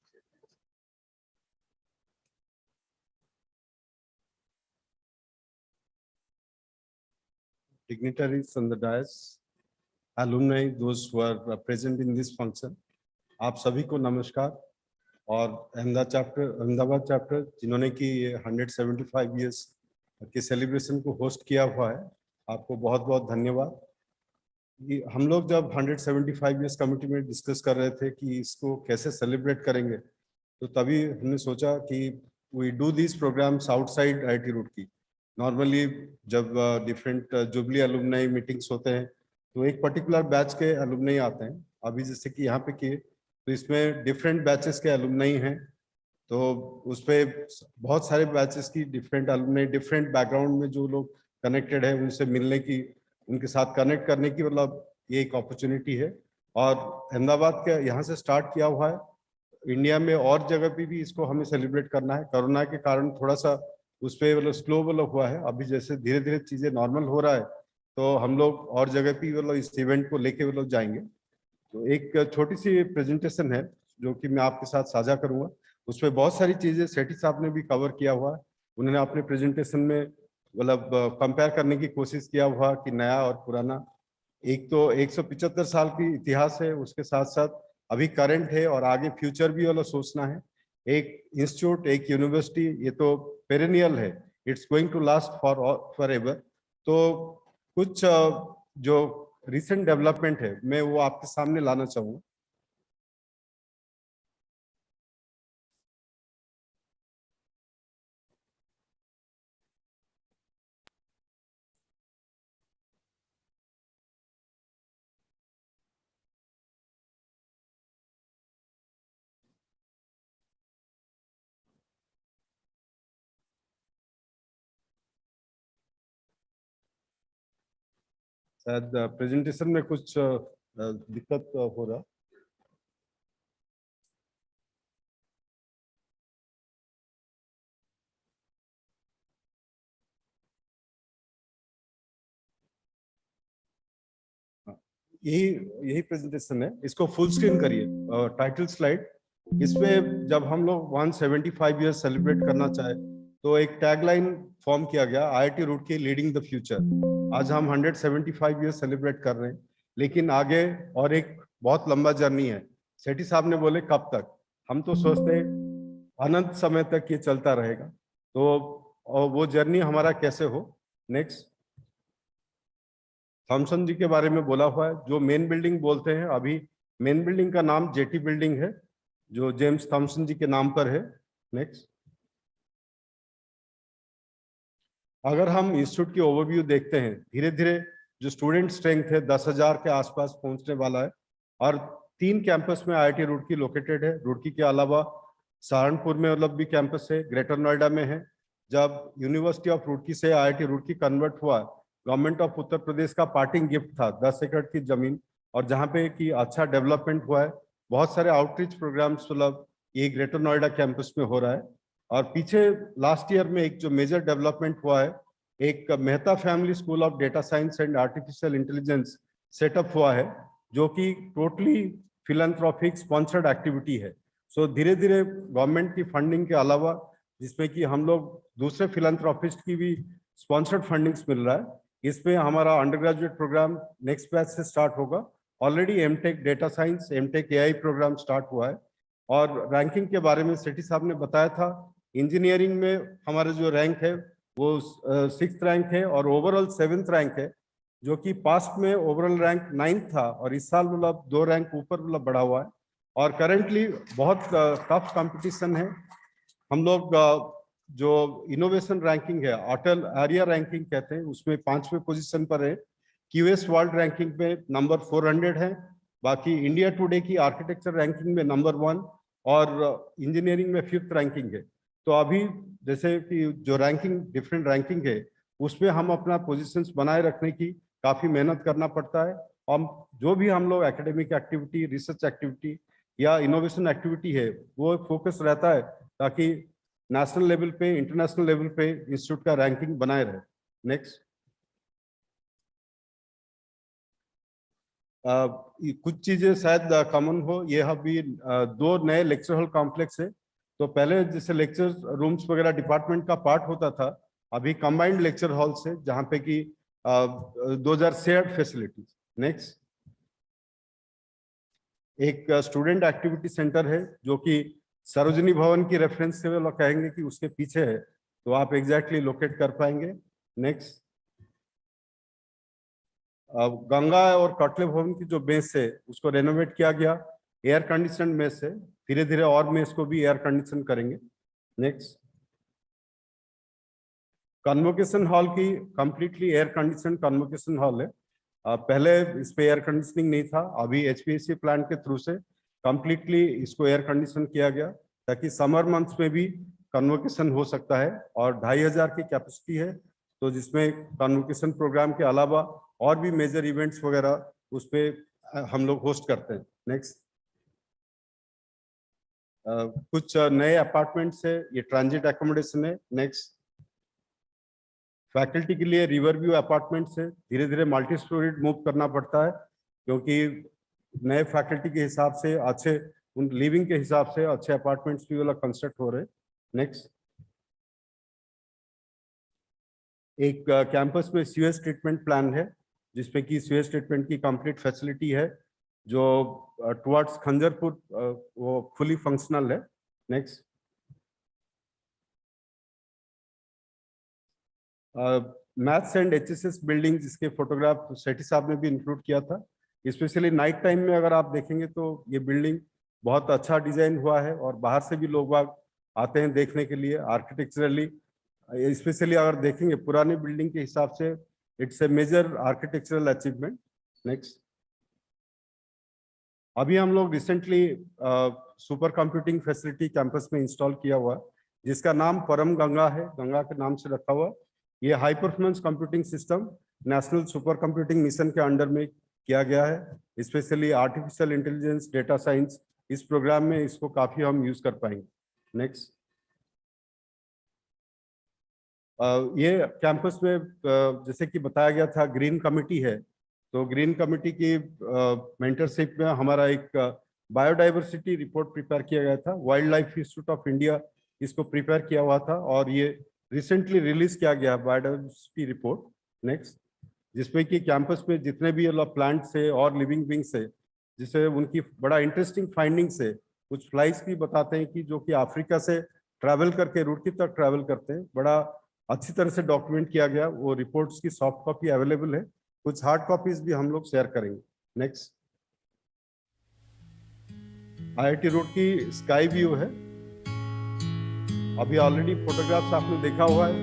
Dignitaries on the dais, alumni, those who are present in this function, आप सभी को नमस्कार। और अहमदाबाद चैप्टर जिन्होंने कि 175 इयर्स के सेलिब्रेशन को होस्ट किया हुआ है, आपको बहुत बहुत धन्यवाद। हम लोग जब 175 इयर्स कमेटी में डिस्कस कर रहे थे कि इसको कैसे सेलिब्रेट करेंगे, तो तभी हमने सोचा कि we do this programs outside IIT Roorkee. Normally जब डिफरेंट जुबली अलुमनाई मीटिंग्स होते हैं तो एक पर्टिकुलर बैच के अलुमनाई आते हैं। अभी जैसे कि यहाँ पे किए तो इसमें डिफरेंट बैचेस के अलुमनाई हैं, तो उस पर बहुत सारे बैचेस की डिफरेंट अलुमनाई डिफरेंट बैकग्राउंड में जो लोग कनेक्टेड है उनसे मिलने की, उनके साथ कनेक्ट करने की मतलब ये एक अपॉर्चुनिटी है। और अहमदाबाद के यहाँ से स्टार्ट किया हुआ है, इंडिया में और जगह पे भी इसको हमें सेलिब्रेट करना है। कोरोना के कारण थोड़ा सा उस पर मतलब स्लो मतलब हुआ है। अभी जैसे धीरे धीरे चीजें नॉर्मल हो रहा है तो हम लोग और जगह पे मतलब इस इवेंट को लेके मतलब जाएंगे। तो एक छोटी सी प्रेजेंटेशन है जो कि मैं आपके साथ साझा करूंगा। उसमें बहुत सारी चीजें सेठी साहब ने भी कवर किया हुआ है। उन्होंने अपने प्रेजेंटेशन में मतलब कंपेयर करने की कोशिश किया हुआ कि नया और पुराना, एक तो 175 साल की इतिहास है, उसके साथ साथ अभी करंट है और आगे फ्यूचर भी वाला सोचना है। एक इंस्टीट्यूट, एक यूनिवर्सिटी, ये तो पेरेनियल है, it's going to last for ever. तो कुछ जो रिसेंट डेवलपमेंट है मैं वो आपके सामने लाना चाहूँगा। शायद प्रेजेंटेशन में कुछ दिक्कत हो रहा। यही प्रेजेंटेशन है, इसको फुल स्क्रीन करिए। टाइटल स्लाइड इसमें जब हम लोग 175 ईयर्स सेलिब्रेट करना चाहे तो एक टैगलाइन फॉर्म किया गया, IIT Roorkee leading the future. आज हम 175 ईयर्स सेलिब्रेट कर रहे हैं, लेकिन आगे और एक बहुत लंबा जर्नी है। सेठी साहब ने बोले कब तक, हम तो सोचते अनंत समय तक ये चलता रहेगा, तो वो जर्नी हमारा कैसे हो। नेक्स्ट, थॉमसन जी के बारे में बोला हुआ है, जो मेन बिल्डिंग बोलते हैं, अभी मेन बिल्डिंग का नाम जेटी बिल्डिंग है, जो जेम्स थॉमसन जी के नाम पर है। नेक्स्ट, अगर हम इंस्टीट्यूट की ओवरव्यू देखते हैं, धीरे धीरे जो स्टूडेंट स्ट्रेंथ है 10,000 के आसपास पहुंचने वाला है, और 3 कैंपस में IIT रूड़की लोकेटेड है। रूड़की के अलावा सहारनपुर में मतलब भी कैंपस है, ग्रेटर नोएडा में है। जब यूनिवर्सिटी ऑफ रूड़की से IIT रूड़की कन्वर्ट हुआ, गवर्नमेंट ऑफ उत्तर प्रदेश का पार्टिंग गिफ्ट था 10 एकड़ की जमीन, और जहाँ पे कि अच्छा डेवलपमेंट हुआ है, बहुत सारे आउटरीच प्रोग्राम्स मतलब ये ग्रेटर नोएडा कैंपस में हो रहा है। और पीछे लास्ट ईयर में एक जो मेजर डेवलपमेंट हुआ है, एक Mehta family school of data science and artificial intelligence setup हुआ है, जो कि टोटली फिलैंथ्रोपिक स्पॉन्सर्ड एक्टिविटी है। सो धीरे धीरे गवर्नमेंट की फंडिंग के अलावा, जिसमें कि हम लोग दूसरे फिलैंथ्रोपिस्ट की भी स्पॉन्सर्ड फंडिंग्स मिल रहा है, इसमें हमारा under graduate program next batch से स्टार्ट होगा। Already MTech data science, MTech AI program start हुआ है। और रैंकिंग के बारे में सेठी साहब ने बताया था, इंजीनियरिंग में हमारा जो रैंक है वो 6th रैंक है, और ओवरऑल 7th रैंक है, जो कि पास्ट में ओवरऑल रैंक 9th था, और इस साल मतलब 2 रैंक ऊपर मतलब बढ़ा हुआ है। और करेंटली बहुत टफ कंपटीशन है। हम लोग जो इनोवेशन रैंकिंग है, अटल आर्या रैंकिंग कहते हैं, उसमें 5वें पोजीशन पर है। QS वर्ल्ड रैंकिंग में नंबर 400 है। बाकी इंडिया टुडे की आर्किटेक्चर रैंकिंग में नंबर 1, और इंजीनियरिंग में 5th रैंकिंग है। तो अभी जैसे कि जो रैंकिंग, डिफरेंट रैंकिंग है, उसमें हम अपना पोजीशंस बनाए रखने की काफी मेहनत करना पड़ता है। हम जो भी हम लोग एकेडमिक एक्टिविटी, रिसर्च एक्टिविटी या इनोवेशन एक्टिविटी है, वो फोकस रहता है ताकि नेशनल लेवल पे, इंटरनेशनल लेवल पे इंस्टीट्यूट का रैंकिंग बनाए रहे। नेक्स्ट, कुछ चीजें शायद कॉमन हो, ये अभी 2 नए लेक्चर हॉल कॉम्प्लेक्स है। तो पहले जैसे लेक्चर रूम्स वगैरह डिपार्टमेंट का पार्ट होता था, अभी कंबाइंड लेक्चर हॉल से, जहाँ पे कि 2000 शेयर्ड फैसिलिटीज। नेक्स्ट, एक स्टूडेंट एक्टिविटी सेंटर है, जो कि सरोजनी भवन की रेफरेंस से वो लोग कहेंगे कि उसके पीछे है, तो आप एग्जैक्टली लोकेट कर पाएंगे। नेक्स्ट, गंगा और कटले भवन की जो मेस है, उसको रेनोवेट किया गया, एयर कंडीशन मेस है। धीरे धीरे और मेस को भी एयर कंडीशन करेंगे। नेक्स्ट, कन्वोकेशन हॉल की completely air condition convocation hall है। पहले इस पे एयर कंडीशनिंग नहीं था, अभी HPAC प्लांट के थ्रू से कंप्लीटली इसको एयर कंडीशन किया गया, ताकि समर मंथ्स में भी कन्वोकेशन हो सकता है। और 2500 की कैपेसिटी है, तो जिसमें कन्वोकेशन प्रोग्राम के अलावा और भी मेजर इवेंट्स वगैरह उस पर हम लोग होस्ट करते हैं। नेक्स्ट, कुछ नए अपार्टमेंट्स है, ये ट्रांजिट एकोमोडेशन है। नेक्स्ट, फैकल्टी के लिए रिवर व्यू अपार्टमेंट से धीरे धीरे मल्टी स्टोरीड मूव करना पड़ता है, क्योंकि नए फैकल्टी के हिसाब से अच्छे, उन लिविंग के हिसाब से अच्छे अपार्टमेंट्स भी वाला कंस्ट्रक्ट हो रहे हैं। नेक्स्ट, एक कैंपस में सीवेज ट्रीटमेंट प्लान है, जिसमें कि सीवेज ट्रीटमेंट की कंप्लीट फैसिलिटी है, जो टुवर्ड्स खंजरपुर वो फुली फंक्शनल है। Next, maths and HSS building, जिसके फोटोग्राफ सेठी साहब ने भी इंक्लूड किया था। स्पेशली नाइट टाइम में अगर आप देखेंगे तो ये बिल्डिंग बहुत अच्छा डिजाइन हुआ है, और बाहर से भी लोग बाग आते हैं देखने के लिए। आर्किटेक्चरली स्पेशली अगर देखेंगे पुरानी बिल्डिंग के हिसाब से, it's a major architectural achievement. Next, अभी हम लोग recently super computing facility campus में इंस्टॉल किया हुआ, जिसका नाम परम गंगा है, गंगा के नाम से रखा हुआ। ये high performance computing system national super computing mission के अंडर में किया गया है। Specially artificial intelligence, data science, इस प्रोग्राम में इसको काफी हम यूज कर पाएंगे। नेक्स्ट, ये कैंपस में जैसे कि बताया गया था, ग्रीन कमिटी है, तो ग्रीन कमिटी की मेंटरशिप में हमारा एक बायोडाइवर्सिटी रिपोर्ट प्रिपेयर किया गया था, wild life institute of India इसको प्रिपेयर किया हुआ था और ये रिसेंटली रिलीज किया गया बायोडाइवर्सिटी रिपोर्ट। नेक्स्ट, जिसमें कि कैंपस में जितने भी प्लांट्स है और लिविंग बींग्स है, जिससे उनकी बड़ा इंटरेस्टिंग फाइंडिंग्स है। कुछ फ्लाइज भी बताते हैं कि जो कि अफ्रीका से ट्रैवल करके रुड़की तक ट्रैवल करते हैं, बड़ा अच्छी तरह से डॉक्यूमेंट किया गया। वो रिपोर्ट्स की सॉफ्ट कॉपी अवेलेबल है, कुछ हार्ड कॉपीज भी हम लोग शेयर करेंगे। Next, IIT Roorkee sky view है, अभी ऑलरेडी फोटोग्राफ्स आपने देखा हुआ है।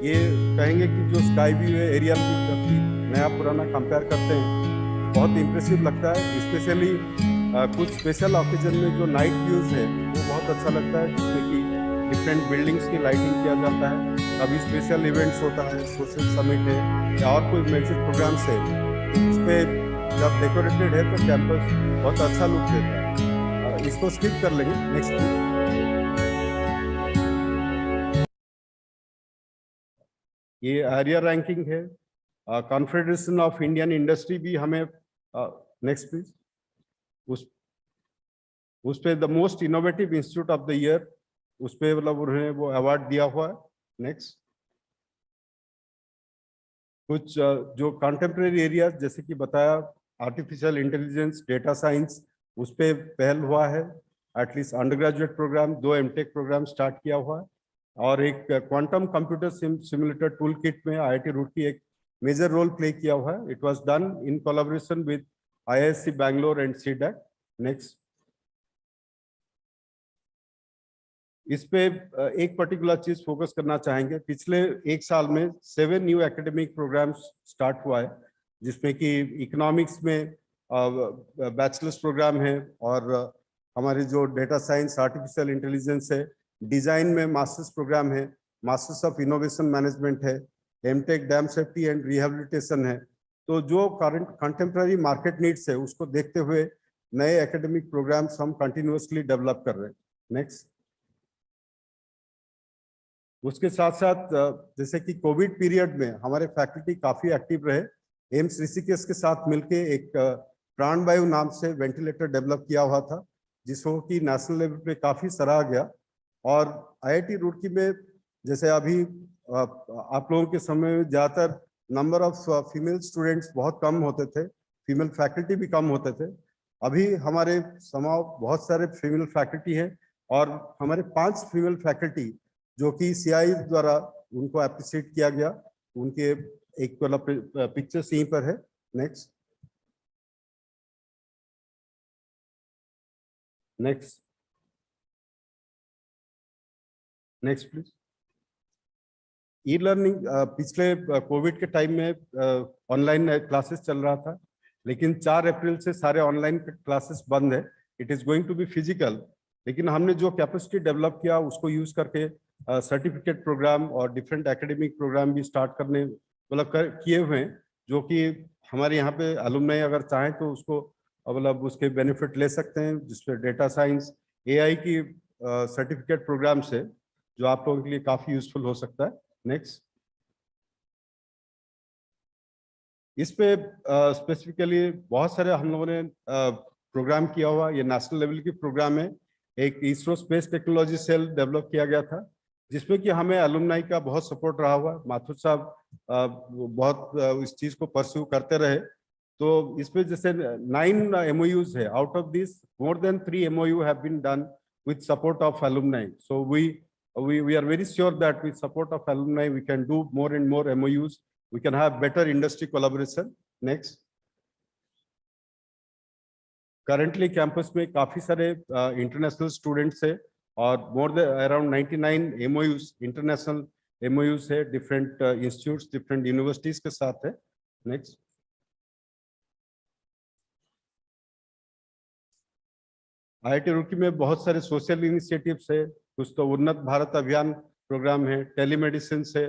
ये कहेंगे कि जो स्काई व्यू है एरियल व्यू नया पुराना कंपेयर करते हैं, बहुत इंप्रेसिव लगता है। स्पेशली कुछ स्पेशल ऑकेजन में जो नाइट व्यूज है वो बहुत अच्छा लगता है, जिसमें कि डिफरेंट बिल्डिंग्स की लाइटिंग किया जाता है। कभी स्पेशल इवेंट्स होता है, सोशल समिट है या और कोई मेजर प्रोग्राम्स है, उस पर जब डेकोरेटेड है तो कैंपस बहुत अच्छा लुक देता है। इसको स्किप कर लेंगे। नेक्स्ट, ये एरिया रैंकिंग है, कॉन्फेडरेशन ऑफ इंडियन इंडस्ट्री भी हमें नेक्स्ट प्लीज, उस पे the most innovative institute of the year, उस पे मतलब उन्हें वो अवार्ड दिया हुआ है। नेक्स्ट, कुछ जो कंटेम्प्रेरी एरिया जैसे कि बताया, आर्टिफिशियल इंटेलिजेंस, डेटा साइंस, उस पे पहल हुआ है। At least under graduate program 2 MTech program start किया हुआ है और एक quantum computer simulator tool kit में IIT रुड़की एक मेजर रोल प्ले किया हुआ है। It was done in collaboration with IISc Bangalore and CDAC। Next, इस पे एक पर्टिकुलर चीज फोकस करना चाहेंगे। पिछले एक साल में 7 न्यू एकेडमिक प्रोग्राम्स स्टार्ट हुआ है, जिसमें कि इकोनॉमिक्स में बैचलर्स प्रोग्राम है और हमारे जो डेटा साइंस, आर्टिफिशियल इंटेलिजेंस है, डिजाइन में मास्टर्स प्रोग्राम है, मास्टर्स ऑफ इनोवेशन मैनेजमेंट है, MTech dam safety and rehabilitation है। तो जो करंट कंटेम्प्रेरी मार्केट नीड्स है उसको देखते हुए नए एकेडमिक प्रोग्राम्स हम कंटिन्यूअसली डेवलप कर रहे हैं। नेक्स्ट, उसके साथ साथ जैसे कि कोविड पीरियड में हमारे फैकल्टी काफी एक्टिव रहे। एम्स ऋषिकेश के साथ मिलके एक प्राणवायु नाम से वेंटिलेटर डेवलप किया हुआ था, जिसको कि नेशनल लेवल पे काफी सराहा गया। और IIT रुड़की में जैसे अभी आप लोगों के समय में ज्यादातर नंबर ऑफ फीमेल स्टूडेंट्स बहुत कम होते थे, फीमेल फैकल्टी भी कम होते थे। अभी हमारे समाव बहुत सारे फीमेल फैकल्टी हैं और हमारे 5 फीमेल फैकल्टी जो कि CI द्वारा उनको अप्रिशिएट किया गया, उनके एक पिक्चर्स यहीं पर है। Next, next, next please. E learning पिछले कोविड के टाइम में ऑनलाइन क्लासेस चल रहा था, लेकिन 4 अप्रैल से सारे ऑनलाइन क्लासेस बंद है। It is going to be physical, लेकिन हमने जो कैपेसिटी डेवलप किया उसको यूज करके सर्टिफिकेट प्रोग्राम और डिफरेंट एकेडमिक प्रोग्राम भी स्टार्ट करने मतलब किए हुए हैं, जो कि हमारे यहाँ पे अलुमनाई अगर चाहें तो उसको मतलब उसके बेनिफिट ले सकते हैं, जिसपे डेटा साइंस, AI की सर्टिफिकेट प्रोग्राम से जो आप लोगों के लिए काफी यूजफुल हो सकता है। नेक्स्ट, इस पे स्पेसिफिकली बहुत सारे हम लोगों ने प्रोग्राम किया हुआ। ये नेशनल लेवल की प्रोग्राम है। एक ISRO space technology cell develop किया गया था, जिसमें कि हमें अलुमनाई का बहुत सपोर्ट रहा हुआ। माथुर साहब बहुत इस चीज को परस्यू करते रहे। तो इसमें जैसे 9 MOUs है, out of this more than 3 MOU have been done with support of alumni. So we are very sure that with support of alumni we can do more and more MOUs. We can have better industry collaboration. Next, currently campus में काफी सारे international students है और more than around 99 MOUs, international MOUs है, different institutes, different universities के साथ है। Next, IIT Roorkee में बहुत सारे सोशल इनिशिएटिव्स है। कुछ तो उन्नत भारत अभियान प्रोग्राम है, टेलीमेडिसिन है,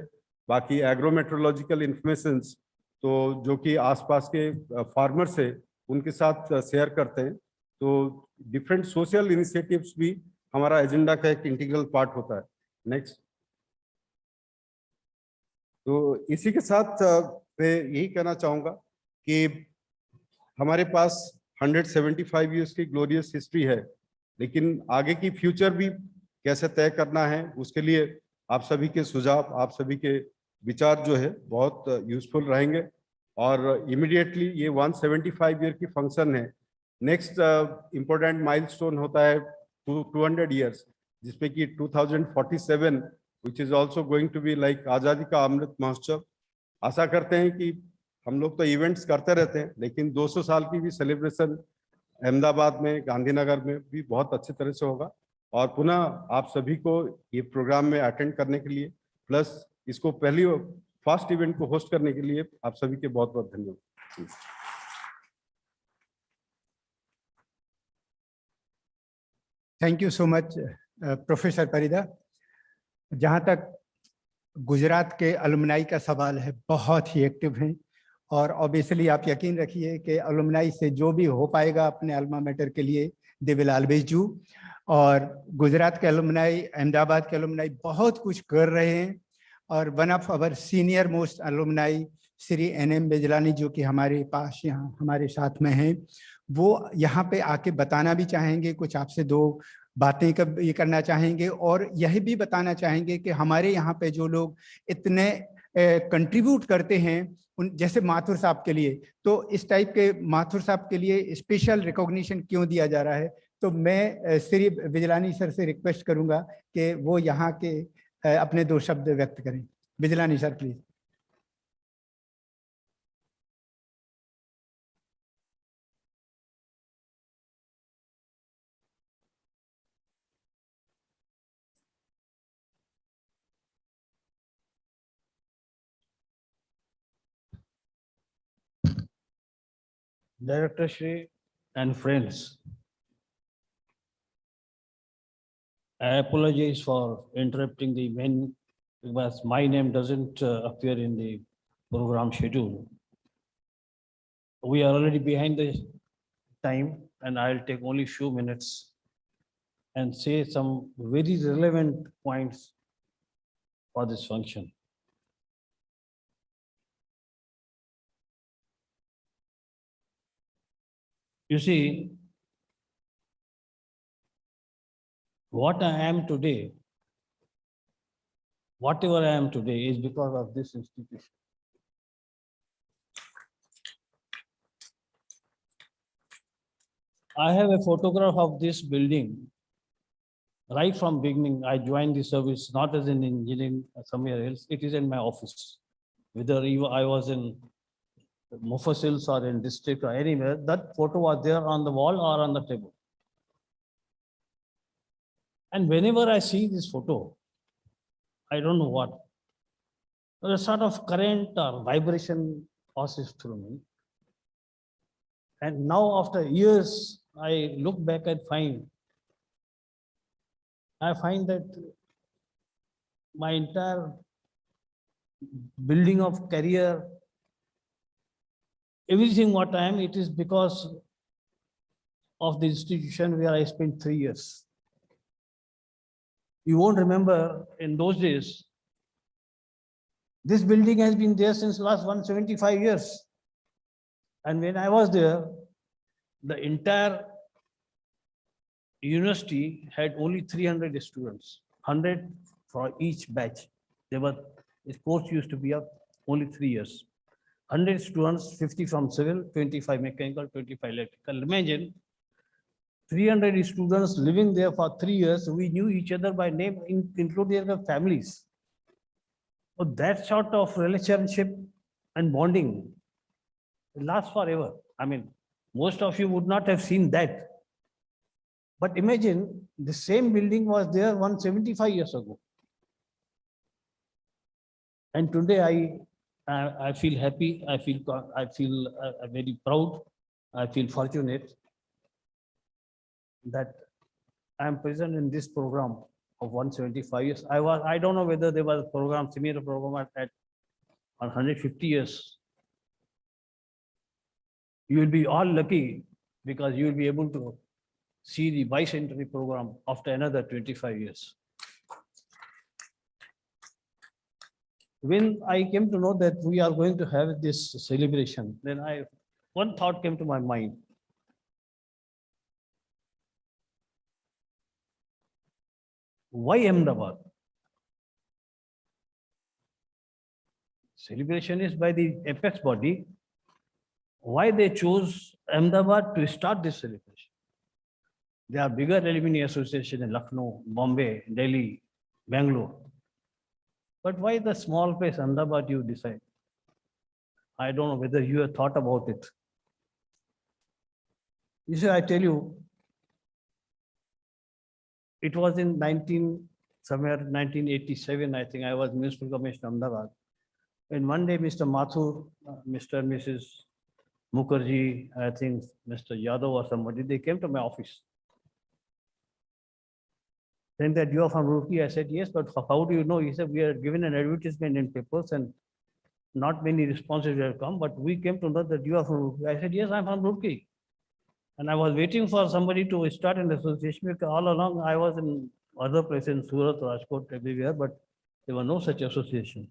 बाकी एग्रोमेट्रोलॉजिकल इंफॉर्मेशन तो जो कि आसपास के फार्मर्स है उनके साथ शेयर करते हैं। तो डिफरेंट सोशल इनिशिएटिव्स भी हमारा एजेंडा का एक इंटीग्रल पार्ट होता है। नेक्स्ट, तो इसी के साथ मैं यही कहना चाहूँगा कि हमारे पास 175 years की ग्लोरियस हिस्ट्री है, लेकिन आगे की फ्यूचर भी कैसे तय करना है, उसके लिए आप सभी के सुझाव, आप सभी के विचार जो है बहुत यूजफुल रहेंगे। और इमीडिएटली ये 175 ईयर की फंक्शन है। नेक्स्ट इम्पोर्टेंट माइलस्टोन होता है 200 ईयर्स, जिसमें कि 2047 which is also going to be like आज़ादी का अमृत महोत्सव। आशा करते हैं कि हम लोग तो इवेंट्स करते रहते हैं, लेकिन 200 साल की भी सेलिब्रेशन अहमदाबाद में, गांधीनगर में भी बहुत अच्छी तरह से होगा। और पुनः आप सभी को ये प्रोग्राम में अटेंड करने के लिए, प्लस इसको पहली फर्स्ट इवेंट को होस्ट करने के लिए आप सभी के बहुत बहुत धन्यवाद। Thank you so much professor Parida. जहाँ तक गुजरात के अलुमनाई का सवाल है, बहुत ही एक्टिव हैं और ऑब्वियसली आप यकीन रखिए कि अलुमनाई से जो भी हो पाएगा अपने अल्मा मैटर के लिए दे विल ऑलवेज डू। और गुजरात के अलुमनाई, अहमदाबाद के अलुमनाई बहुत कुछ कर रहे हैं। और one of our senior most alumni Shri NM Bijlani, जो कि हमारे पास यहाँ हमारे साथ में हैं, वो यहाँ पे आके बताना भी चाहेंगे, कुछ आपसे दो बातें ये करना चाहेंगे और यह भी बताना चाहेंगे कि हमारे यहाँ पे जो लोग इतने कंट्रीब्यूट करते हैं, उन जैसे माथुर साहब के लिए, तो इस टाइप के माथुर साहब के लिए स्पेशल रिकॉग्निशन क्यों दिया जा रहा है। तो मैं श्री बिजलानी सर से रिक्वेस्ट करूंगा कि वो यहाँ के अपने दो शब्द व्यक्त करें। Bijlani sir please. Director Shri and friends, I apologize for interrupting the event because my name doesn't appear in the program schedule. We are already behind the time and I'll take only few minutes and say some very relevant points for this function. You see, what I am today, whatever I am today is because of this institution. I have a photograph of this building. Right from beginning, I joined the service not as an engineer somewhere else. It is in my office. Whether I was in Mufassils or in district or anywhere, that photo was there on the wall or on the table. And whenever I see this photo, I don't know what, a sort of current or vibration passes through me. And now after years, I look back and I find that my entire building of career, everything what I am, it is because of the institution where I spent 3 years. You won't remember in those days, this building has been there since last 175 years. And when I was there, the entire university had only 300 students, 100 for each batch. The course used to be of only 3 years. 100 students, 50 from civil, 25 mechanical, 25 electrical. Imagine 300 students living there for 3 years. We knew each other by name, including their families. So that sort of relationship and bonding lasts forever. I mean, most of you would not have seen that. But imagine the same building was there 175 years ago. And today I feel happy, I feel very proud, I feel fortunate that I am present in this program of 175 years. I don't know whether there was a program, similar program at 150 years. You will be all lucky because you will be able to see the bicentenary program after another 25 years. When I came to know that we are going to have this celebration, then one thought came to my mind. Why Ahmedabad? Celebration is by the apex body. Why they chose Ahmedabad to start this celebration? There are bigger alumni association in Lucknow, Bombay, Delhi, Bangalore. But why the small place Ahmedabad you decide? I don't know whether you have thought about it. You see, I tell you, it was in 1987, I think I was Municipal Commissioner Ahmedabad. And one day, Mr. Mathur, Mr. and Mrs. Mukherjee, I think Mr. Yadav or somebody, they came to my office. Saying that you are from Roorkee. I said, yes, but how do you know? He said, we are given an advertisement in papers and not many responses have come, but we came to know that you are from Roorkee. I said, yes, I'm from Roorkee. And I was waiting for somebody to start an association because all along I was in other places in Surat, Rajkot, everywhere, but there was no such association.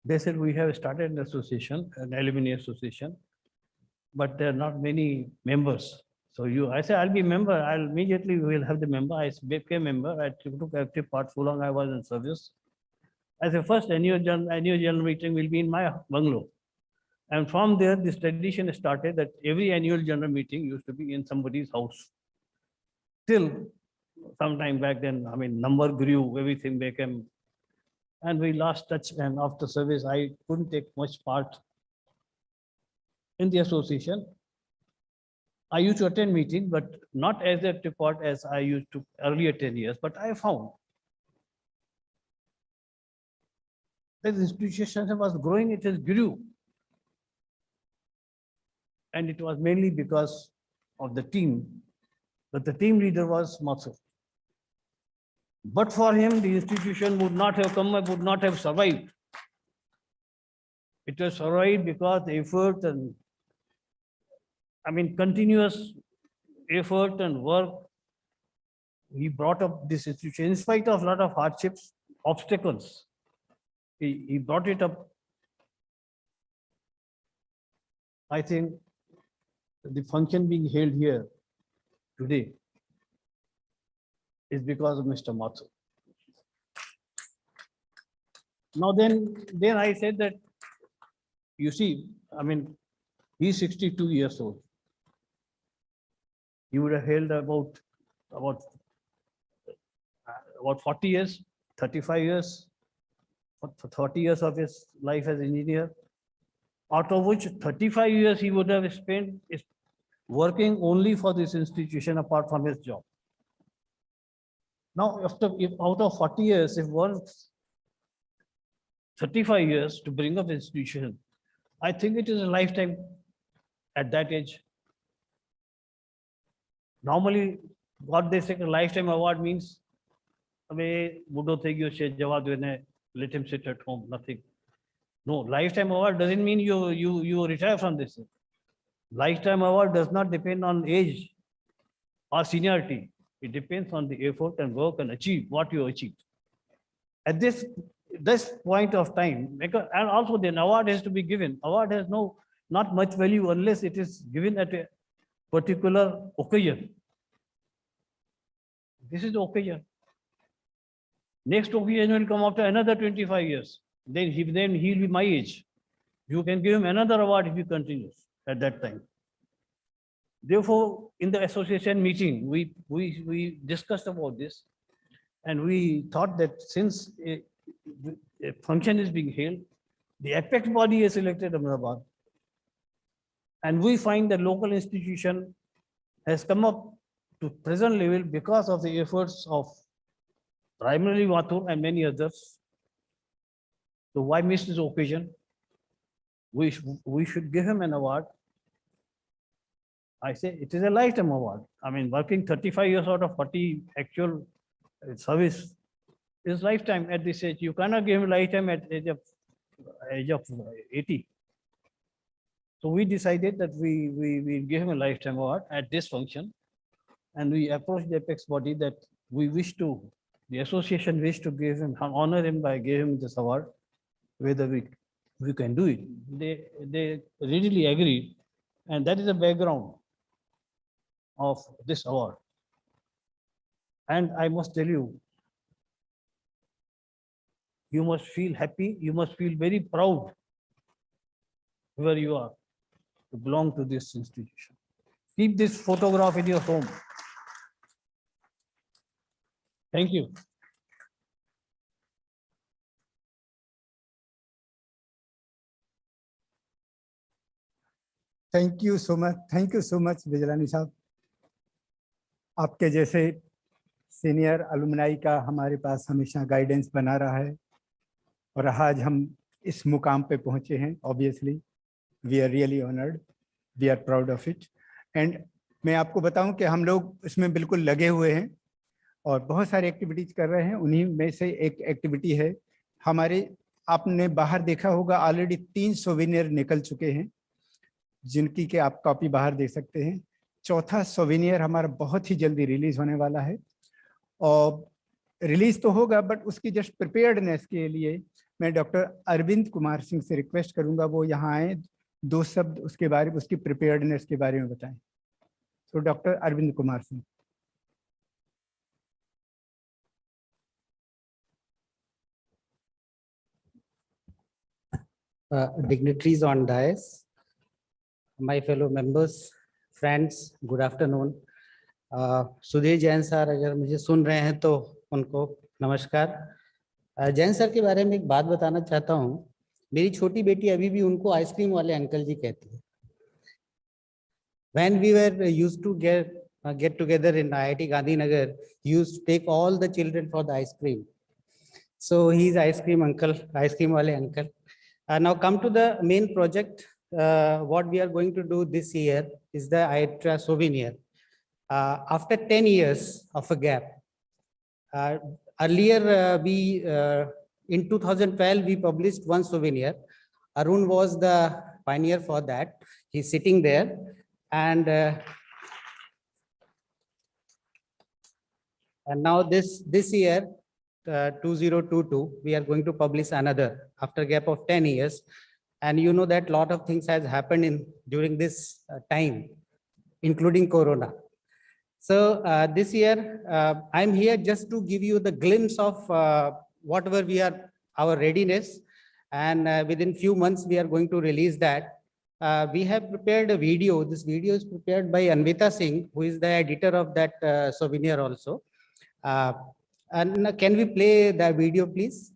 They said, we have started an association, an alumni association, but there are not many members. So I said, I'll be a member. I'll immediately will have the member. I became a member. I took active part so long I was in service. As the first annual general meeting will be in my bungalow. And from there, this tradition started that every annual general meeting used to be in somebody's house. Till some time back then, I mean, number grew, everything became, and we lost touch. And after service, I couldn't take much part in the association. I used to attend meetings, but not as a part as I used to earlier 10 years. But I found that the institution was growing, it has grew. And it was mainly because of the team, but the team leader was Mathur. But for him, the institution would not have come, would not have survived. It has survived because the effort and, I mean, continuous effort and work, he brought up this institution in spite of a lot of hardships, obstacles. He brought it up. I think the function being held here today is because of Mr. Mathur. Now then I said that, you see, I mean, he's 62 years old. He would have held about 40 years, 35 years, 30 years of his life as engineer, out of which 35 years he would have spent working only for this institution apart from his job. Now, if out of 40 years, if one 35 years to bring up the institution, I think it is a lifetime at that age. Normally, what they say a lifetime award means, let him sit at home, nothing. No, lifetime award doesn't mean you retire from this. Lifetime award does not depend on age or seniority. It depends on the effort and work and achieve what you achieved. At this point of time, and also the award has to be given. Award has not much value unless it is given at a particular occasion. This is the occasion. Next occasion will come after another 25 years. Then he'll be my age. You can give him another award if he continues at that time. Therefore, in the association meeting, we discussed about this, and we thought that since a function is being held, the apex body is selected Ahmedabad, and we find the local institution has come up to present level because of the efforts of primarily Mathur and many others. So why miss this occasion? We should give him an award. I say it is a lifetime award. I mean, working 35 years out of 40 actual service is lifetime at this age. You cannot give him lifetime at age of 80. So we decided that we give him a lifetime award at this function, and we approached the apex body that the association wish to give him, honor him by giving him this award, whether we can do it. They readily agreed, and that is the background of this award. And I must tell you, you must feel happy, you must feel very proud where you are to belong to this institution. Keep this photograph in your home. Thank you. Thank you so much Bijlani साहब। आपके जैसे senior alumni का हमारे पास हमेशा guidance बना रहा है और आज हम इस मुकाम पे पहुंचे हैं। Obviously we are really honoured, we are proud of it. And मैं आपको बताऊं कि हम लोग इसमें बिल्कुल लगे हुए हैं और बहुत सारी एक्टिविटीज कर रहे हैं। उन्हीं में से एक एक्टिविटी है हमारे, आपने बाहर देखा होगा ऑलरेडी 3 सोवेनियर निकल चुके हैं जिनकी के आप कॉपी बाहर देख सकते हैं। चौथा सोवेनियर हमारा बहुत ही जल्दी रिलीज होने वाला है और रिलीज तो होगा बट उसकी जस्ट प्रिपेयर्डनेस के लिए मैं डॉक्टर अरविंद कुमार सिंह से रिक्वेस्ट करूंगा वो यहाँ आए, 2 शब्द उसके बारे में, उसकी प्रिपेयर्डनेस के बारे में बताएं। तो doctor Arvind Kumar Singh. Dignitaries on dais, my fellow members, friends, good afternoon. Sudhir Jain sir अगर मुझे सुन रहे हैं तो उनको नमस्कार। जैन सर के बारे में एक बात बताना चाहता हूँ। मेरी छोटी बेटी अभी भी उनको आइसक्रीम वाले अंकल जी कहती है। When we were used to get together in IIT GandhiNagar, used to take all the children for the ice cream. So he's ice cream uncle, ice cream wale uncle. Now come to the main project. What we are going to do this year is the IIT souvenir. After 10 years of a gap, earlier in 2012 we published one souvenir. Arun was the pioneer for that. He's sitting there, and now this year 2022 we are going to publish another after a gap of 10 years. And you know that lot of things has happened during this time, including Corona. So this year I'm here just to give you the glimpse of whatever we are, our readiness, and within few months we are going to release that. We have prepared a video. This video is prepared by Anvita Singh, who is the editor of that souvenir also. And can we play the video, please?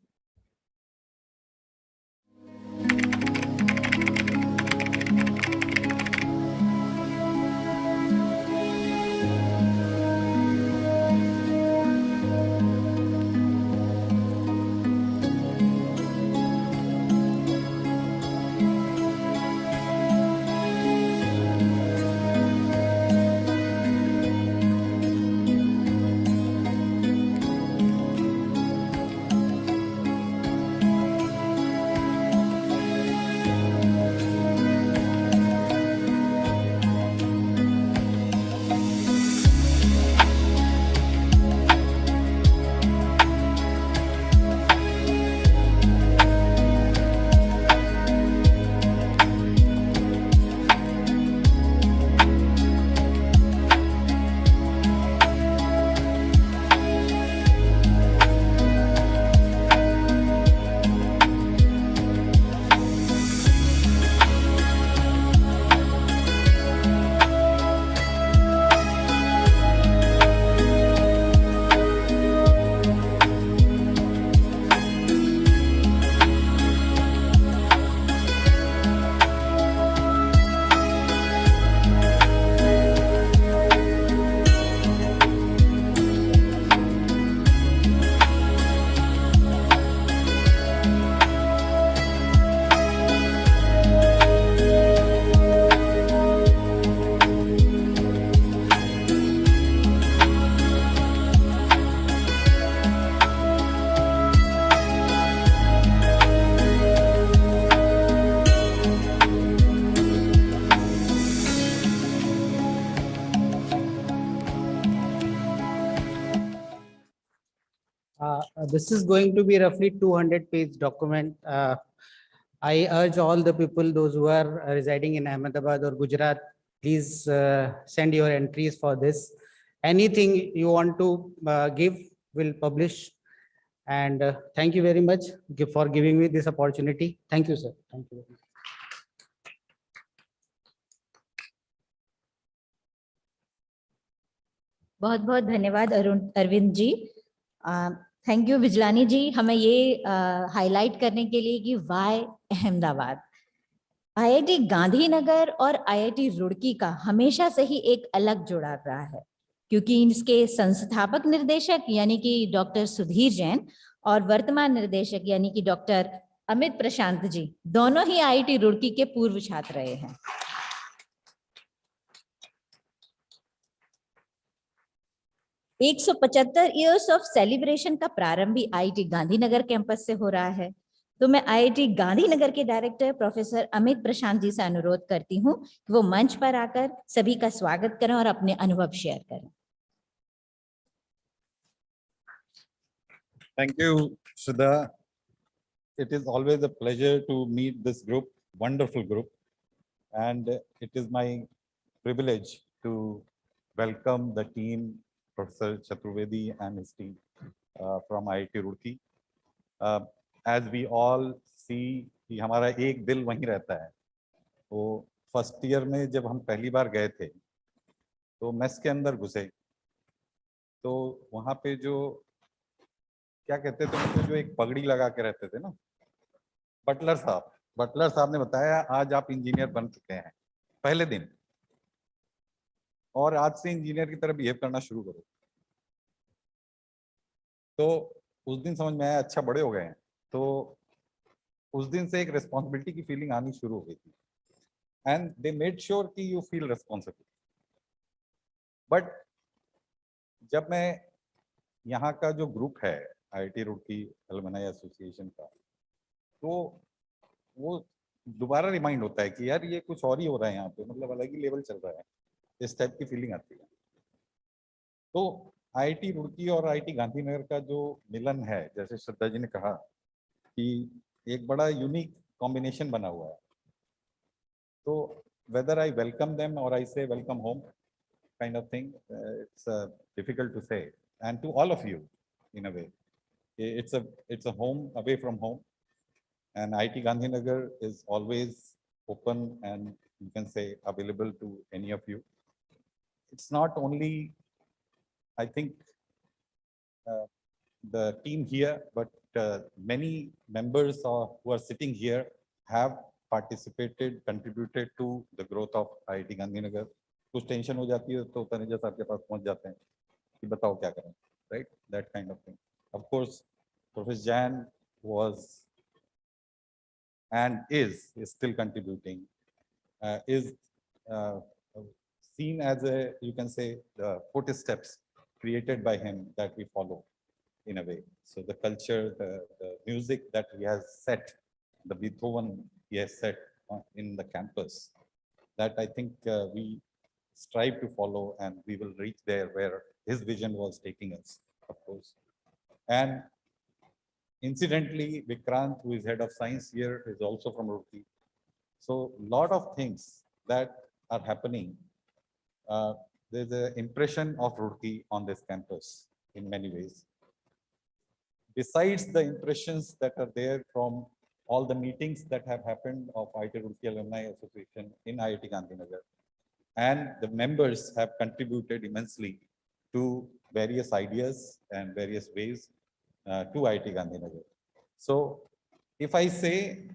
This is going to be roughly 200-page document. I urge all the people, those who are residing in Ahmedabad or Gujarat, please send your entries for this. anything you want to give, will publish. And thank you very much for giving me this opportunity. Thank you, sir. Thank you very much. बहुत बहुत धन्यवाद Arvind ji. Thank you विजलानी जी, हमें ये highlight करने के लिए कि Y Ahmedabad. IIT Gandhinagar और आईआईटी रुड़की का हमेशा से ही एक अलग जुड़ाव रहा है, क्योंकि इसके संस्थापक निर्देशक यानी कि डॉक्टर सुधीर जैन और वर्तमान निर्देशक यानी कि डॉक्टर अमित प्रशांत जी दोनों ही आईआईटी रुड़की के पूर्व छात्र रहे हैं। 175 इयर्स ऑफ सेलिब्रेशन का प्रारंभ भी आईआईटी गांधीनगर कैंपस से हो रहा है। तो मैं आईआईटी गांधीनगर के डायरेक्टर प्रोफेसर अमित प्रशांत जी से अनुरोध करती हूँ कि वो मंच पर आकर सभी का स्वागत करें और अपने अनुभव शेयर करें। Thank you, Shraddha. It is always a pleasure to meet this group, wonderful group, and it is my privilege to welcome the team, Professor Chaturvedi and his team from IIT Roorkee. As we all see, कि हमारा एक दिल वहीं रहता है। तो first year में जब हम पहली बार गए थे, तो मेस के अंदर घुसे, तो वहाँ पे जो क्या कहते थे उनको, जो एक पगड़ी लगा के रहते थे ना, बटलर साहब ने बताया आज आप इंजीनियर बन चुके हैं पहले दिन, और आज से इंजीनियर की तरह बिहेव करना शुरू करो। तो उस दिन समझ में आया अच्छा बड़े हो गए हैं। तो उस दिन से एक रिस्पॉन्सिबिलिटी की फीलिंग आनी शुरू हो गई थी, एंड दे मेड श्योर कि यू फील रिस्पॉन्सिबल। बट जब मैं यहाँ का जो ग्रुप है आईआईटी रुड़की एलुमनाई एसोसिएशन का, तो वो दोबारा रिमाइंड होता है कि यार ये कुछ और ही हो रहा है यहाँ पे, मतलब अलग ही लेवल चल रहा है, इस टाइप की फीलिंग आती है। तो आईआईटी रुड़की और आईआईटी गांधीनगर का जो मिलन है, जैसे श्रद्धा जी ने कहा कि एक बड़ा यूनिक कॉम्बिनेशन बना हुआ है। तो वेदर आई वेलकम देम और I say welcome home kind of thing, it's difficult to say, and to all of you in a way, it's a home away from home, and IIT Gandhinagar is always open and you can say available to any of you. It's not only, I think, the team here, but many members who are sitting here have participated, contributed to the growth of IIT Gandhinagar. कुछ tension हो जाती है तो तनेजा साहब के पास पहुंच जाते हैं कि बताओ क्या करें, right? That kind of thing. Of course, Professor Jain was and is still contributing, is seen as a, you can say, the footsteps created by him that we follow in a way. So the culture, the music that he has set, the Beethoven he has set in the campus, that I think we strive to follow, and we will reach there where his vision was taking us, of course. And incidentally, Vikrant, who is head of science here, is also from Roorkee. So a lot of things that are happening. There's an impression of Roorkee on this campus in many ways. Besides the impressions that are there from all the meetings that have happened of IIT Roorkee Alumni Association in IIT Gandhinagar, and the members have contributed immensely to various ideas and various ways to IIT Gandhinagar. So if I say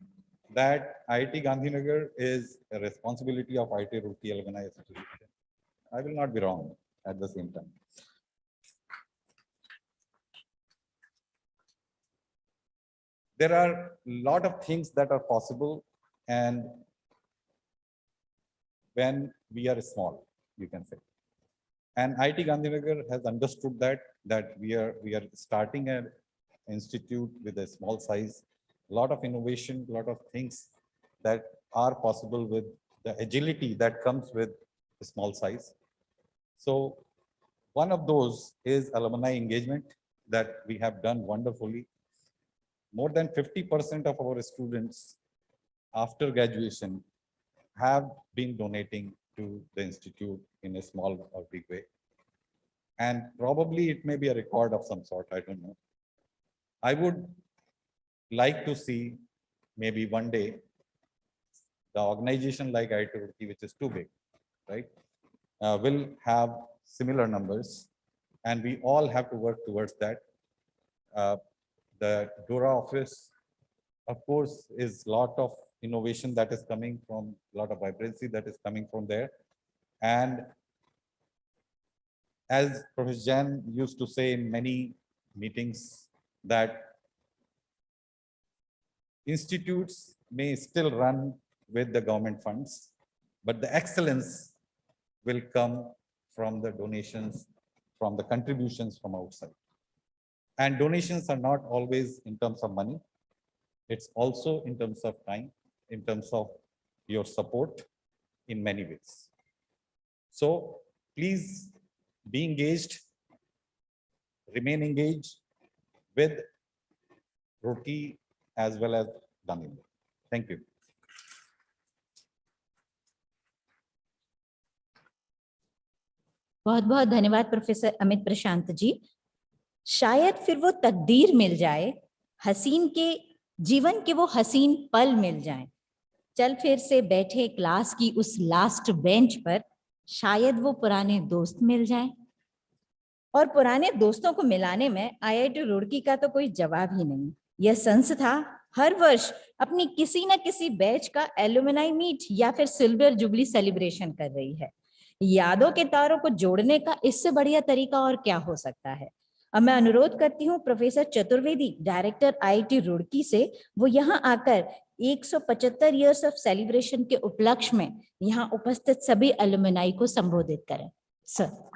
that IIT Gandhinagar is a responsibility of IIT Roorkee Alumni Association, I will not be wrong at the same time. There are a lot of things that are possible, and when we are small, you can say. And IIT Gandhinagar has understood that we are starting an institute with a small size, a lot of innovation, a lot of things that are possible with the agility that comes with a small size. So one of those is alumni engagement that we have done wonderfully. More than 50% of our students after graduation have been donating to the institute in a small or big way. and probably it may be a record of some sort, I don't know. I would like to see maybe one day the organization like IIT Roorkee, which is too big, right, will have similar numbers, and we all have to work towards that. The DORA office, of course, is a lot of innovation that is coming from, a lot of vibrancy that is coming from there. And as Professor Jain used to say in many meetings, that institutes may still run with the government funds, but the excellence will come from the donations, from the contributions from outside. And donations are not always in terms of money. It's also in terms of time, in terms of your support in many ways. So please be engaged, remain engaged with Roorkee as well as GandhiNagar. Thank you. बहुत बहुत धन्यवाद professor Amit Prashant ji. शायद फिर वो तकदीर मिल जाए, हसीन के जीवन के वो हसीन पल मिल जाएं, चल फिर से बैठे क्लास की उस लास्ट बेंच पर, शायद वो पुराने दोस्त मिल जाएं। और पुराने दोस्तों को मिलाने में IIT रुड़की का तो कोई जवाब ही नहीं। यह संस्था हर वर्ष अपनी किसी न किसी बैच का एलुमनाई मीट या फिर सिल्वर जुबली सेलिब्रेशन कर रही है। यादों के तारों को जोड़ने का इससे बढ़िया तरीका और क्या हो सकता है। अब मैं अनुरोध करती हूँ professor Chaturvedi, director IIT Roorkee से, वो यहाँ आकर 175 इयर्स ऑफ सेलिब्रेशन के उपलक्ष्य में यहाँ उपस्थित सभी एलुमनाई को संबोधित करें। Sir.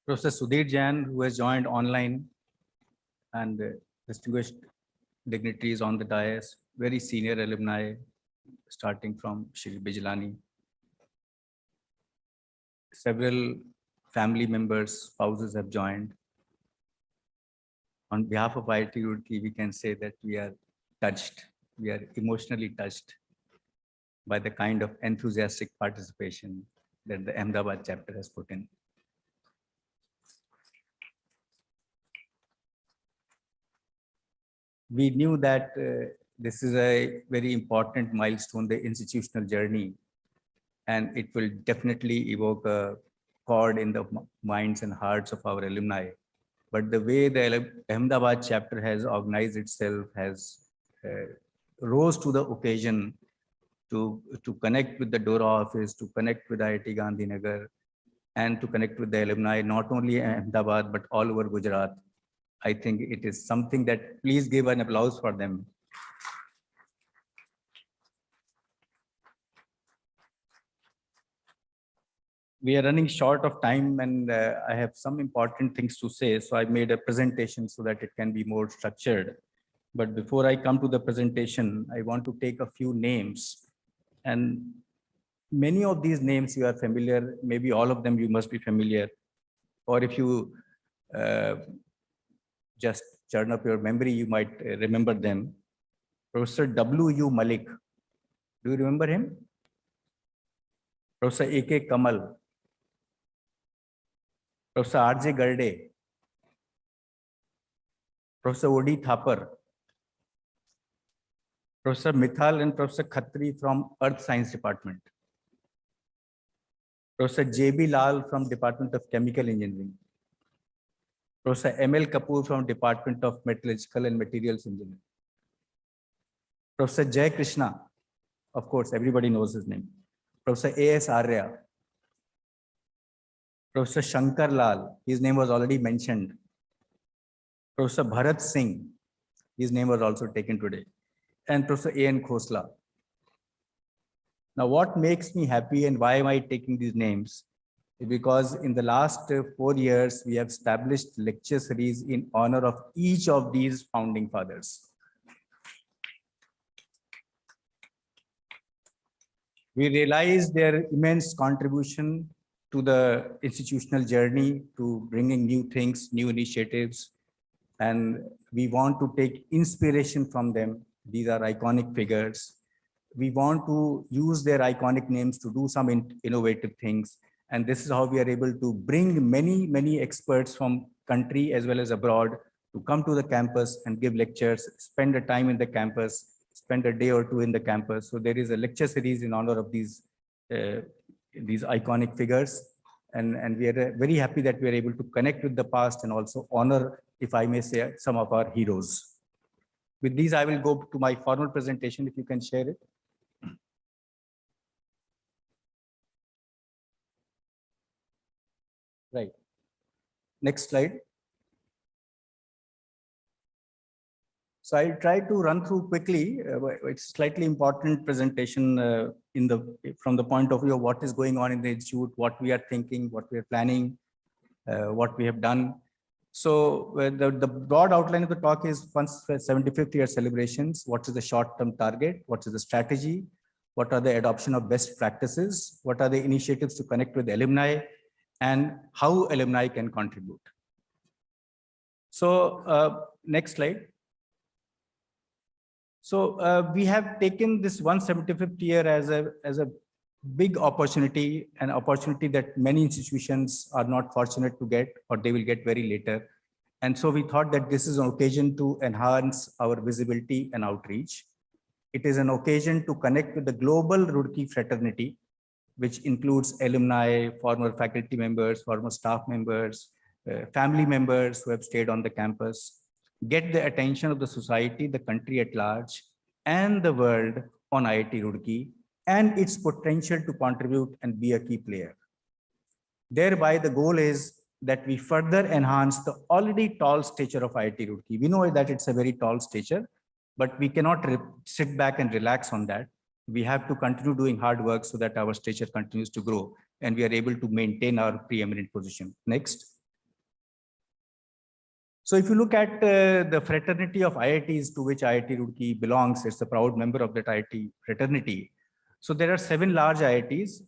Professor Sudhir Jain, who has joined online, and distinguished dignitaries on the dais, very senior alumni, starting from Shri Bijlani. Several family members, spouses have joined. On behalf of IIT Roorkee, we can say that we are touched, we are emotionally touched by the kind of enthusiastic participation that the Ahmedabad chapter has put in. We knew that this is a very important milestone, the institutional journey, and it will definitely evoke a chord in the minds and hearts of our alumni. But the way the Ahmedabad chapter has organized itself, has rose to the occasion to connect with the DORA office, to connect with IIT GandhiNagar, and to connect with the alumni, not only in Ahmedabad, but all over Gujarat. I think it is something that, please give an applause for them. We are running short of time, and I have some important things to say. So I made a presentation so that it can be more structured. But before I come to the presentation, I want to take a few names. And many of these names you are familiar, maybe all of them you must be familiar. Or if you just churn up your memory, you might remember them. Professor W.U. Malik, do you remember him? Professor A.K. Kamal, Professor R.J. Garde, Professor O.D. Thapar, Professor Mithal and Professor Khatri from Earth Science Department, Professor J.B. Lal from Department of Chemical Engineering, Professor M.L. Kapoor from Department of Metallurgical and Materials Engineering, Professor Jay Krishna, of course, everybody knows his name, Professor A.S. Arya, Professor Shankar Lal, his name was already mentioned, Professor Bharat Singh, his name was also taken today, and Professor A.N. Khosla. Now, what makes me happy and why am I taking these names? Because in the last 4 years, we have established lecture series in honor of each of these founding fathers. We realize their immense contribution to the institutional journey, to bringing new things, new initiatives. And we want to take inspiration from them. These are iconic figures. We want to use their iconic names to do some innovative things. And this is how we are able to bring many, many experts from country as well as abroad to come to the campus and give lectures, spend a time in the campus, spend a day or two in the campus. So there is a lecture series in honor of these iconic figures. And we are very happy that we are able to connect with the past and also honor, if I may say, some of our heroes. With these, I will go to my formal presentation, if you can share it. Right. Next slide. So I'll try to run through quickly. It's slightly important presentation from the point of view of what is going on in the institute, what we are thinking, what we are planning, what we have done. So the broad outline of the talk is 75th year celebrations. What is the short-term target? What is the strategy? What are the adoption of best practices? What are the initiatives to connect with alumni? And how alumni can contribute. So next slide. So we have taken this 175th year as a big opportunity, an opportunity that many institutions are not fortunate to get, or they will get very later. And so we thought that this is an occasion to enhance our visibility and outreach. It is an occasion to connect with the global Roorkee fraternity, which includes alumni, former faculty members, former staff members, family members who have stayed on the campus, get the attention of the society, the country at large, and the world on IIT Roorkee and its potential to contribute and be a key player. Thereby, the goal is that we further enhance the already tall stature of IIT Roorkee. We know that it's a very tall stature, but we cannot sit back and relax on that. We have to continue doing hard work so that our stature continues to grow and we are able to maintain our preeminent position. Next. So if you look at the fraternity of IITs to which IIT Roorkee belongs, it's a proud member of that IIT fraternity. So there are 7 large IITs.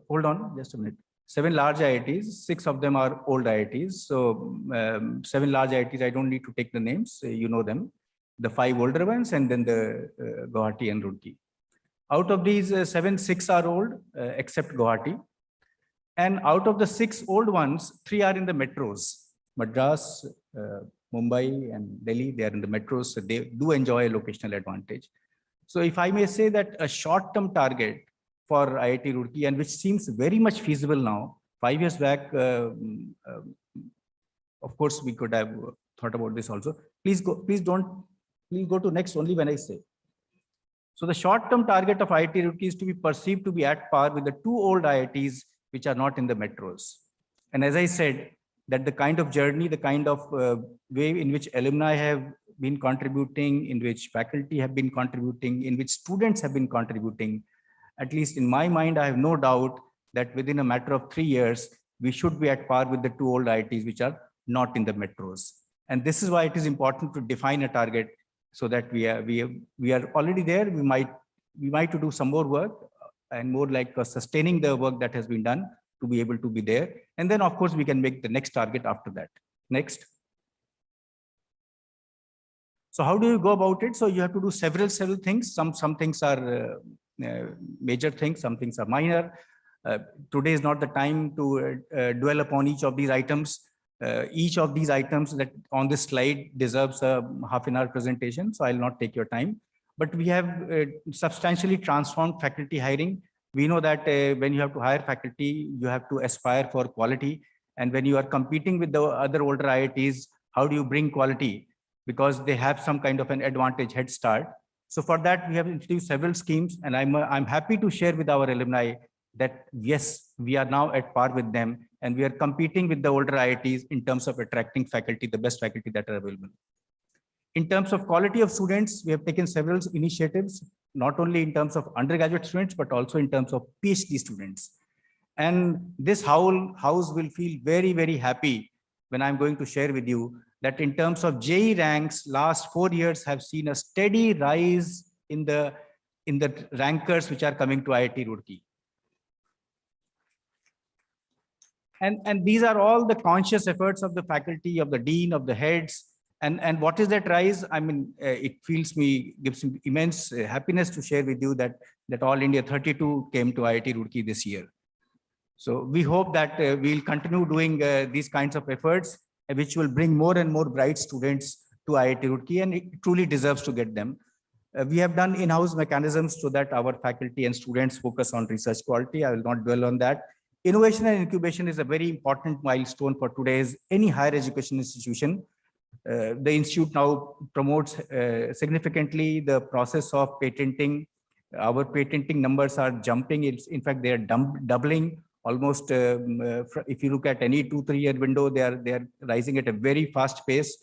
Hold on just a minute. 7 large IITs, 6 of them are old IITs. So 7 large IITs, I don't need to take the names, you know them. The 5 older ones and then the Guwahati and Roorkee. Out of these 7, 6 are old, except Guwahati. And out of the 6 old ones, 3 are in the metros. Madras, Mumbai and Delhi, they are in the metros, so they do enjoy a locational advantage. So if I may say that a short-term target for IIT Roorkee, and which seems very much feasible now, 5 years back, of course, we could have thought about this also. Please go to next only when I say. So the short-term target of IIT Roorkee is to be perceived to be at par with the 2 old IITs which are not in the metros. And as I said, that the kind of journey, the kind of way in which alumni have been contributing, in which faculty have been contributing, in which students have been contributing, at least in my mind, I have no doubt that within a matter of 3 years, we should be at par with the 2 old IITs which are not in the metros. And this is why it is important to define a target so that we are already there. We might to do some more work and more like sustaining the work that has been done to be able to be there. And then of course we can make the next target after that. Next. So how do you go about it? So you have to do several things. Some things are major things, some things are minor. Today is not the time to dwell upon each of these items. Each of these items that on this slide deserves a half-an-hour presentation, so I'll not take your time. But we have substantially transformed faculty hiring. We know that when you have to hire faculty, you have to aspire for quality. And when you are competing with the other older IITs, how do you bring quality? Because they have some kind of an advantage, head start. So for that, we have introduced several schemes, and I'm happy to share with our alumni that yes, we are now at par with them, and we are competing with the older IITs in terms of attracting faculty, the best faculty that are available. In terms of quality of students, we have taken several initiatives, not only in terms of undergraduate students, but also in terms of PhD students. And this house will feel very, very happy when I'm going to share with you that in terms of JEE ranks, last 4 years have seen a steady rise in the rankers which are coming to IIT Roorkee. And these are all the conscious efforts of the faculty, of the dean, of the heads. And what is that rise? I mean, it gives me immense happiness to share with you that All India 32 came to IIT Roorkee this year. So we hope that we'll continue doing these kinds of efforts, which will bring more and more bright students to IIT Roorkee, and it truly deserves to get them. We have done in-house mechanisms so that our faculty and students focus on research quality. I will not dwell on that. Innovation and incubation is a very important milestone for today's any higher education institution. The institute now promotes significantly the process of patenting. Our patenting numbers are jumping. In fact, they are doubling almost. If you look at any 2-3 year window, they are rising at a very fast pace.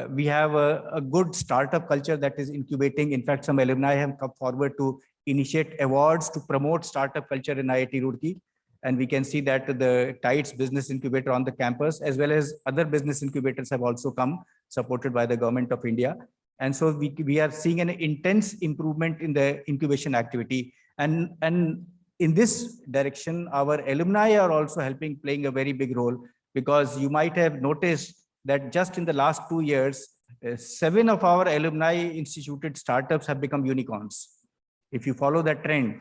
We have a good startup culture that is incubating. In fact, some alumni have come forward to initiate awards to promote startup culture in IIT Roorkee. And we can see that the TIDES business incubator on the campus, as well as other business incubators, have also come, supported by the government of India. And so we are seeing an intense improvement in the incubation activity. And in this direction, our alumni are also playing a very big role, because you might have noticed that just in the last 2 years, 7 of our alumni instituted startups have become unicorns, if you follow that trend.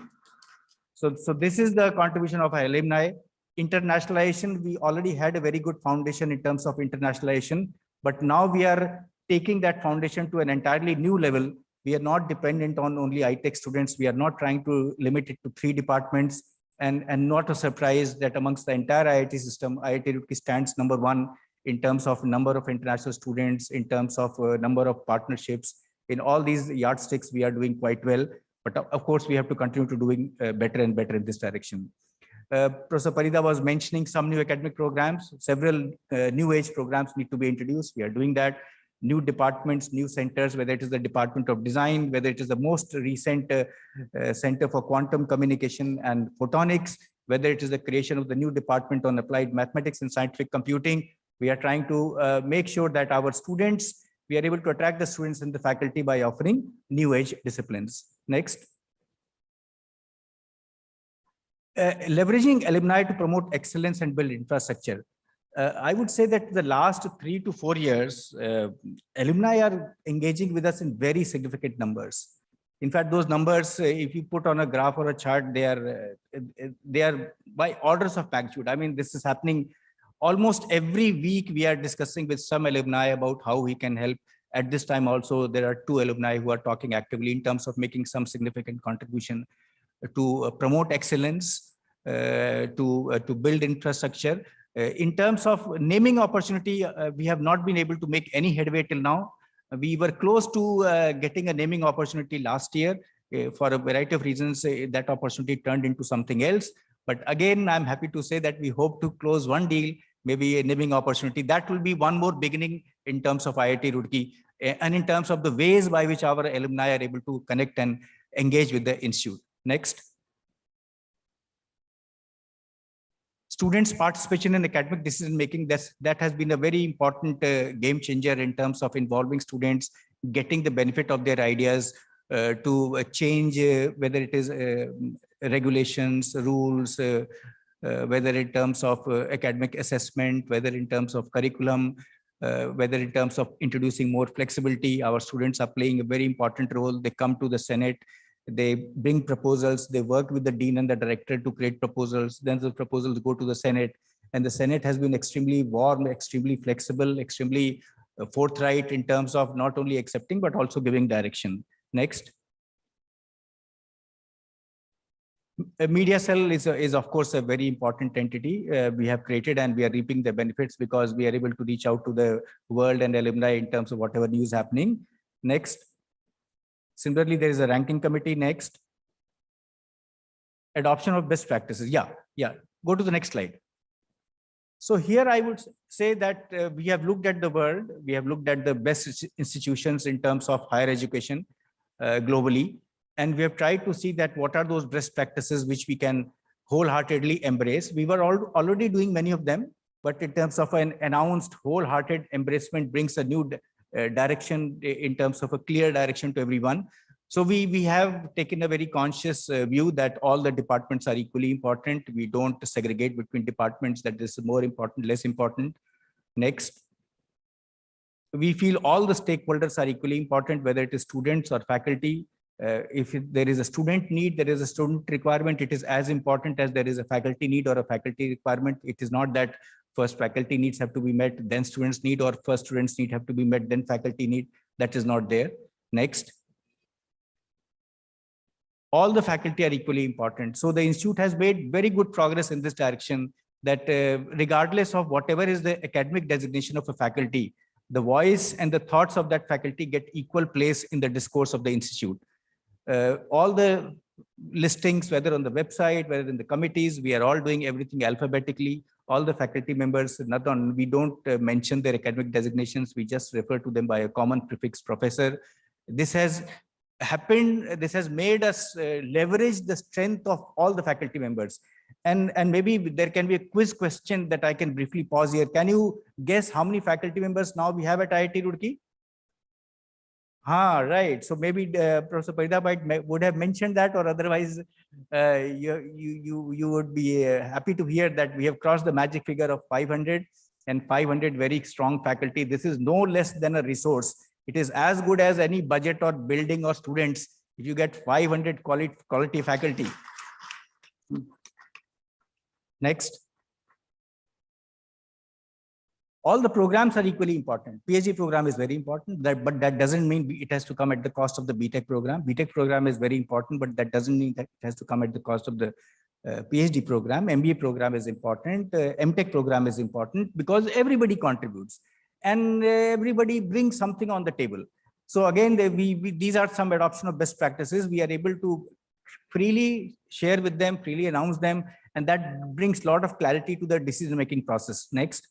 So this is the contribution of our alumni. Internationalization, we already had a very good foundation in terms of internationalization, but now we are taking that foundation to an entirely new level. We are not dependent on only iTech students. We are not trying to limit it to 3 departments, and not a surprise that amongst the entire IIT system, IIT Roorkee stands number 1 in terms of number of international students, in terms of number of partnerships. In all these yardsticks, we are doing quite well. But of course, we have to continue to doing better and better in this direction. Professor Parida was mentioning some new academic programs. Several new age programs need to be introduced. We are doing that. New departments, new centers, whether it is the Department of Design, whether it is the most recent Center for Quantum Communication and Photonics, whether it is the creation of the new department on applied mathematics and scientific computing. We are trying to make sure that our students, we are able to attract the students and the faculty by offering new age disciplines. Next. Leveraging alumni to promote excellence and build infrastructure. I would say that the last 3 to 4 years, alumni are engaging with us in very significant numbers. In fact, those numbers, if you put on a graph or a chart, they are by orders of magnitude. I mean, this is happening almost every week. We are discussing with some alumni about how we can help. At this time also, there are 2 alumni who are talking actively in terms of making some significant contribution to promote excellence, to build infrastructure. In terms of naming opportunity, we have not been able to make any headway till now. We were close to getting a naming opportunity last year. For a variety of reasons, that opportunity turned into something else. But again, I'm happy to say that we hope to close one deal, maybe a naming opportunity. That will be one more beginning in terms of IIT Roorkee, and in terms of the ways by which our alumni are able to connect and engage with the institute. Next. Students' participation in academic decision making, that has been a very important game changer in terms of involving students, getting the benefit of their ideas to change, whether it is regulations, rules, whether in terms of academic assessment, whether in terms of curriculum, whether in terms of introducing more flexibility. Our students are playing a very important role. They come to the Senate, they bring proposals, they work with the dean and the director to create proposals. Then the proposals go to the Senate, and the Senate has been extremely warm, extremely flexible, extremely forthright in terms of not only accepting, but also giving direction. Next. A media cell is of course a very important entity we have created, and we are reaping the benefits because we are able to reach out to the world and alumni in terms of whatever news happening. Next. Similarly, there is a ranking committee. Next. Adoption of best practices. Yeah. Go to the next slide. So here I would say that we have looked at the world. We have looked at the best institutions in terms of higher education globally. And we have tried to see that what are those best practices which we can wholeheartedly embrace. We were already doing many of them, but in terms of an announced wholehearted embracement brings a new direction in terms of a clear direction to everyone. So we have taken a very conscious view that all the departments are equally important. We don't segregate between departments, that this is more important, less important. Next. We feel all the stakeholders are equally important, whether it is students or faculty. If there is a student need, there is a student requirement, it is as important as there is a faculty need or a faculty requirement. It is not that first faculty needs have to be met, then students need, or first students need have to be met, then faculty need. That is not there. Next. All the faculty are equally important. So the institute has made very good progress in this direction, that regardless of whatever is the academic designation of a faculty, the voice and the thoughts of that faculty get equal place in the discourse of the institute. All the listings, whether on the website, whether in the committees, we are all doing everything alphabetically. All the faculty members, we don't mention their academic designations, we just refer to them by a common prefix, professor. This has happened, this has made us leverage the strength of all the faculty members. And maybe there can be a quiz question that I can briefly pause here. Can you guess how many faculty members now we have at IIT Roorkee? Right. So maybe Professor Parida would have mentioned that, or otherwise you would be happy to hear that we have crossed the magic figure of 500, and 500 very strong faculty. This is no less than a resource. It is as good as any budget or building or students if you get 500 quality faculty. Next. All the programs are equally important. PhD program is very important, but that doesn't mean it has to come at the cost of the BTech program. BTech program is very important, but that doesn't mean that it has to come at the cost of the PhD program. MBA program is important. MTech program is important because everybody contributes and everybody brings something on the table. So again, these are some adoption of best practices. We are able to freely share with them, freely announce them, and that brings a lot of clarity to the decision-making process. Next.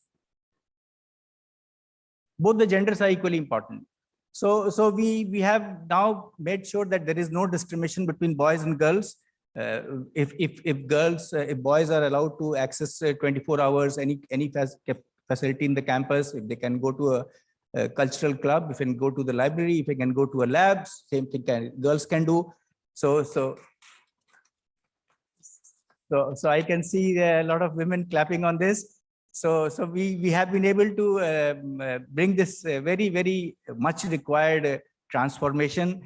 Both the genders are equally important. So we have now made sure that there is no discrimination between boys and girls. If boys are allowed to access 24 hours, any facility in the campus, if they can go to a cultural club, if they can go to the library, if they can go to a lab, same thing girls can do. So I can see a lot of women clapping on this. So we have been able to bring this very, very much required transformation,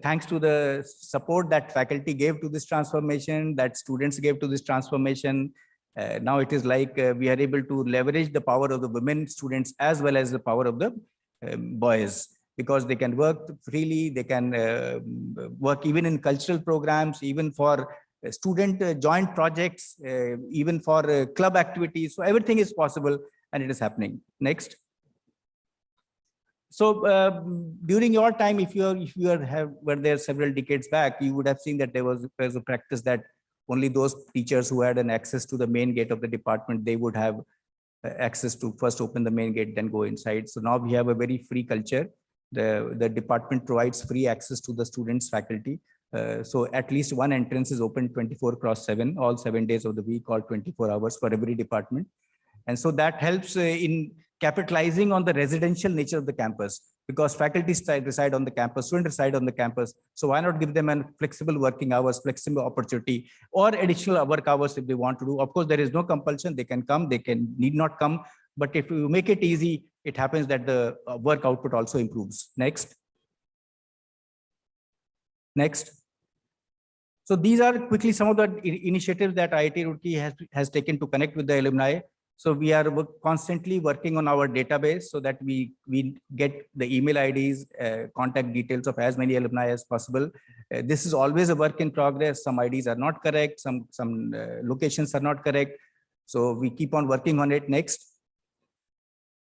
thanks to the support that faculty gave to this transformation, that students gave to this transformation. Now it is like we are able to leverage the power of the women students as well as the power of the boys, because they can work freely, they can work even in cultural programs, even for student joint projects, even for club activities. So everything is possible and it is happening. Next. So during your time, if you were there several decades back, you would have seen that there was a practice that only those teachers who had an access to the main gate of the department, they would have access to first open the main gate, then go inside. So now we have a very free culture. The department provides free access to the students, faculty. So at least one entrance is open 24/7, all 7 days of the week, all 24 hours for every department. And so that helps in capitalizing on the residential nature of the campus, because faculty reside on the campus, students reside on the campus. So why not give them a flexible working hours, flexible opportunity, or additional work hours if they want to do. Of course, there is no compulsion. They can come, they need not come. But if you make it easy, it happens that the work output also improves. Next. So these are quickly some of the initiatives that IIT Roorkee has taken to connect with the alumni. So we are constantly working on our database so that we get the email IDs, contact details of as many alumni as possible. This is always a work in progress. Some IDs are not correct, some locations are not correct. So we keep on working on it. Next.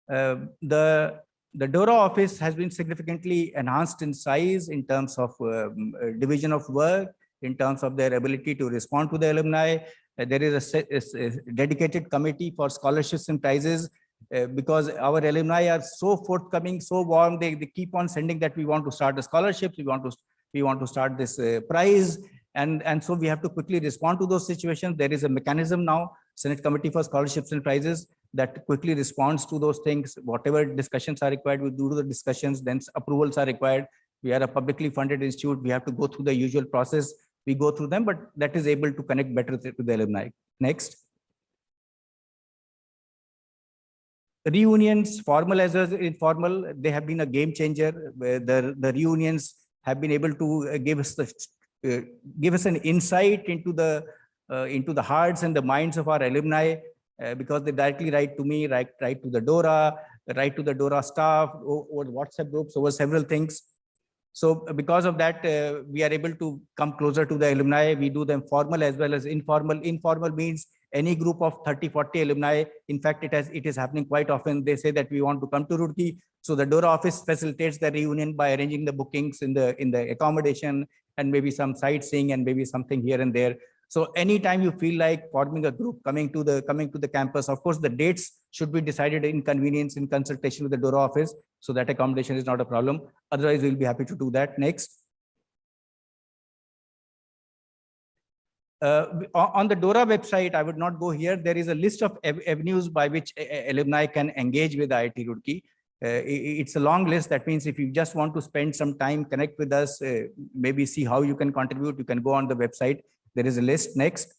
The DORA office has been significantly enhanced in size in terms of division of work, in terms of their ability to respond to the alumni. There is a dedicated committee for scholarships and prizes, because our alumni are so forthcoming, so warm. They keep on sending that we want to start the scholarships, we want to start this prize, and so we have to quickly respond to those situations. There is a mechanism now, Senate Committee for Scholarships and Prizes, that quickly responds to those things. Whatever discussions are required, we do the discussions. Then approvals are required, We are a publicly funded institute. We have to go through the usual process. We go through them, but that is able to connect better with the alumni. Next. Reunions, formal as well as informal, they have been a game changer. The reunions have been able to give us an insight into the hearts and the minds of our alumni, because they directly write to me, write to the DORA, write to the DORA staff, or WhatsApp groups, over several things. So because of that, we are able to come closer to the alumni. We do them formal as well as informal. Informal means any group of 30, 40 alumni. In fact, it is happening quite often. They say that we want to come to Roorkee. So the DORA office facilitates the reunion by arranging the bookings in the accommodation, and maybe some sightseeing and maybe something here and there. So anytime you feel like forming a group, coming to the campus, of course, the dates should be decided in convenience in consultation with the DORA office, so that accommodation is not a problem. Otherwise, we'll be happy to do that. Next. On the DORA website, I would not go here. There is a list of avenues by which alumni can engage with IIT Roorkee. It's a long list. That means if you just want to spend some time, connect with us, maybe see how you can contribute, you can go on the website. There is a list. Next.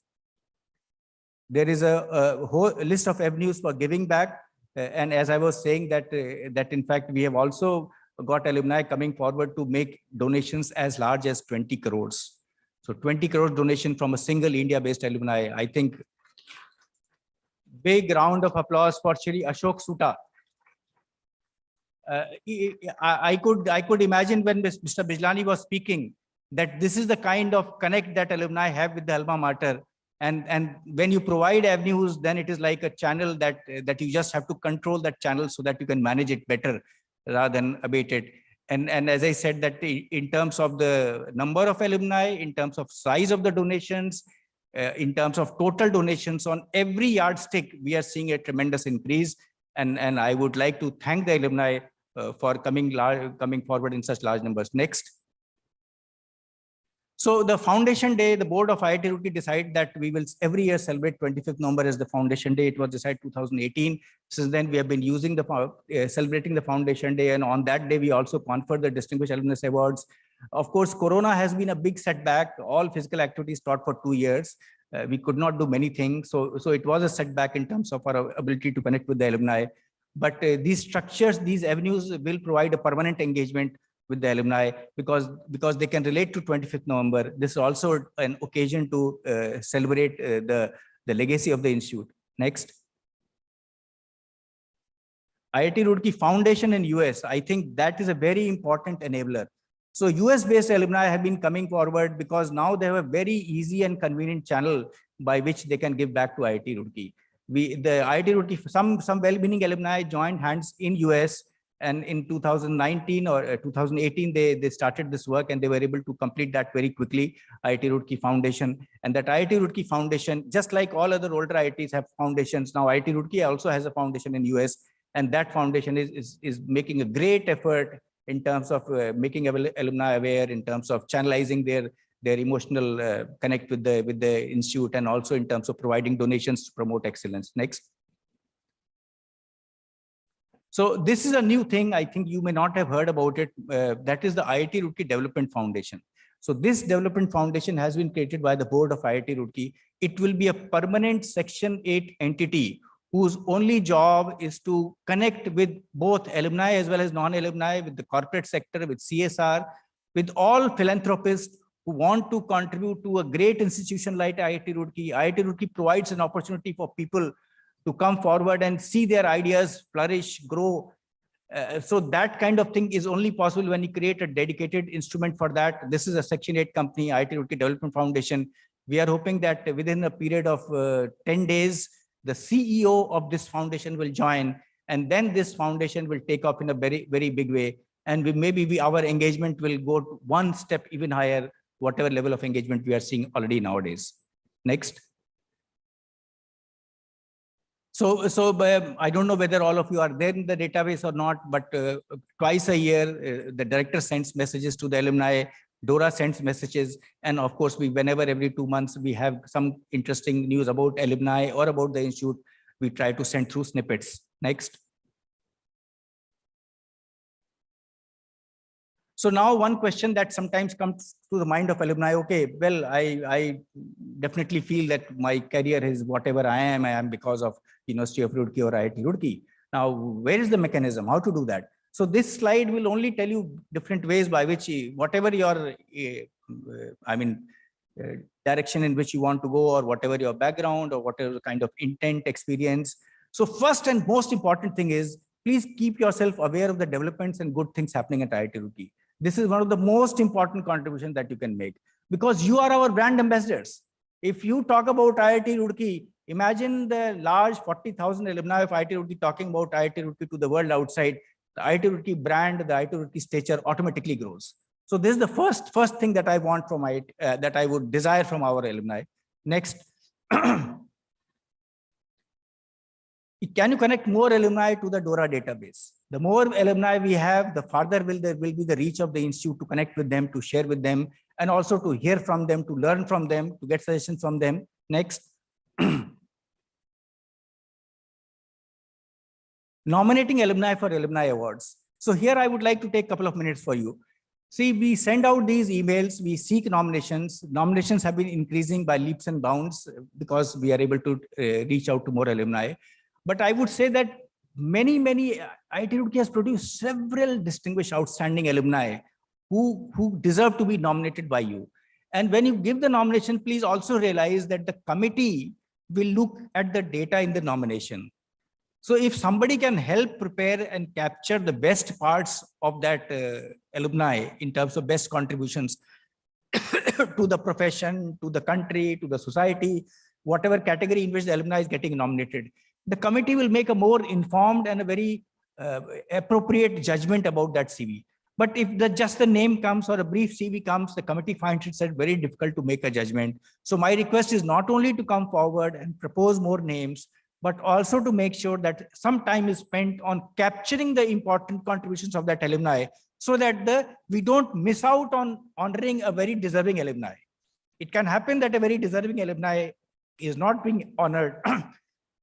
There is a whole list of avenues for giving back. And as I was saying that in fact, we have also got alumni coming forward to make donations as large as 20 crores. So 20 crore donation from a single India-based alumni. I think big round of applause for Shri Ashok Suta. I could imagine when Mr. Bijlani was speaking that this is the kind of connect that alumni have with the alma mater. And when you provide avenues, then it is like a channel that you just have to control that channel so that you can manage it better rather than abate it. And as I said, that in terms of the number of alumni, in terms of size of the donations, in terms of total donations, on every yardstick, we are seeing a tremendous increase. And I would like to thank the alumni for coming forward in such large numbers. Next. So the Foundation Day, the board of IIT Roorkee decided that we will every year celebrate 25th November as the Foundation Day. It was decided 2018. Since then, we have been using celebrating the Foundation Day, and on that day, we also conferred the Distinguished Alumnus Awards. Of course, Corona has been a big setback. All physical activities stopped for 2 years. We could not do many things. So it was a setback in terms of our ability to connect with the alumni. But these structures, these avenues will provide a permanent engagement with the alumni because they can relate to 25th November. This is also an occasion to celebrate the legacy of the institute. Next. IIT Roorkee Foundation in US, I think that is a very important enabler. So US-based alumni have been coming forward because now they have a very easy and convenient channel by which they can give back to IIT Roorkee. The IIT Roorkee, some well-meaning alumni joined hands in US, and in 2019 or 2018, they started this work and they were able to complete that very quickly, IIT Roorkee Foundation. And that IIT Roorkee Foundation, just like all other older IITs have foundations, now IIT Roorkee also has a foundation in US, and that foundation is making a great effort in terms of making alumni aware, in terms of channelizing their emotional connect with the institute, and also in terms of providing donations to promote excellence. Next. So this is a new thing. I think you may not have heard about it. That is the IIT Roorkee Development Foundation. So this development foundation has been created by the board of IIT Roorkee. It will be a permanent Section 8 entity whose only job is to connect with both alumni as well as non-alumni, with the corporate sector, with CSR, with all philanthropists who want to contribute to a great institution like IIT Roorkee. IIT Roorkee provides an opportunity for people to come forward and see their ideas flourish, grow. So that kind of thing is only possible when you create a dedicated instrument for that. This is a Section 8 company, IIT Roorkee Development Foundation. We are hoping that within a period of 10 days, the CEO of this foundation will join, and then this foundation will take off in a very, very big way. And our engagement will go one step even higher, whatever level of engagement we are seeing already nowadays. Next. So I don't know whether all of you are there in the database or not, but twice a year, the director sends messages to the alumni, DORA sends messages, and of course, whenever every 2 months we have some interesting news about alumni or about the institute, we try to send through snippets. Next. So now one question that sometimes comes to the mind of alumni, okay, well, I definitely feel that my career is whatever I am because of University of Roorkee or IIT Roorkee. Now, where is the mechanism? How to do that? So this slide will only tell you different ways by which whatever your, direction in which you want to go, or whatever your background, or whatever kind of intent, experience. So first and most important thing is, please keep yourself aware of the developments and good things happening at IIT Roorkee. This is one of the most important contributions that you can make, because you are our brand ambassadors. If you talk about IIT Roorkee, imagine the large 40,000 alumni of IIT Roorkee talking about IIT Roorkee to the world outside. The IIT Roorkee brand, the IIT Roorkee stature automatically grows. So this is the first thing that I want from that I would desire from our alumni. Next, can you connect more alumni to the DORA database? The more alumni we have, the farther will be the reach of the institute to connect with them, to share with them, and also to hear from them, to learn from them, to get suggestions from them. Next. Nominating alumni for alumni awards. So here I would like to take a couple of minutes for you. See, we send out these emails, we seek nominations. Nominations have been increasing by leaps and bounds because we are able to reach out to more alumni. But I would say that many IIT Roorkee has produced several distinguished, outstanding alumni who deserve to be nominated by you. And when you give the nomination, please also realize that the committee will look at the data in the nomination. So if somebody can help prepare and capture the best parts of that alumni in terms of best contributions to the profession, to the country, to the society, whatever category in which the alumni is getting nominated, the committee will make a more informed and a very appropriate judgment about that CV. But if just the name comes or a brief CV comes, the committee finds it very difficult to make a judgment. So my request is not only to come forward and propose more names, but also to make sure that some time is spent on capturing the important contributions of that alumni, so that we don't miss out on honoring a very deserving alumni. It can happen that a very deserving alumni is not being honored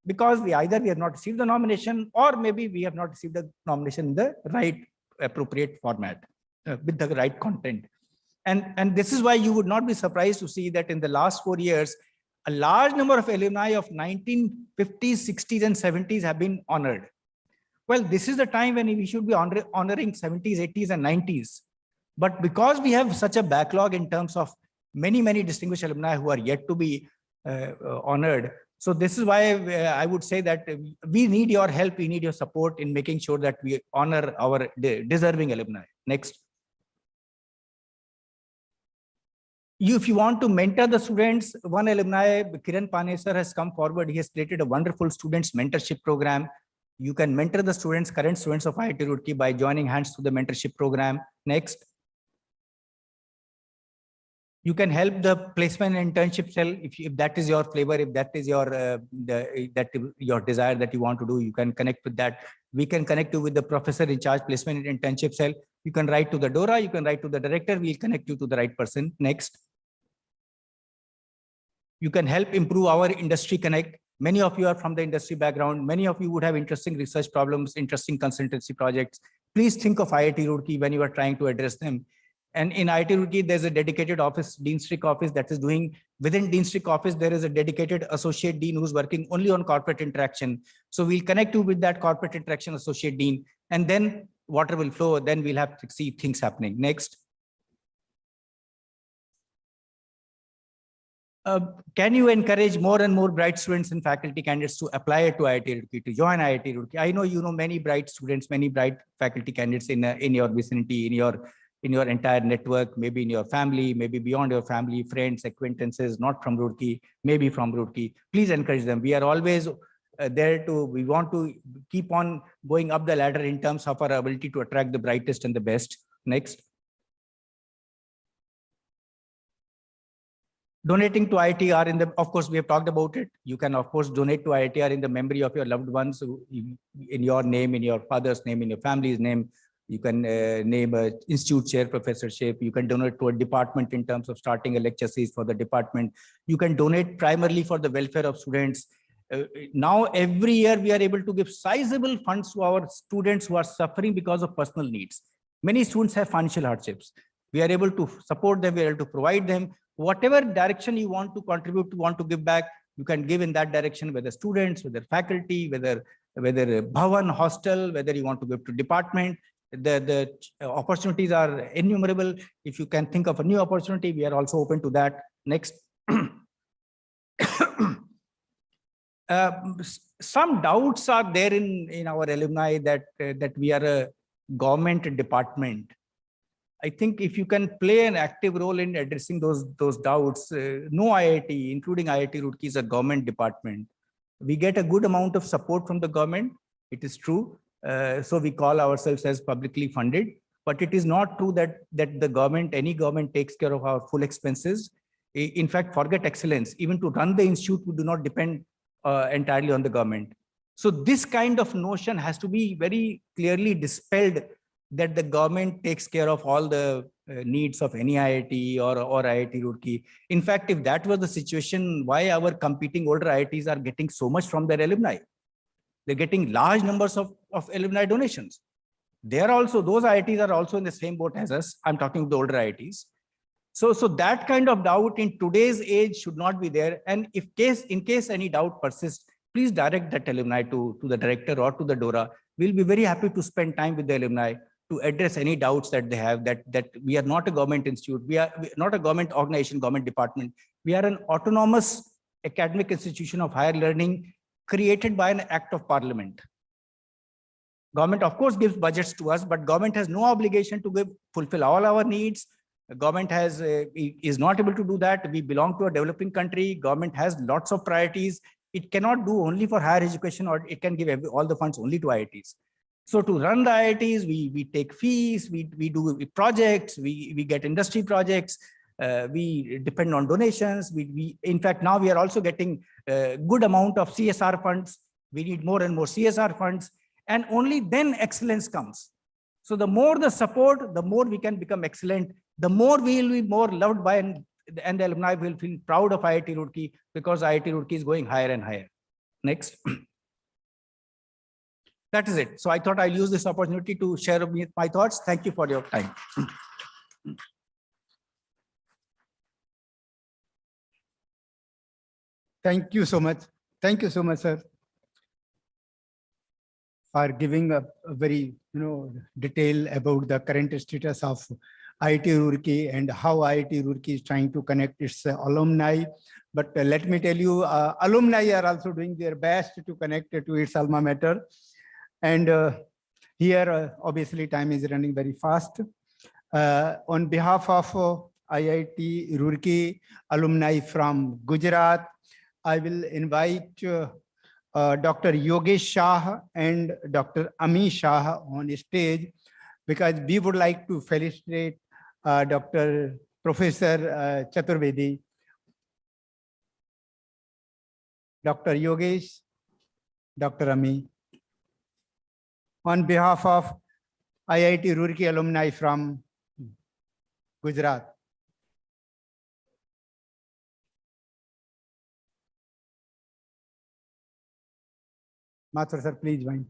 because either we have not received the nomination, or maybe we have not received the nomination in the right appropriate format with the right content. And this is why you would not be surprised to see that in the last 4 years, a large number of alumni of 1950s, 60s, and 70s have been honored. Well, this is the time when we should be honoring 70s, 80s, and 90s. But because we have such a backlog in terms of many distinguished alumni who are yet to be honored, so this is why I would say that we need your help, we need your support in making sure that we honor our deserving alumni. Next. If you want to mentor the students, one alumni, Kiran Panesar, has come forward. He has created a wonderful students mentorship program. You can mentor the students, current students of IIT Roorkee, by joining hands to the mentorship program. Next. You can help the placement and internship cell if that is your flavor, if that is your your desire that you want to do. You can connect with that. We can connect you with the professor in charge placement and internship cell. You can write to the DORA. You can write to the director. We'll connect you to the right person. Next. You can help improve our industry connect. Many of you are from the industry background. Many of you would have interesting research problems, interesting consultancy projects. Please think of IIT Roorkee when you are trying to address them. And in IIT Roorkee, there's a dedicated office, Dean Strick office, that is doing, within Dean Strick office, there is a dedicated associate dean who's working only on corporate interaction. So we'll connect you with that corporate interaction associate dean, and then water will flow. Then we'll have to see things happening. Next. Can you encourage more and more bright students and faculty candidates to apply to IIT Roorkee, to join IIT Roorkee? I know you know many bright students, many bright faculty candidates in your vicinity, in your entire network, maybe in your family, maybe beyond your family, friends, acquaintances, not from Roorkee, maybe from Roorkee. Please encourage them. We are always we want to keep on going up the ladder in terms of our ability to attract the brightest and the best. Next. Donating to IITR of course, we have talked about it. You can, of course, donate to IITR in the memory of your loved ones, in your name, in your father's name, in your family's name. You can name an institute chair professorship. You can donate to a department in terms of starting a lecture series for the department. You can donate primarily for the welfare of students. Now, every year, we are able to give sizable funds to our students who are suffering because of personal needs. Many students have financial hardships. We are able to support them, we are able to provide them. Whatever direction you want to contribute to, want to give back, you can give in that direction, whether students, whether faculty, whether bhavan, hostel, whether you want to give to department. The opportunities are innumerable. If you can think of a new opportunity, we are also open to that. Next. Some doubts are there in our alumni that we are a government department. I think if you can play an active role in addressing those doubts, no IIT, including IIT Roorkee, is a government department. We get a good amount of support from the government. It is true. So we call ourselves as publicly funded, but it is not true that the government, any government, takes care of our full expenses. In fact, forget excellence. Even to run the institute, we do not depend entirely on the government. So this kind of notion has to be very clearly dispelled, that the government takes care of all the needs of any IIT or IIT Roorkee. In fact, if that was the situation, why our competing older IITs are getting so much from their alumni? They're getting large numbers of alumni donations. They are also, those IITs are also in the same boat as us. I'm talking of the older IITs. So that kind of doubt in today's age should not be there. And in case any doubt persists, please direct that alumni to the director or to the DORA. We'll be very happy to spend time with the alumni to address any doubts that they have, that we are not a government institute, we are not a government organization, government department. We are an autonomous academic institution of higher learning created by an act of parliament. Government, of course, gives budgets to us, but government has no obligation to fulfill all our needs. Government is not able to do that. We belong to a developing country. Government has lots of priorities. It cannot do only for higher education, or it can give all the funds only to IITs. So to run the IITs, we take fees, we do projects, we get industry projects, we depend on donations. In fact, now we are also getting a good amount of CSR funds. We need more and more CSR funds, and only then excellence comes. So the more the support, the more we can become excellent, the more we will be more loved by, and the alumni will feel proud of IIT Roorkee, because IIT Roorkee is going higher and higher. Next. That is it. So I thought I'll use this opportunity to share my thoughts. Thank you for your time. Thank you so much. Thank you so much, sir, for giving a very detail about the current status of IIT Roorkee and how IIT Roorkee is trying to connect its alumni. But let me tell you, alumni are also doing their best to connect to its alma mater. And here, obviously, time is running very fast. On behalf of IIT Roorkee alumni from Gujarat, I will invite Dr. Yogesh Shah and Dr. Ami Shah on stage, because we would like to felicitate Dr. Professor Chaturvedi. Dr. Yogesh, Dr. Ami. On behalf of IIT Roorkee alumni from Gujarat. Mathur sir, please join.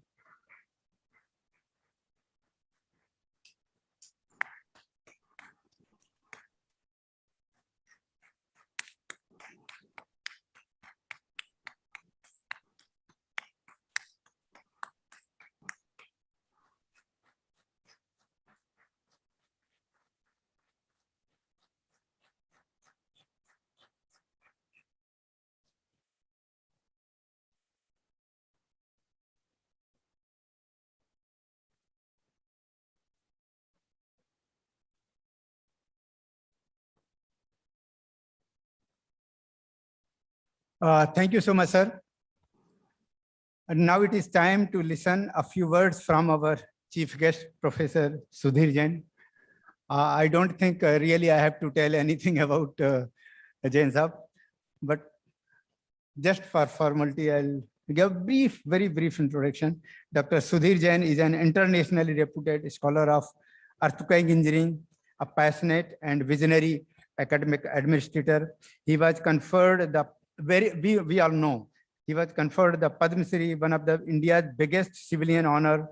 Thank you so much, sir. And now it is time to listen a few words from our chief guest, Professor Sudhir Jain. I don't think really I have to tell anything about Jain Sahab, but just for formality, I'll give a brief, very brief introduction. Dr. Sudhir Jain is an internationally reputed scholar of earthquake engineering, a passionate and visionary academic administrator. He was conferred the we all know, he was conferred the Padma Shri, one of the India's biggest civilian honor,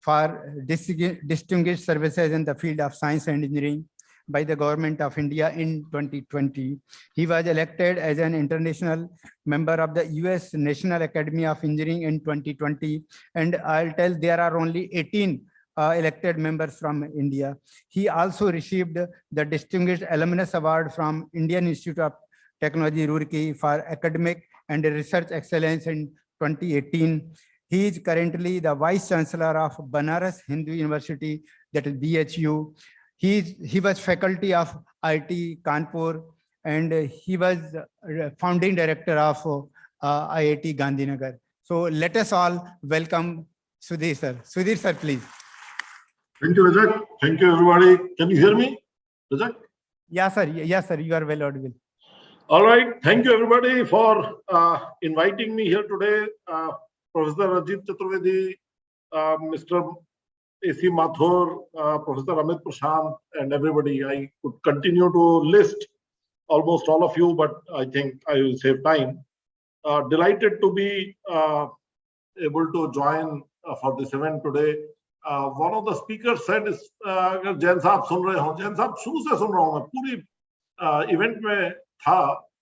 for distinguished services in the field of science and engineering by the Government of India in 2020. He was elected as an international member of the US National Academy of Engineering in 2020. And I'll tell there are only 18 elected members from India. He also received the Distinguished Alumnus Award from Indian Institute of Technology, Roorkee, for academic and research excellence in 2018. He is currently the Vice Chancellor of Banaras Hindu University, that is BHU. He was faculty of IIT Kanpur, and he was founding director of IIT GandhiNagar. So let us all welcome Sudhir sir. Sudhir sir, please. Thank you, Rajat. Thank you, everybody. Can you hear me, Rajat? Yeah, sir. Yes, sir. You are well audible. All right. Thank you, everybody, for inviting me here today. Professor Ajit Chaturvedi, Mr. A.C. Mathur, Professor Amit Prashant, and everybody. I could continue to list almost all of you, but I think I will save time. Delighted to be able to join for this event today. One of the speakers said, "अगर जैन साहब सुन रहे हो, जैन साहब शुरू से सुन रहा हूँ मैं, पूरी इवेंट में था,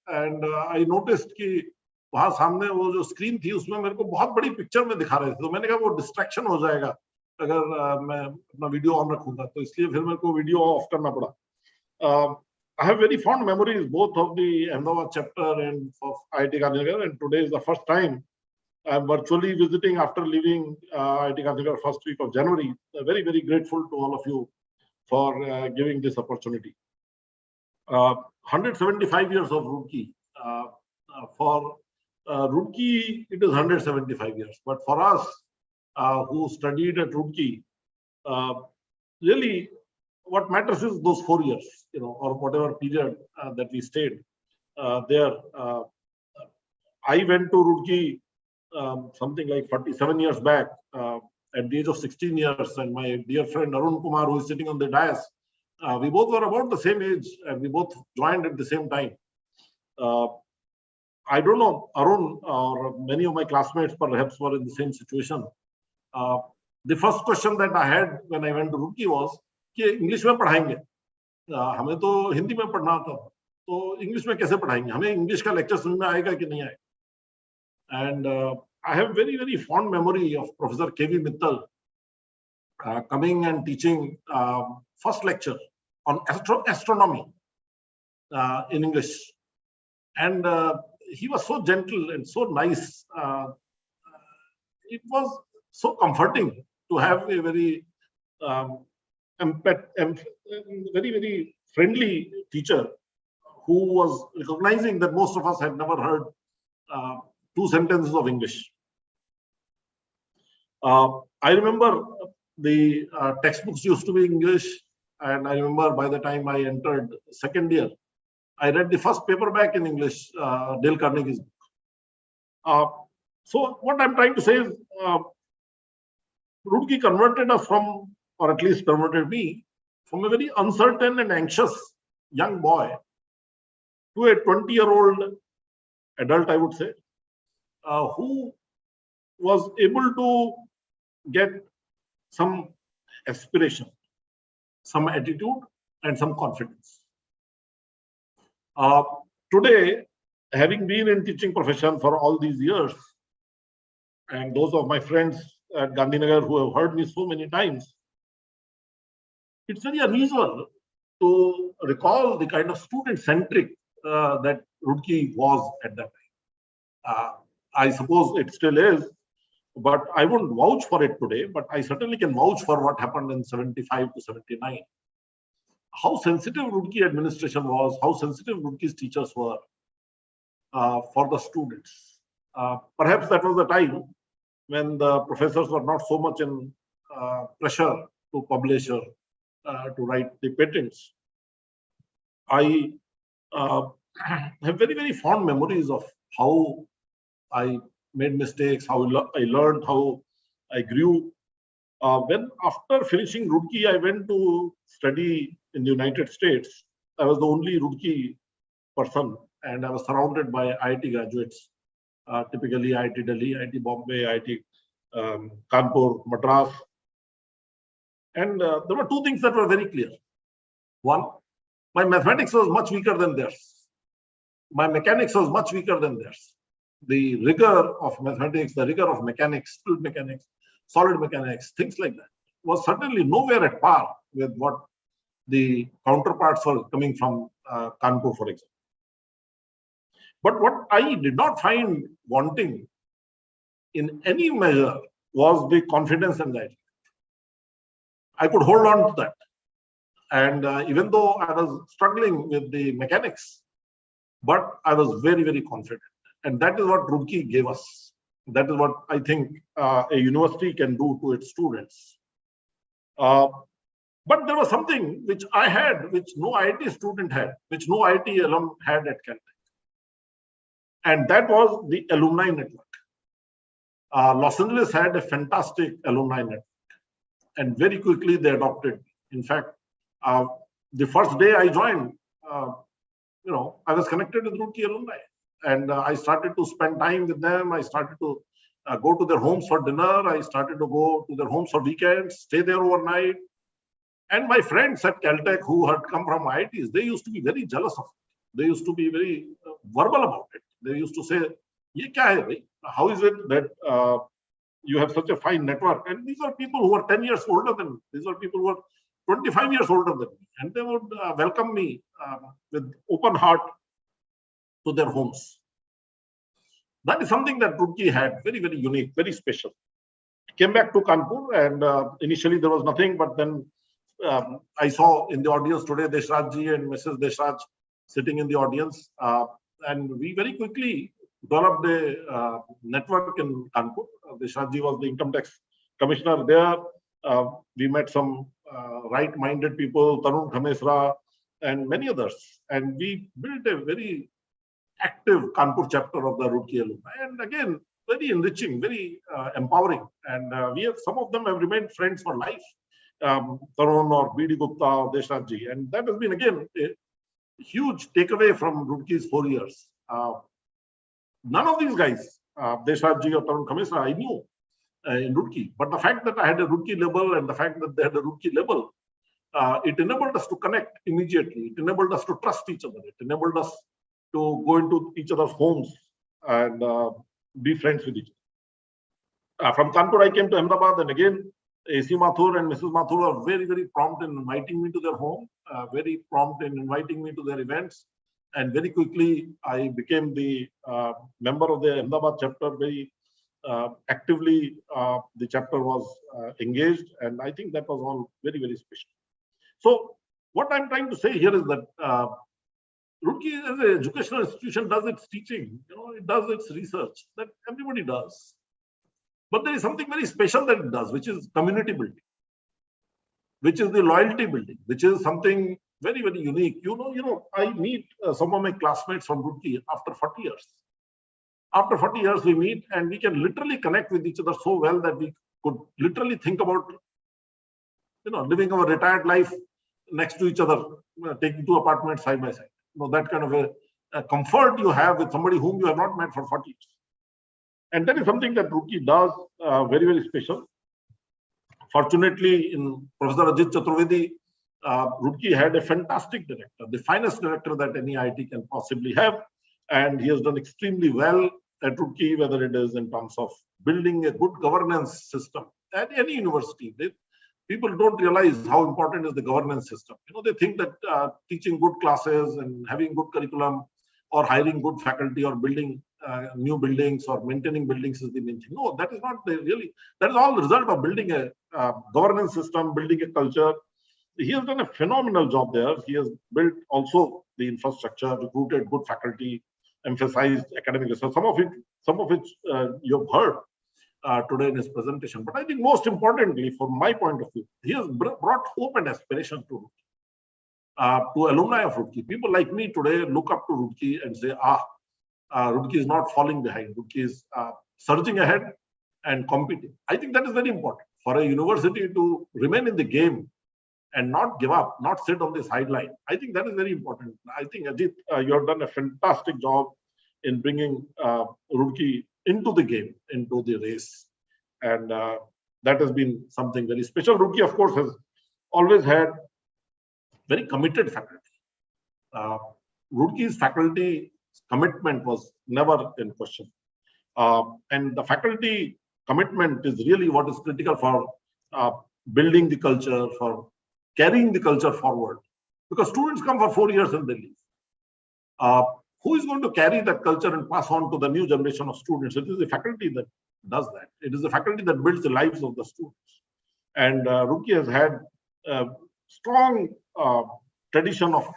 and I noticed कि वहाँ सामने वो जो स्क्रीन थी उसमें मेरे को बहुत बड़ी पिक्चर में दिखा रहे थे, तो मैंने कहा वो डिस्ट्रैक्शन हो जाएगा अगर मैं अपना वीडियो ऑन रखूंगा, तो इसलिए फिर मेरे को वीडियो ऑफ करना पड़ा. I have very fond memories both of the Ahmedabad chapter and of IIT GandhiNagar, and today is the first time I'm virtually visiting after leaving IIT GandhiNagar first week of January. Very, very grateful to all of you for giving this opportunity. 175 years of Roorkee. For Roorkee, it is 175 years, but for us who studied at Roorkee, really what matters is those 4 years, or whatever period that we stayed there. I went to Roorkee something like 47 years back at the age of 16 years, and my dear friend Arun Kumar, who is sitting on the dais, we both were about the same age, and we both joined at the same time. I don't know, Arun or many of my classmates perhaps were in the same situation. The first question that I had when I went to Roorkee was कि English में पढ़ाएंगे, हमें तो हिंदी में पढ़ना था, तो English में कैसे पढ़ाएंगे, हमें इंग्लिश का लेक्चर समझ में आएगा कि नहीं आएगा. And I have very, very fond memory of Professor K.V. Mittal coming and teaching first lecture on astronomy in English. And he was so gentle and so nice. It was so comforting to have a very very, very friendly teacher who was recognizing that most of us had never heard 2 sentences of English. I remember the textbooks used to be English, and I remember by the time I entered second year, I read the first paperback in English, Dale Carnegie's book. So what I'm trying to say is, Roorkee converted us from, or at least converted me, from a very uncertain and anxious young boy to a 20-year-old adult, I would say, who was able to get some aspiration, some attitude, and some confidence. Today, having been in teaching profession for all these years, and those of my friends at GandhiNagar who have heard me so many times, it's very unusual to recall the kind of student-centric that Roorkee was at that time. I suppose it still is, but I won't vouch for it today, but I certainly can vouch for what happened in 75 to 79. How sensitive Roorkee administration was, how sensitive Roorkee's teachers were for the students. Perhaps that was the time when the professors were not so much in pressure to publish or to write the patents. I have very, very fond memories of how I made mistakes, how I learned, how I grew. When after finishing Roorkee, I went to study in the United States. I was the only Roorkee person, and I was surrounded by IIT graduates, typically IIT Delhi, IIT Bombay, IIT Kanpur, Madras. And there were two things that were very clear. One, my mathematics was much weaker than theirs. My mechanics was much weaker than theirs. The rigor of mathematics, the rigor of mechanics, fluid mechanics, solid mechanics, things like that, was certainly nowhere at par with what the counterparts were coming from Kanpur, for example. But what I did not find wanting in any measure was the confidence and the attitude. I could hold on to that. And even though I was struggling with the mechanics, but I was very, very confident. And that is what Roorkee gave us. That is what I think a university can do to its students. But there was something which I had, which no IIT student had, which no IIT alum had at Caltech. And that was the alumni network. Los Angeles had a fantastic alumni network. And very quickly they adopted. In fact, the first day I joined, I was connected with Roorkee alumni. And I started to spend time with them. I started to go to their homes for dinner. I started to go to their homes for weekends, stay there overnight. And my friends at Caltech who had come from IITs, they used to be very jealous of it. They used to be very verbal about it. They used to say, "Ye kya hai, bhai? How is it that you have such a fine network?" And these are people who are 10 years older than me. These are people who are 25 years older than me. And they would welcome me with open heart to their homes. That is something that Roorkee had, very, very unique, very special. Came back to Kanpur, and initially there was nothing, but then I saw in the audience today Deshraj ji and Mrs. Deshraj sitting in the audience, and we very quickly developed a network in Kanpur. Deshraj ji was the income tax commissioner there. We met some right-minded people, Tarun Khamesra, and many others, and we built a very active Kanpur chapter of the Roorkee alumni, and again, very enriching, very empowering. And we have, some of them have remained friends for life. Tarun or B.D. Gupta or Deshraj ji, and that has been again a huge takeaway from Roorkee's 4 years. None of these guys, Deshraj ji or Tarun Khamesra, I knew in Roorkee, but the fact that I had a Roorkee label and the fact that they had a Roorkee label, it enabled us to connect immediately. It enabled us to trust each other. It enabled us to go into each other's homes and be friends with each other. From Kanpur, I came to Ahmedabad, and again, AC Mathur and Mrs. Mathur were very, very prompt in inviting me to their home, very prompt in inviting me to their events. And very quickly, I became the member of the Ahmedabad chapter. Very actively, the chapter was engaged, and I think that was all very, very special. So what I'm trying to say here is that Roorkee as an educational institution does its teaching, it does its research, that everybody does. But there is something very special that it does, which is community building, which is the loyalty building, which is something very, very unique. I meet some of my classmates from Roorkee after 40 years. After 40 years, we meet and we can literally connect with each other so well that we could literally think about, living our retired life next to each other, taking 2 apartments side by side. That kind of a comfort you have with somebody whom you have not met for 40 years. And that is something that Roorkee does very, very special. Fortunately, in Professor Ajit Chaturvedi, Roorkee had a fantastic director, the finest director that any IIT can possibly have. And he has done extremely well at Roorkee, whether it is in terms of building a good governance system at any university. People don't realize how important is the governance system. They think that teaching good classes and having good curriculum or hiring good faculty or building new buildings or maintaining buildings is the main thing. No, that is not really. That is all the result of building a governance system, building a culture. He has done a phenomenal job there. He has built also the infrastructure, recruited good faculty, emphasized academic research. Some of which you have heard today in his presentation. But I think most importantly, from my point of view, he has brought hope and aspiration to alumni of Roorkee. People like me today look up to Roorkee and say, Roorkee is not falling behind. Roorkee is surging ahead and competing. I think that is very important for a university to remain in the game and not give up, not sit on the sideline. I think that is very important. I think, Ajit, you have done a fantastic job in bringing Roorkee into the game, into the race. And that has been something very special. Roorkee, of course, has always had very committed faculty. Roorkee's faculty commitment was never in question. And the faculty commitment is really what is critical for building the culture, for carrying the culture forward. Because students come for 4 years and they leave. Who is going to carry that culture and pass on to the new generation of students? It is the faculty that does that. It is the faculty that builds the lives of the students. And Roorkee has had a strong tradition of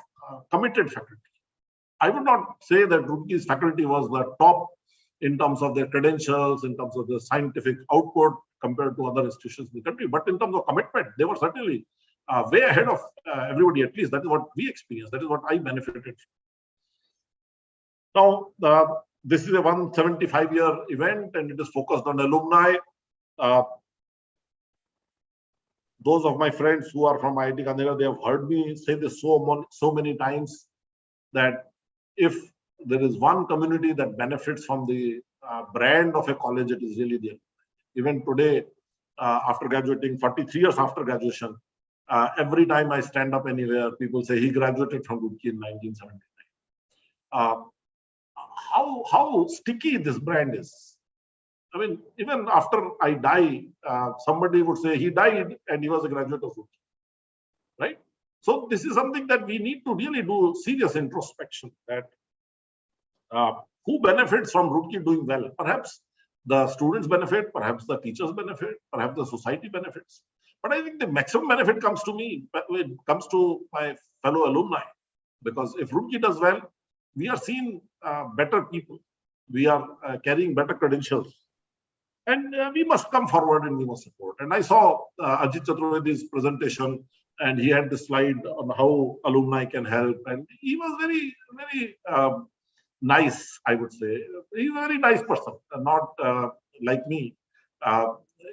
committed faculty. I would not say that Roorkee's faculty was the top in terms of their credentials, in terms of the scientific output compared to other institutions in the country, but in terms of commitment, they were certainly way ahead of everybody. At least that is what we experienced. That is what I benefited from. Now, this is a 175-year event, and it is focused on alumni. Those of my friends who are from IIT GandhiNagar, they have heard me say this so many times, that if there is one community that benefits from the brand of a college, it is really the alumni. Even today, after graduating, 43 years after graduation, every time I stand up anywhere, people say he graduated from Roorkee in 1979. How sticky this brand is. I mean, even after I die, somebody would say he died and he was a graduate of Roorkee, right? So this is something that we need to really do serious introspection, that who benefits from Roorkee doing well? Perhaps the students benefit, perhaps the teachers benefit, perhaps the society benefits. But I think the maximum benefit comes to me, it comes to my fellow alumni. Because if Roorkee does well, we are seeing better people. We are carrying better credentials. And we must come forward and we must support. And I saw Ajit Chaturvedi's presentation, and he had the slide on how alumni can help. And he was very, very nice, I would say. He's a very nice person, not like me.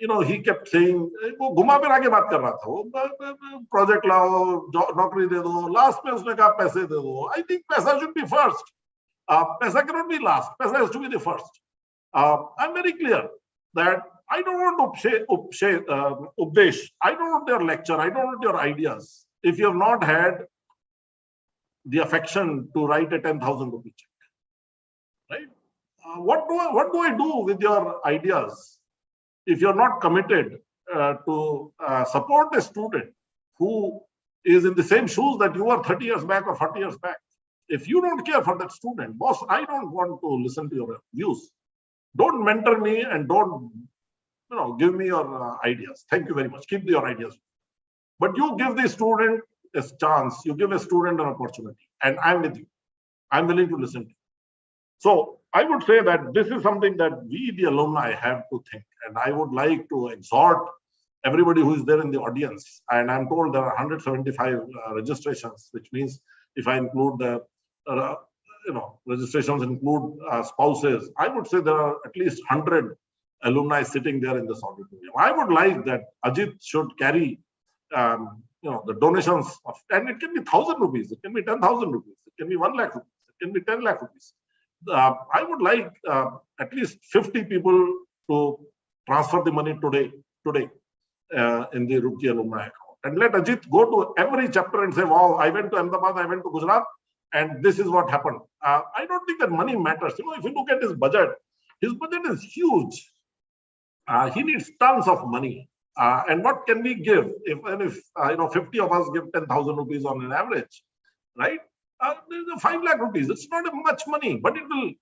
You know, he kept saying, वो घुमा फिरा के बात कर रहा था, वो project लाओ, नौकरी दे दो, लास्ट में उसने कहा पैसे दे दो. I think पैसा should be first. पैसा cannot be last. पैसा has to be the first. I'm very clear that I don't want updesh. I don't want your lecture. I don't want your ideas. If you have not had the affection to write a 10,000 rupee check, right? What do I do with your ideas if you're not committed to support a student who is in the same shoes that you were 30 years back or 40 years back? If you don't care for that student, boss, I don't want to listen to your views. Don't mentor me and don't, you know, give me your ideas. Thank you very much. Keep your ideas. But you give the student a chance. You give a student an opportunity. And I'm with you. I'm willing to listen to you. So I would say that this is something that we, the alumni, have to think. And I would like to exhort everybody who is there in the audience. And I'm told there are 175 registrations, which means if I include the registrations include spouses, I would say there are at least 100 alumni sitting there in this auditorium. I would like that Ajit should carry the donations of, and it can be 1,000 rupees, it can be 10,000 rupees, it can be 1 lakh rupees, it can be 10 lakh rupees. I would like at least 50 people to transfer the money today in the Roorkee alumni account, and let Ajit go to every chapter and say, wow, I went to Ahmedabad, I went to Gujarat, and this is what happened. I don't think that money matters. You know, if you look at his budget is huge. He needs tons of money. And what can we give if 50 of us give 10,000 rupees on an average, right? 5 lakh rupees. It's not much money, but it will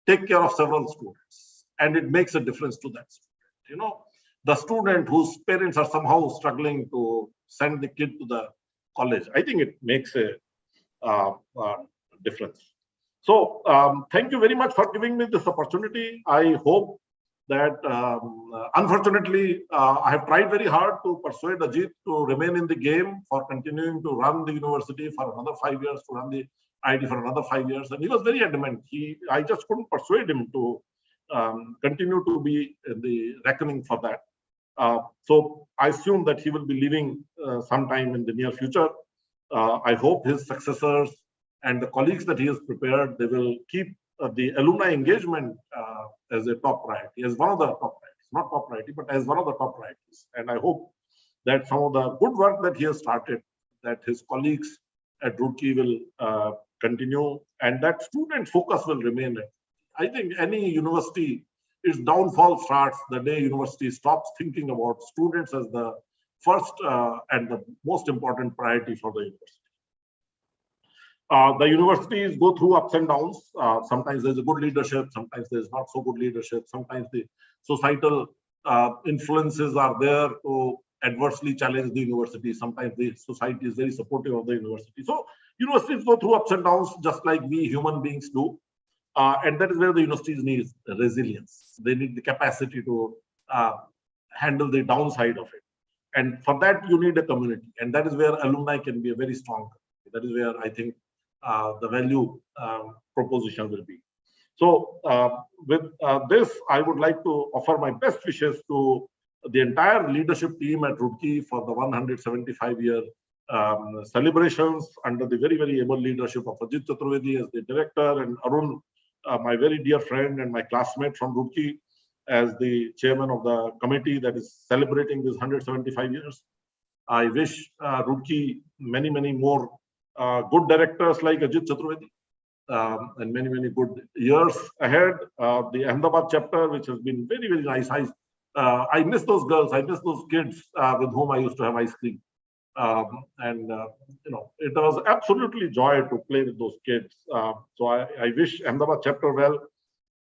take care of several students, and it makes a difference to that student. You know, the student whose parents are somehow struggling to send the kid to the college, I think it makes a difference. So thank you very much for giving me this opportunity. I hope that unfortunately I have tried very hard to persuade Ajit to remain in the game, for continuing to run the university for another 5 years, to run the IIT for another 5 years, and he was very adamant. I just couldn't persuade him to continue to be in the reckoning for that. So I assume that he will be leaving sometime in the near future. I hope his successors and the colleagues that he has prepared, they will keep the alumni engagement as a top priority, as one of the top priorities. priorities, not top priority, but as one of the top priorities. And I hope that some of the good work that he has started, that his colleagues at Roorkee will continue, and that student focus will remain. I think any university, its downfall starts the day university stops thinking about students as the first and the most important priority for the university. The universities go through ups and downs. Sometimes there's a good leadership, sometimes there's not so good leadership, sometimes the societal influences are there to adversely challenge the university. Sometimes the society is very supportive of the university. So universities go through ups and downs just like we human beings do. And that is where the universities need resilience. They need the capacity to handle the downside of it. And for that, you need a community. And that is where alumni can be a very strong community. That is where I think the value proposition will be. So with this, I would like to offer my best wishes to the entire leadership team at Roorkee for the 175-year celebrations under the very, very able leadership of Ajit Chaturvedi as the director, and Arun, my very dear friend and my classmate from Roorkee, as the chairman of the committee that is celebrating this 175 years. I wish Roorkee many, many more good directors like Ajit Chaturvedi and many, many good years ahead. The Ahmedabad chapter, which has been very, very nice. I miss those girls. I miss those kids with whom I used to have ice cream. You know, it was absolutely joy to play with those kids. So I wish Ahmedabad chapter well.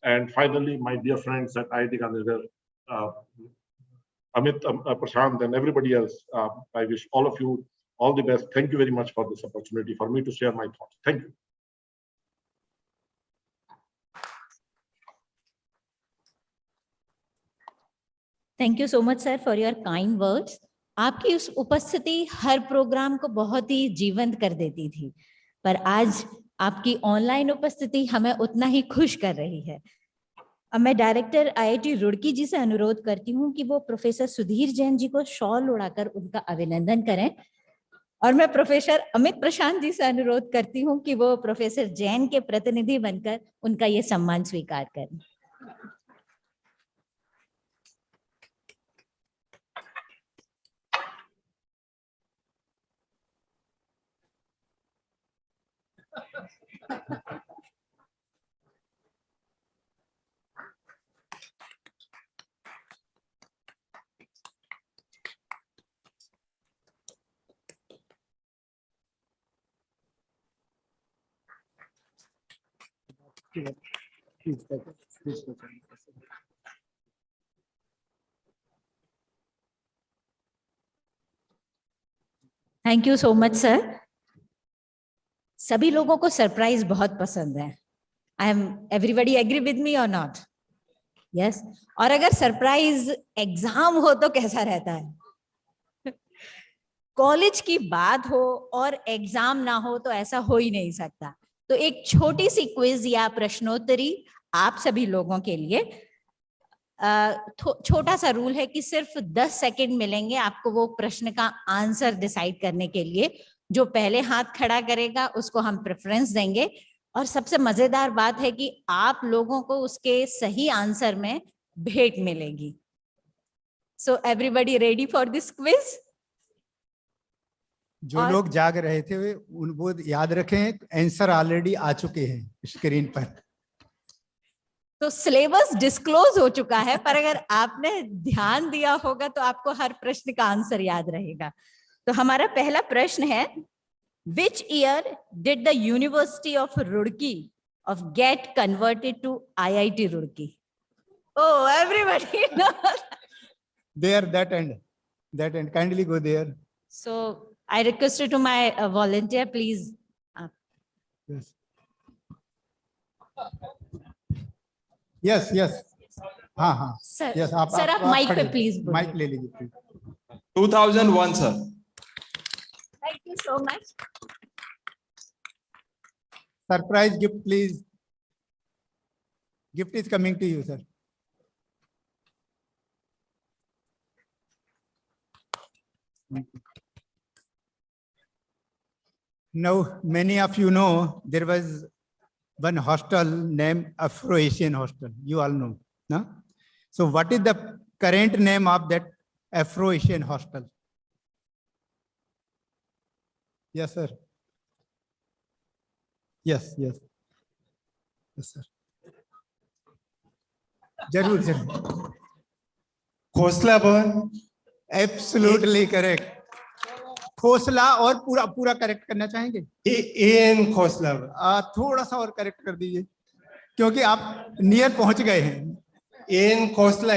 And finally, my dear friends at IIT GandhiNagar, Amit, Prashant, and everybody else, I wish all of you all the best. Thank you very much for this opportunity for me to share my thoughts. Thank you. Thank you so much, sir, for your kind words. आपकी उस उपस्थिति हर programme को बहुत ही जीवंत कर देती थी, पर आज आपकी ऑनलाइन उपस्थिति हमें उतना ही खुश कर रही है। अब मैं डायरेक्टर IIT रुड़की जी से अनुरोध करती हूँ कि वो प्रोफेसर सुधीर जैन जी को शॉल उड़ाकर उनका अभिनंदन करें, और मैं प्रोफेसर अमित प्रशांत जी से अनुरोध करती हूँ कि वो प्रोफेसर जैन के प्रतिनिधि बनकर उनका ये सम्मान स्वीकार करें। Thank you so much sir. सभी लोगों को सरप्राइज बहुत पसंद है। एवरीबडी एग्री विद मी और नॉट? यस। और अगर सरप्राइज एग्जाम हो तो कैसा रहता है? कॉलेज की बात हो और एग्जाम ना हो तो ऐसा हो ही नहीं सकता। तो एक छोटी सी क्विज या प्रश्नोत्तरी आप सभी लोगों के लिए। छोटा सा रूल है कि सिर्फ 10 सेकंड मिलेंगे आपको वो प्रश्न का आंसर डिसाइड करने के लिए। जो पहले हाथ खड़ा करेगा उसको हम प्रेफरेंस देंगे, और सबसे मजेदार बात है कि आप लोगों को उसके सही आंसर में भेंट मिलेगी। So everybody ready for this quiz? जो लोग जाग रहे थे वो याद रखें, आंसर ऑलरेडी आ चुके हैं स्क्रीन पर। तो सिलेबस डिस्क्लोज हो चुका है, पर अगर आपने ध्यान दिया होगा तो आपको हर प्रश्न का आंसर याद रहेगा। तो हमारा पहला प्रश्न है, which year did the university of Roorkee of get converted to IIT Roorkee? Oh, everybody knows. There, that end. Kindly go there. So I requested to my volunteer, please. Yes. Yes. हाँ. Sir, yes, sir, आप mic पे please बोलिए। Mic ले लीजिए please. 2001 sir. Thank you so much. Surprise gift, please. Gift is coming to you, sir. Now, many of you know there was one hostel named Afro-Asian hostel. You all know, no? So what is the current name of that Afro-Asian hostel? Yes, sir. Yes, yes. Yes, sir. जरूर जरूर. खोसला भवन. Absolutely correct. Khosla और पूरा पूरा correct करना चाहेंगे? N Khosla भवन. थोड़ा सा और करेक्ट कर दीजिए क्योंकि आप नियर पहुंच गए हैं. N Khosla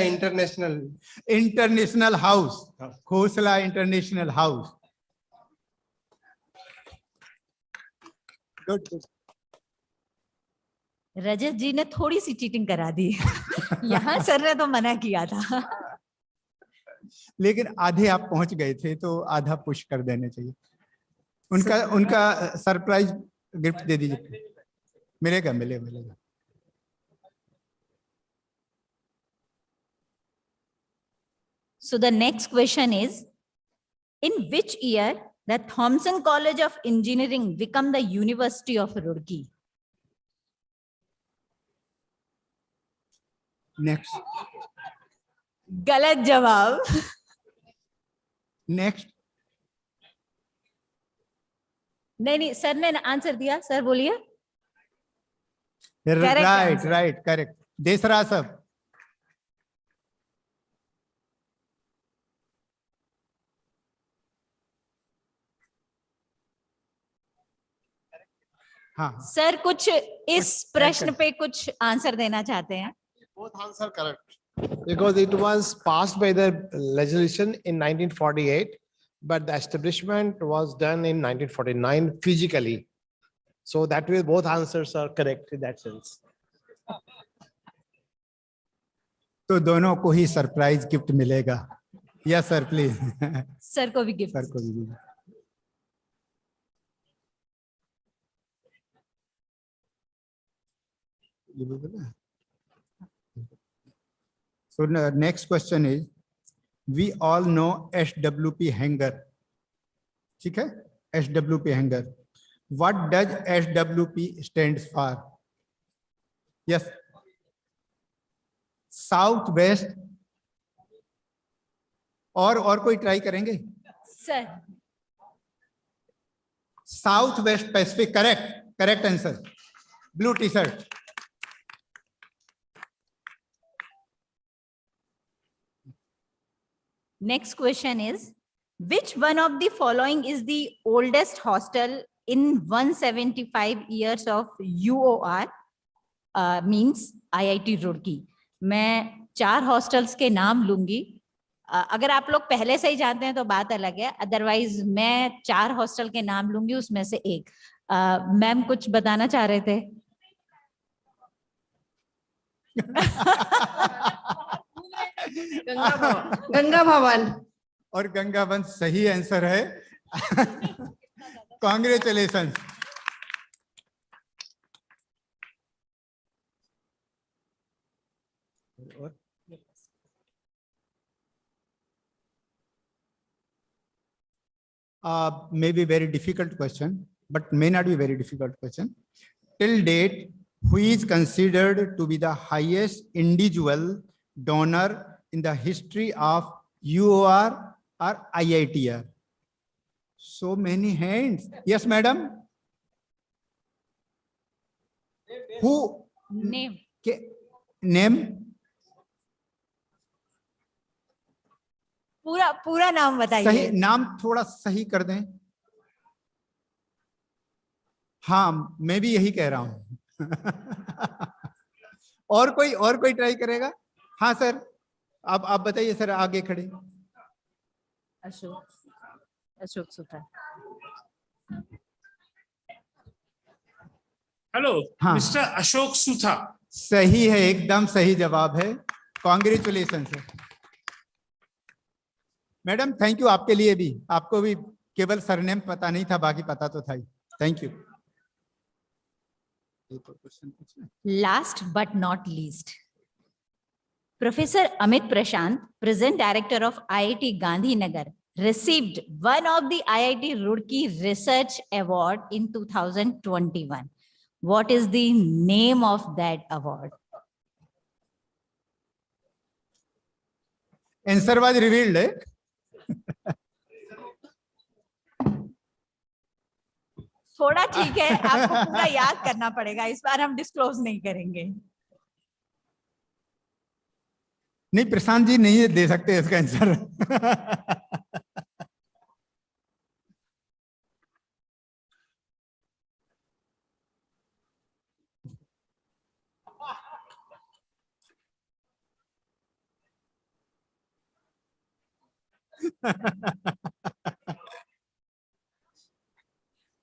international house. Khosla international house. Good good. Rajat ji ने थोड़ी सी चीटिंग करा दी. यहाँ सर ने तो मना किया था. लेकिन आधे आप पहुंच गए थे तो आधा पुश कर देने चाहिए. उनका सरप्राइज गिफ्ट दे दीजिए. मिलेगा मिलेगा मिलेगा. So the next question is, in which year the Thompson College of Engineering became the University of Roorkee? Next. गलत जवाब. नेक्स्ट. नहीं सर ने आंसर दिया. सर बोलिए. Right right correct. देसरा सब. हाँ सर कुछ इस प्रश्न पे कुछ आंसर देना चाहते हैं. Both answer correct because it was passed by the legislation in 1948, but the establishment was done in 1949 physically. So that way both answers are correct in that sense. तो दोनों को ही सरप्राइज गिफ्ट मिलेगा. Yes sir please. Sir को भी gift. Sir को भी. So the next question is, we all know SWP hanger. ठीक है? SWP hanger. What does SWP stands for? Yes. South West. और कोई ट्राई करेंगे? Sir. South West Pacific. Correct answer. Blue T-shirt. Next question is, which one of the following is the oldest hostel in 175 years of UOR? Means IIT Roorkee. मैं 4 hostels के नाम लूंगी. अगर आप लोग पहले से ही जानते हैं तो बात अलग है. अदरवाइज मैं 4 हॉस्टल के नाम लूंगी, उसमें से एक. मैम कुछ बताना चाह रहे थे. गंगा भवन. और गंगा भवन सही आंसर है. Congratulation. May be very difficult question, but may not be very difficult question. Till date, who is considered to be the highest individual donor in the history of UOR or IITR? So many hands. Yes, madam. Who? Name. Name? पूरा नाम बताइए. सही नाम थोड़ा सही कर दें. हाँ मैं भी यही कह रहा हूं. और कोई ट्राई करेगा? हाँ सर आप बताइए सर. आगे खड़े. अशोक सुथा. हेलो. हाँ. मिस्टर अशोक सुथा. सही है, एकदम सही जवाब है. Congratulation sir. Madam thank you. आपके लिए भी, आपको भी केवल सरनेम पता नहीं था, बाकी पता तो था ही. Thank you. Last but not least, Professor Amit Prashant, present director of IIT Gandhinagar, received one of the IIT Roorkee Research Award in 2021. What is the name of that award? Answer was revealed. थोड़ा ठीक है, आपको पूरा याद करना पड़ेगा, इस बार हम डिस्क्लोज नहीं करेंगे। नहीं, प्रशांत जी नहीं दे सकते इसका आंसर।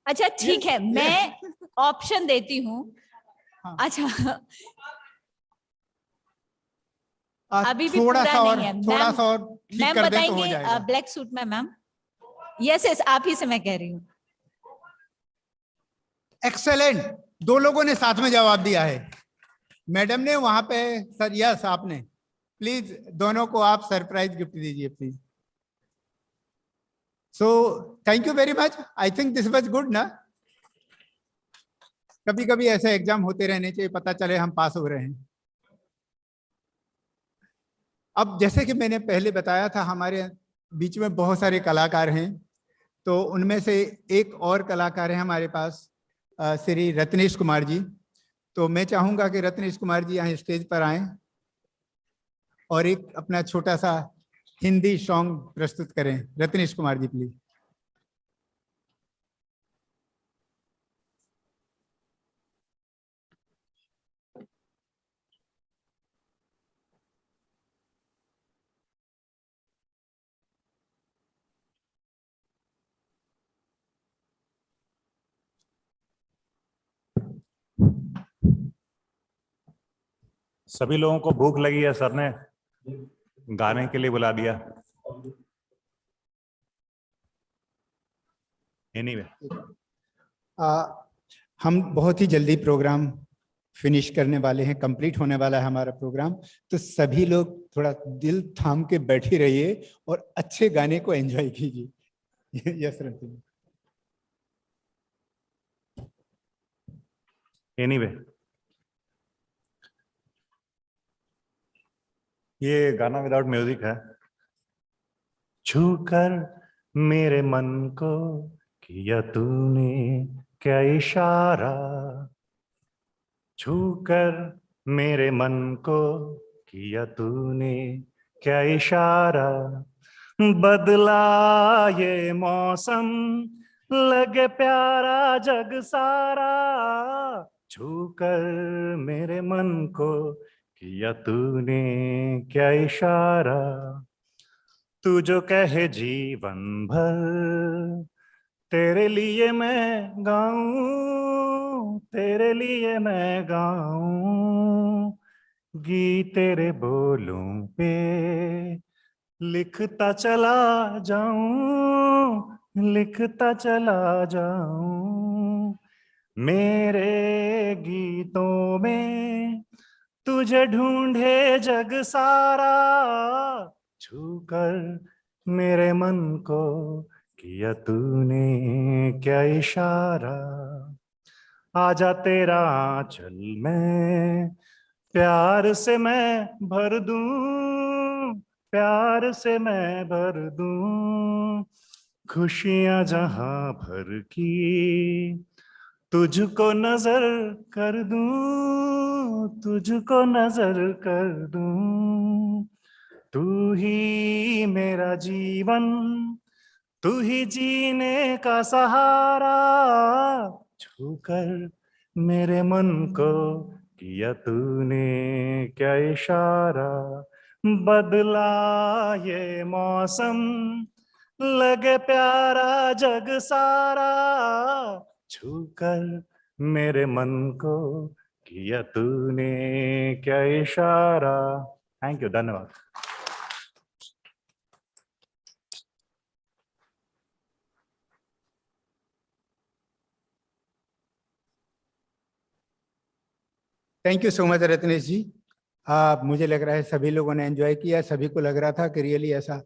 अच्छा ठीक है, मैं ऑप्शन देती हूँ। अच्छा अभी भी थोड़ा पूरा सा और, नहीं है। थोड़ा मैम, सा और ठीक मैम कर दें तो हो बताएंगे जाएगा। ब्लैक सूट में मैम। यस यस, आप ही से मैं कह रही हूँ। एक्सेलेंट, दो लोगों ने साथ में जवाब दिया है। मैडम ने वहां पे, सर यस आपने, प्लीज दोनों को आप सरप्राइज गिफ्ट दीजिए please. So thank you very much, I think this was good ना। कभी कभी ऐसे एग्जाम होते रहने चाहिए, पता चले हम पास हो रहे हैं। अब जैसे कि मैंने पहले बताया था, हमारे बीच में बहुत सारे कलाकार हैं, तो उनमें से एक और कलाकार है हमारे पास, श्री रत्नेश कुमार जी। तो मैं चाहूंगा कि रत्नेश कुमार जी यहाँ स्टेज पर आएं और एक अपना छोटा सा हिंदी सॉन्ग प्रस्तुत करें। रत्नेश कुमार जी प्लीज। सभी लोगों को भूख लगी है, सर ने गाने के लिए बुला दिया। एनीवे, हम बहुत ही जल्दी प्रोग्राम फिनिश करने वाले हैं, कंप्लीट होने वाला है हमारा प्रोग्राम। तो सभी लोग थोड़ा दिल थाम के बैठे रहिए और अच्छे गाने को एंजॉय कीजिए। यस रंजन। एनीवे, ये गाना विदाउट म्यूजिक है। छूकर मेरे मन को किया तूने क्या इशारा, छूकर मेरे मन को किया तूने क्या इशारा, बदला ये मौसम लगे प्यारा जग सारा, छूकर मेरे मन को किया तूने क्या इशारा, तू जो कहे जीवन भर तेरे लिए मैं गाऊं, तेरे लिए मैं गाऊं, गीत तेरे बोलों पे लिखता चला जाऊं, लिखता चला जाऊं, मेरे गीतों में तुझे ढूंढे जग सारा, छूकर मेरे मन को किया तूने क्या इशारा, आजा तेरा आंचल में प्यार से मैं भर दूं, प्यार से मैं भर दूं, खुशियां जहां भर की तुझको नजर कर दूं, तुझको नजर कर दूं, तू ही मेरा जीवन, तू ही जीने का सहारा, छूकर मेरे मन को किया तूने क्या इशारा, बदला ये मौसम लगे प्यारा जग सारा, छूकर मेरे मन को किया तूने क्या इशारा। थैंक यू, धन्यवाद। Thank you so much Ratnesh ji. मुझे लग रहा है सभी लोगों ने एंजॉय किया, सभी को लग रहा था कि रियली ऐसा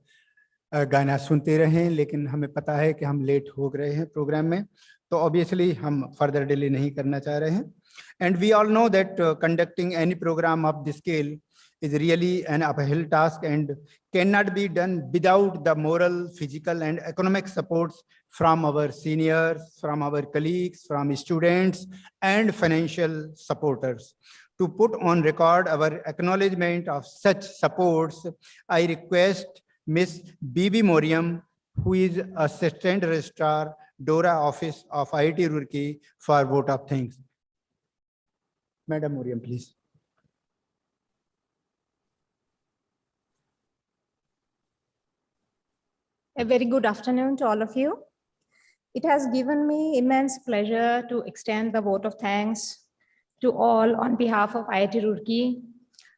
गाना सुनते रहें, लेकिन हमें पता है कि हम लेट हो गए हैं प्रोग्राम में, तो ऑब्वियसली हम फर्दर डिले नहीं करना चाह रहे हैं। And we all know that conducting any program of this scale is really an uphill task and cannot be done without the moral, physical, and economic supports from our seniors, from our colleagues, from students, and financial supporters. To put on record our acknowledgement of such supports, I request Ms. Bibi Moriam, who is Assistant Registrar, DORA Office of IIT Roorkee, for vote of thanks. Madam Moriam, please. A very good afternoon to all of you. It has given me immense pleasure to extend the vote of thanks to all on behalf of IIT Roorkee.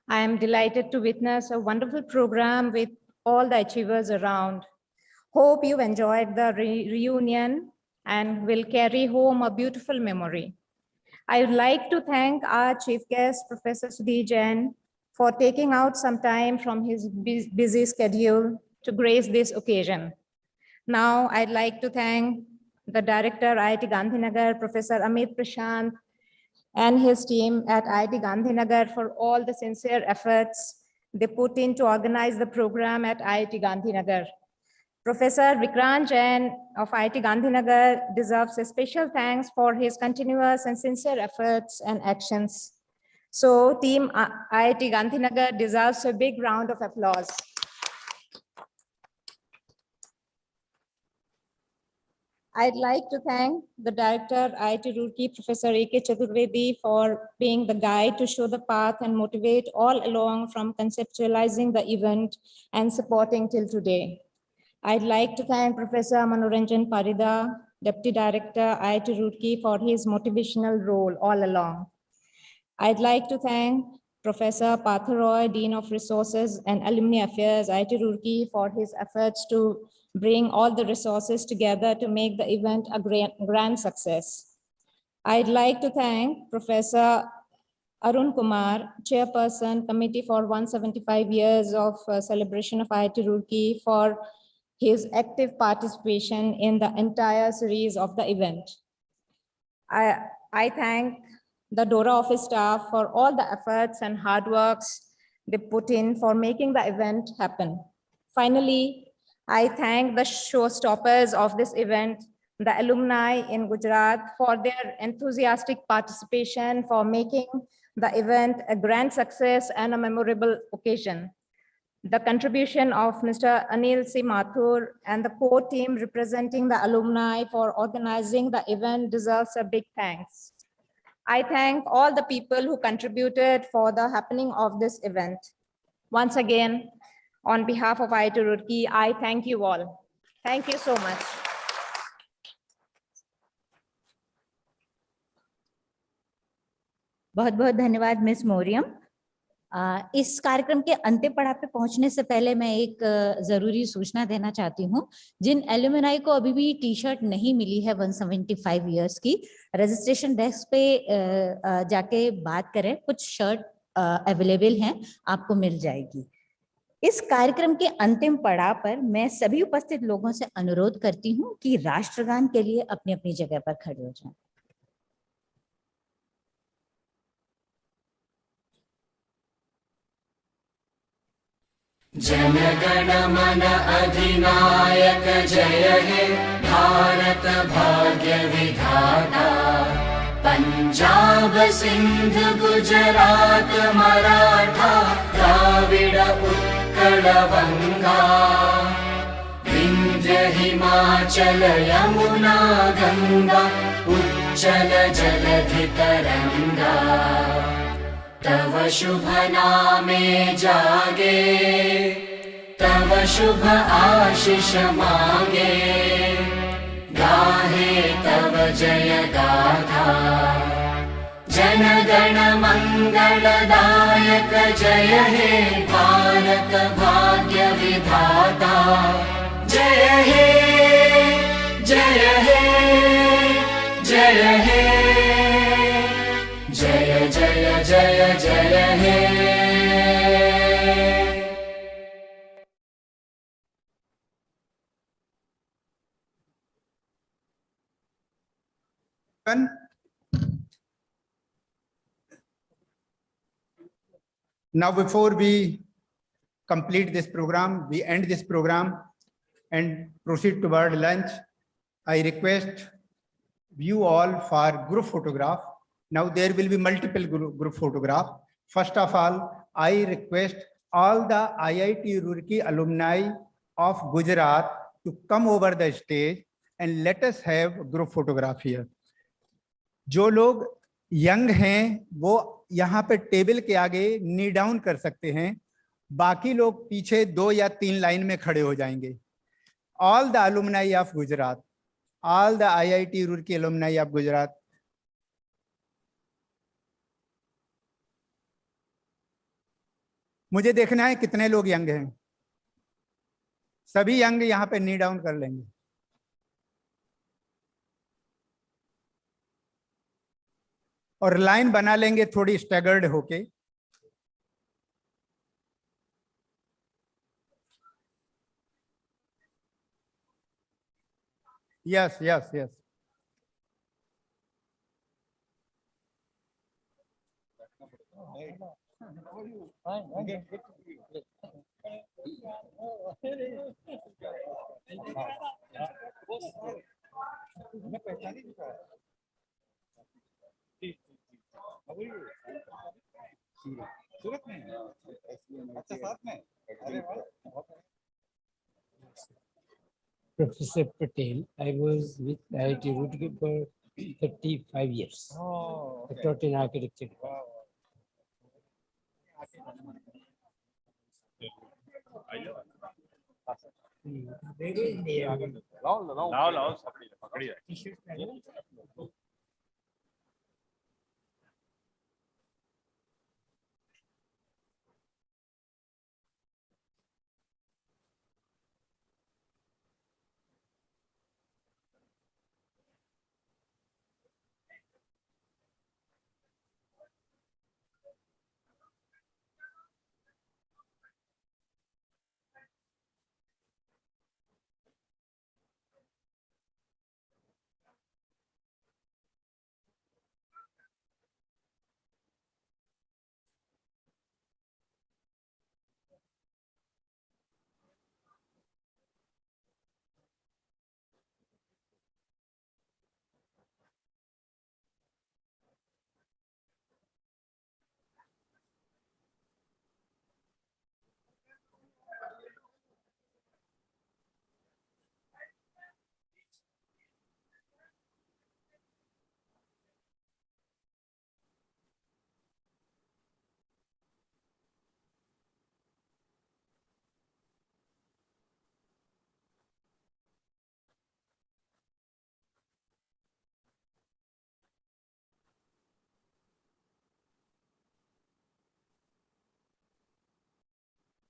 I am delighted to witness a wonderful program with all the achievers around. Hope you enjoyed the reunion and will carry home a beautiful memory. I would like to thank our chief guest, Professor Sudhir Jain, for taking out some time from his busy schedule to grace this occasion. Now, I'd like to thank the director, IIT GandhiNagar, Professor Amit Prashant, and his team at IIT GandhiNagar for all the sincere efforts they put in to organize the program at IIT GandhiNagar. Professor Vikrant Jain of IIT GandhiNagar deserves a special thanks for his continuous and sincere efforts and actions. So team IIT GandhiNagar deserves a big round of applause. I'd like to thank the director, IIT Roorkee, Professor A.K. Chaturvedi, for being the guide to show the path and motivate all along from conceptualizing the event and supporting till today. I'd like to thank Professor Manoranjan Parida, Deputy Director, IIT Roorkee, for his motivational role all along. I'd like to thank Professor Partha Roy, Dean of Resources and Alumni Affairs, IIT Roorkee, for his efforts to bring all the resources together to make the event a grand success. I'd like to thank Professor Arun Kumar, Chairperson, Committee for 175 years of celebration of IIT Roorkee, for his active participation in the entire series of the event. I thank the DORA office staff for all the efforts and hard works they put in for making the event happen. Finally, I thank the showstoppers of this event, the alumni in Gujarat, for their enthusiastic participation, for making the event a grand success and a memorable occasion. The contribution of Mr. Anil C. Mathur and the core team representing the alumni for organizing the event deserves a big thanks. I thank all the people who contributed for the happening of this event. Once again, on behalf of IIT Roorkee, I thank you all. Thank you so much. बहुत बहुत धन्यवाद miss मोरियम। इस कार्यक्रम के अंतिम पड़ाव पे पहुंचने से पहले मैं एक जरूरी सूचना देना चाहती हूँ। जिन एलुमनाई को अभी भी टी शर्ट नहीं मिली है 175 इयर्स की, रजिस्ट्रेशन डेस्क पे जाके बात करें, कुछ शर्ट अवेलेबल हैं, आपको मिल जाएगी। इस कार्यक्रम के अंतिम पड़ाव पर मैं सभी उपस्थित लोगों से अनुरोध करती हूँ कि राष्ट्रगान के लिए अपनी अपनी जगह पर खड़े हो जाएं। जन गण मन अधिनायक जय हे भारत भाग्य विधाता, पंजाब सिंध गुजरात मराठा द्राविड़ उत्कल बंगा, विंध्य हिमाचल यमुना गंगा उच्चल जलधि तरंगा, तव शुभ नामे जागे, तव शुभ आशीष मांगे, गाहे तव जय गाथा। जन गण मंगलदायक जय हे भारत भाग्य विधाता, जय हे जय हे जय हे जय जय जय जय हे। Now, before we complete this program, we end this program and proceed toward lunch, I request you all for group photograph. Now there will be multiple group photograph. First of all, I request all the IIT Roorkee alumni of Gujarat to come over the stage and let us have group photograph here. जो लोग young हैं वो यहाँ पे table के आगे knee down कर सकते हैं, बाकी लोग पीछे 2 या 3 लाइन में खड़े हो जाएंगे. All the alumni of Gujarat, all the IIT Roorkee alumni of Gujarat. मुझे देखना है कितने लोग यंग हैं. सभी यंग यहाँ पे नी डाउन कर लेंगे. और लाइन बना लेंगे थोड़ी स्टैगर्ड होके. Yes yes yes. सूरत में अच्छा साथ में अरे वाह. Professor Patel, I was with IIT Roorkee for 35 years. Oh, I taught in architecture. लाओ लाओ लाओ पकड़िए.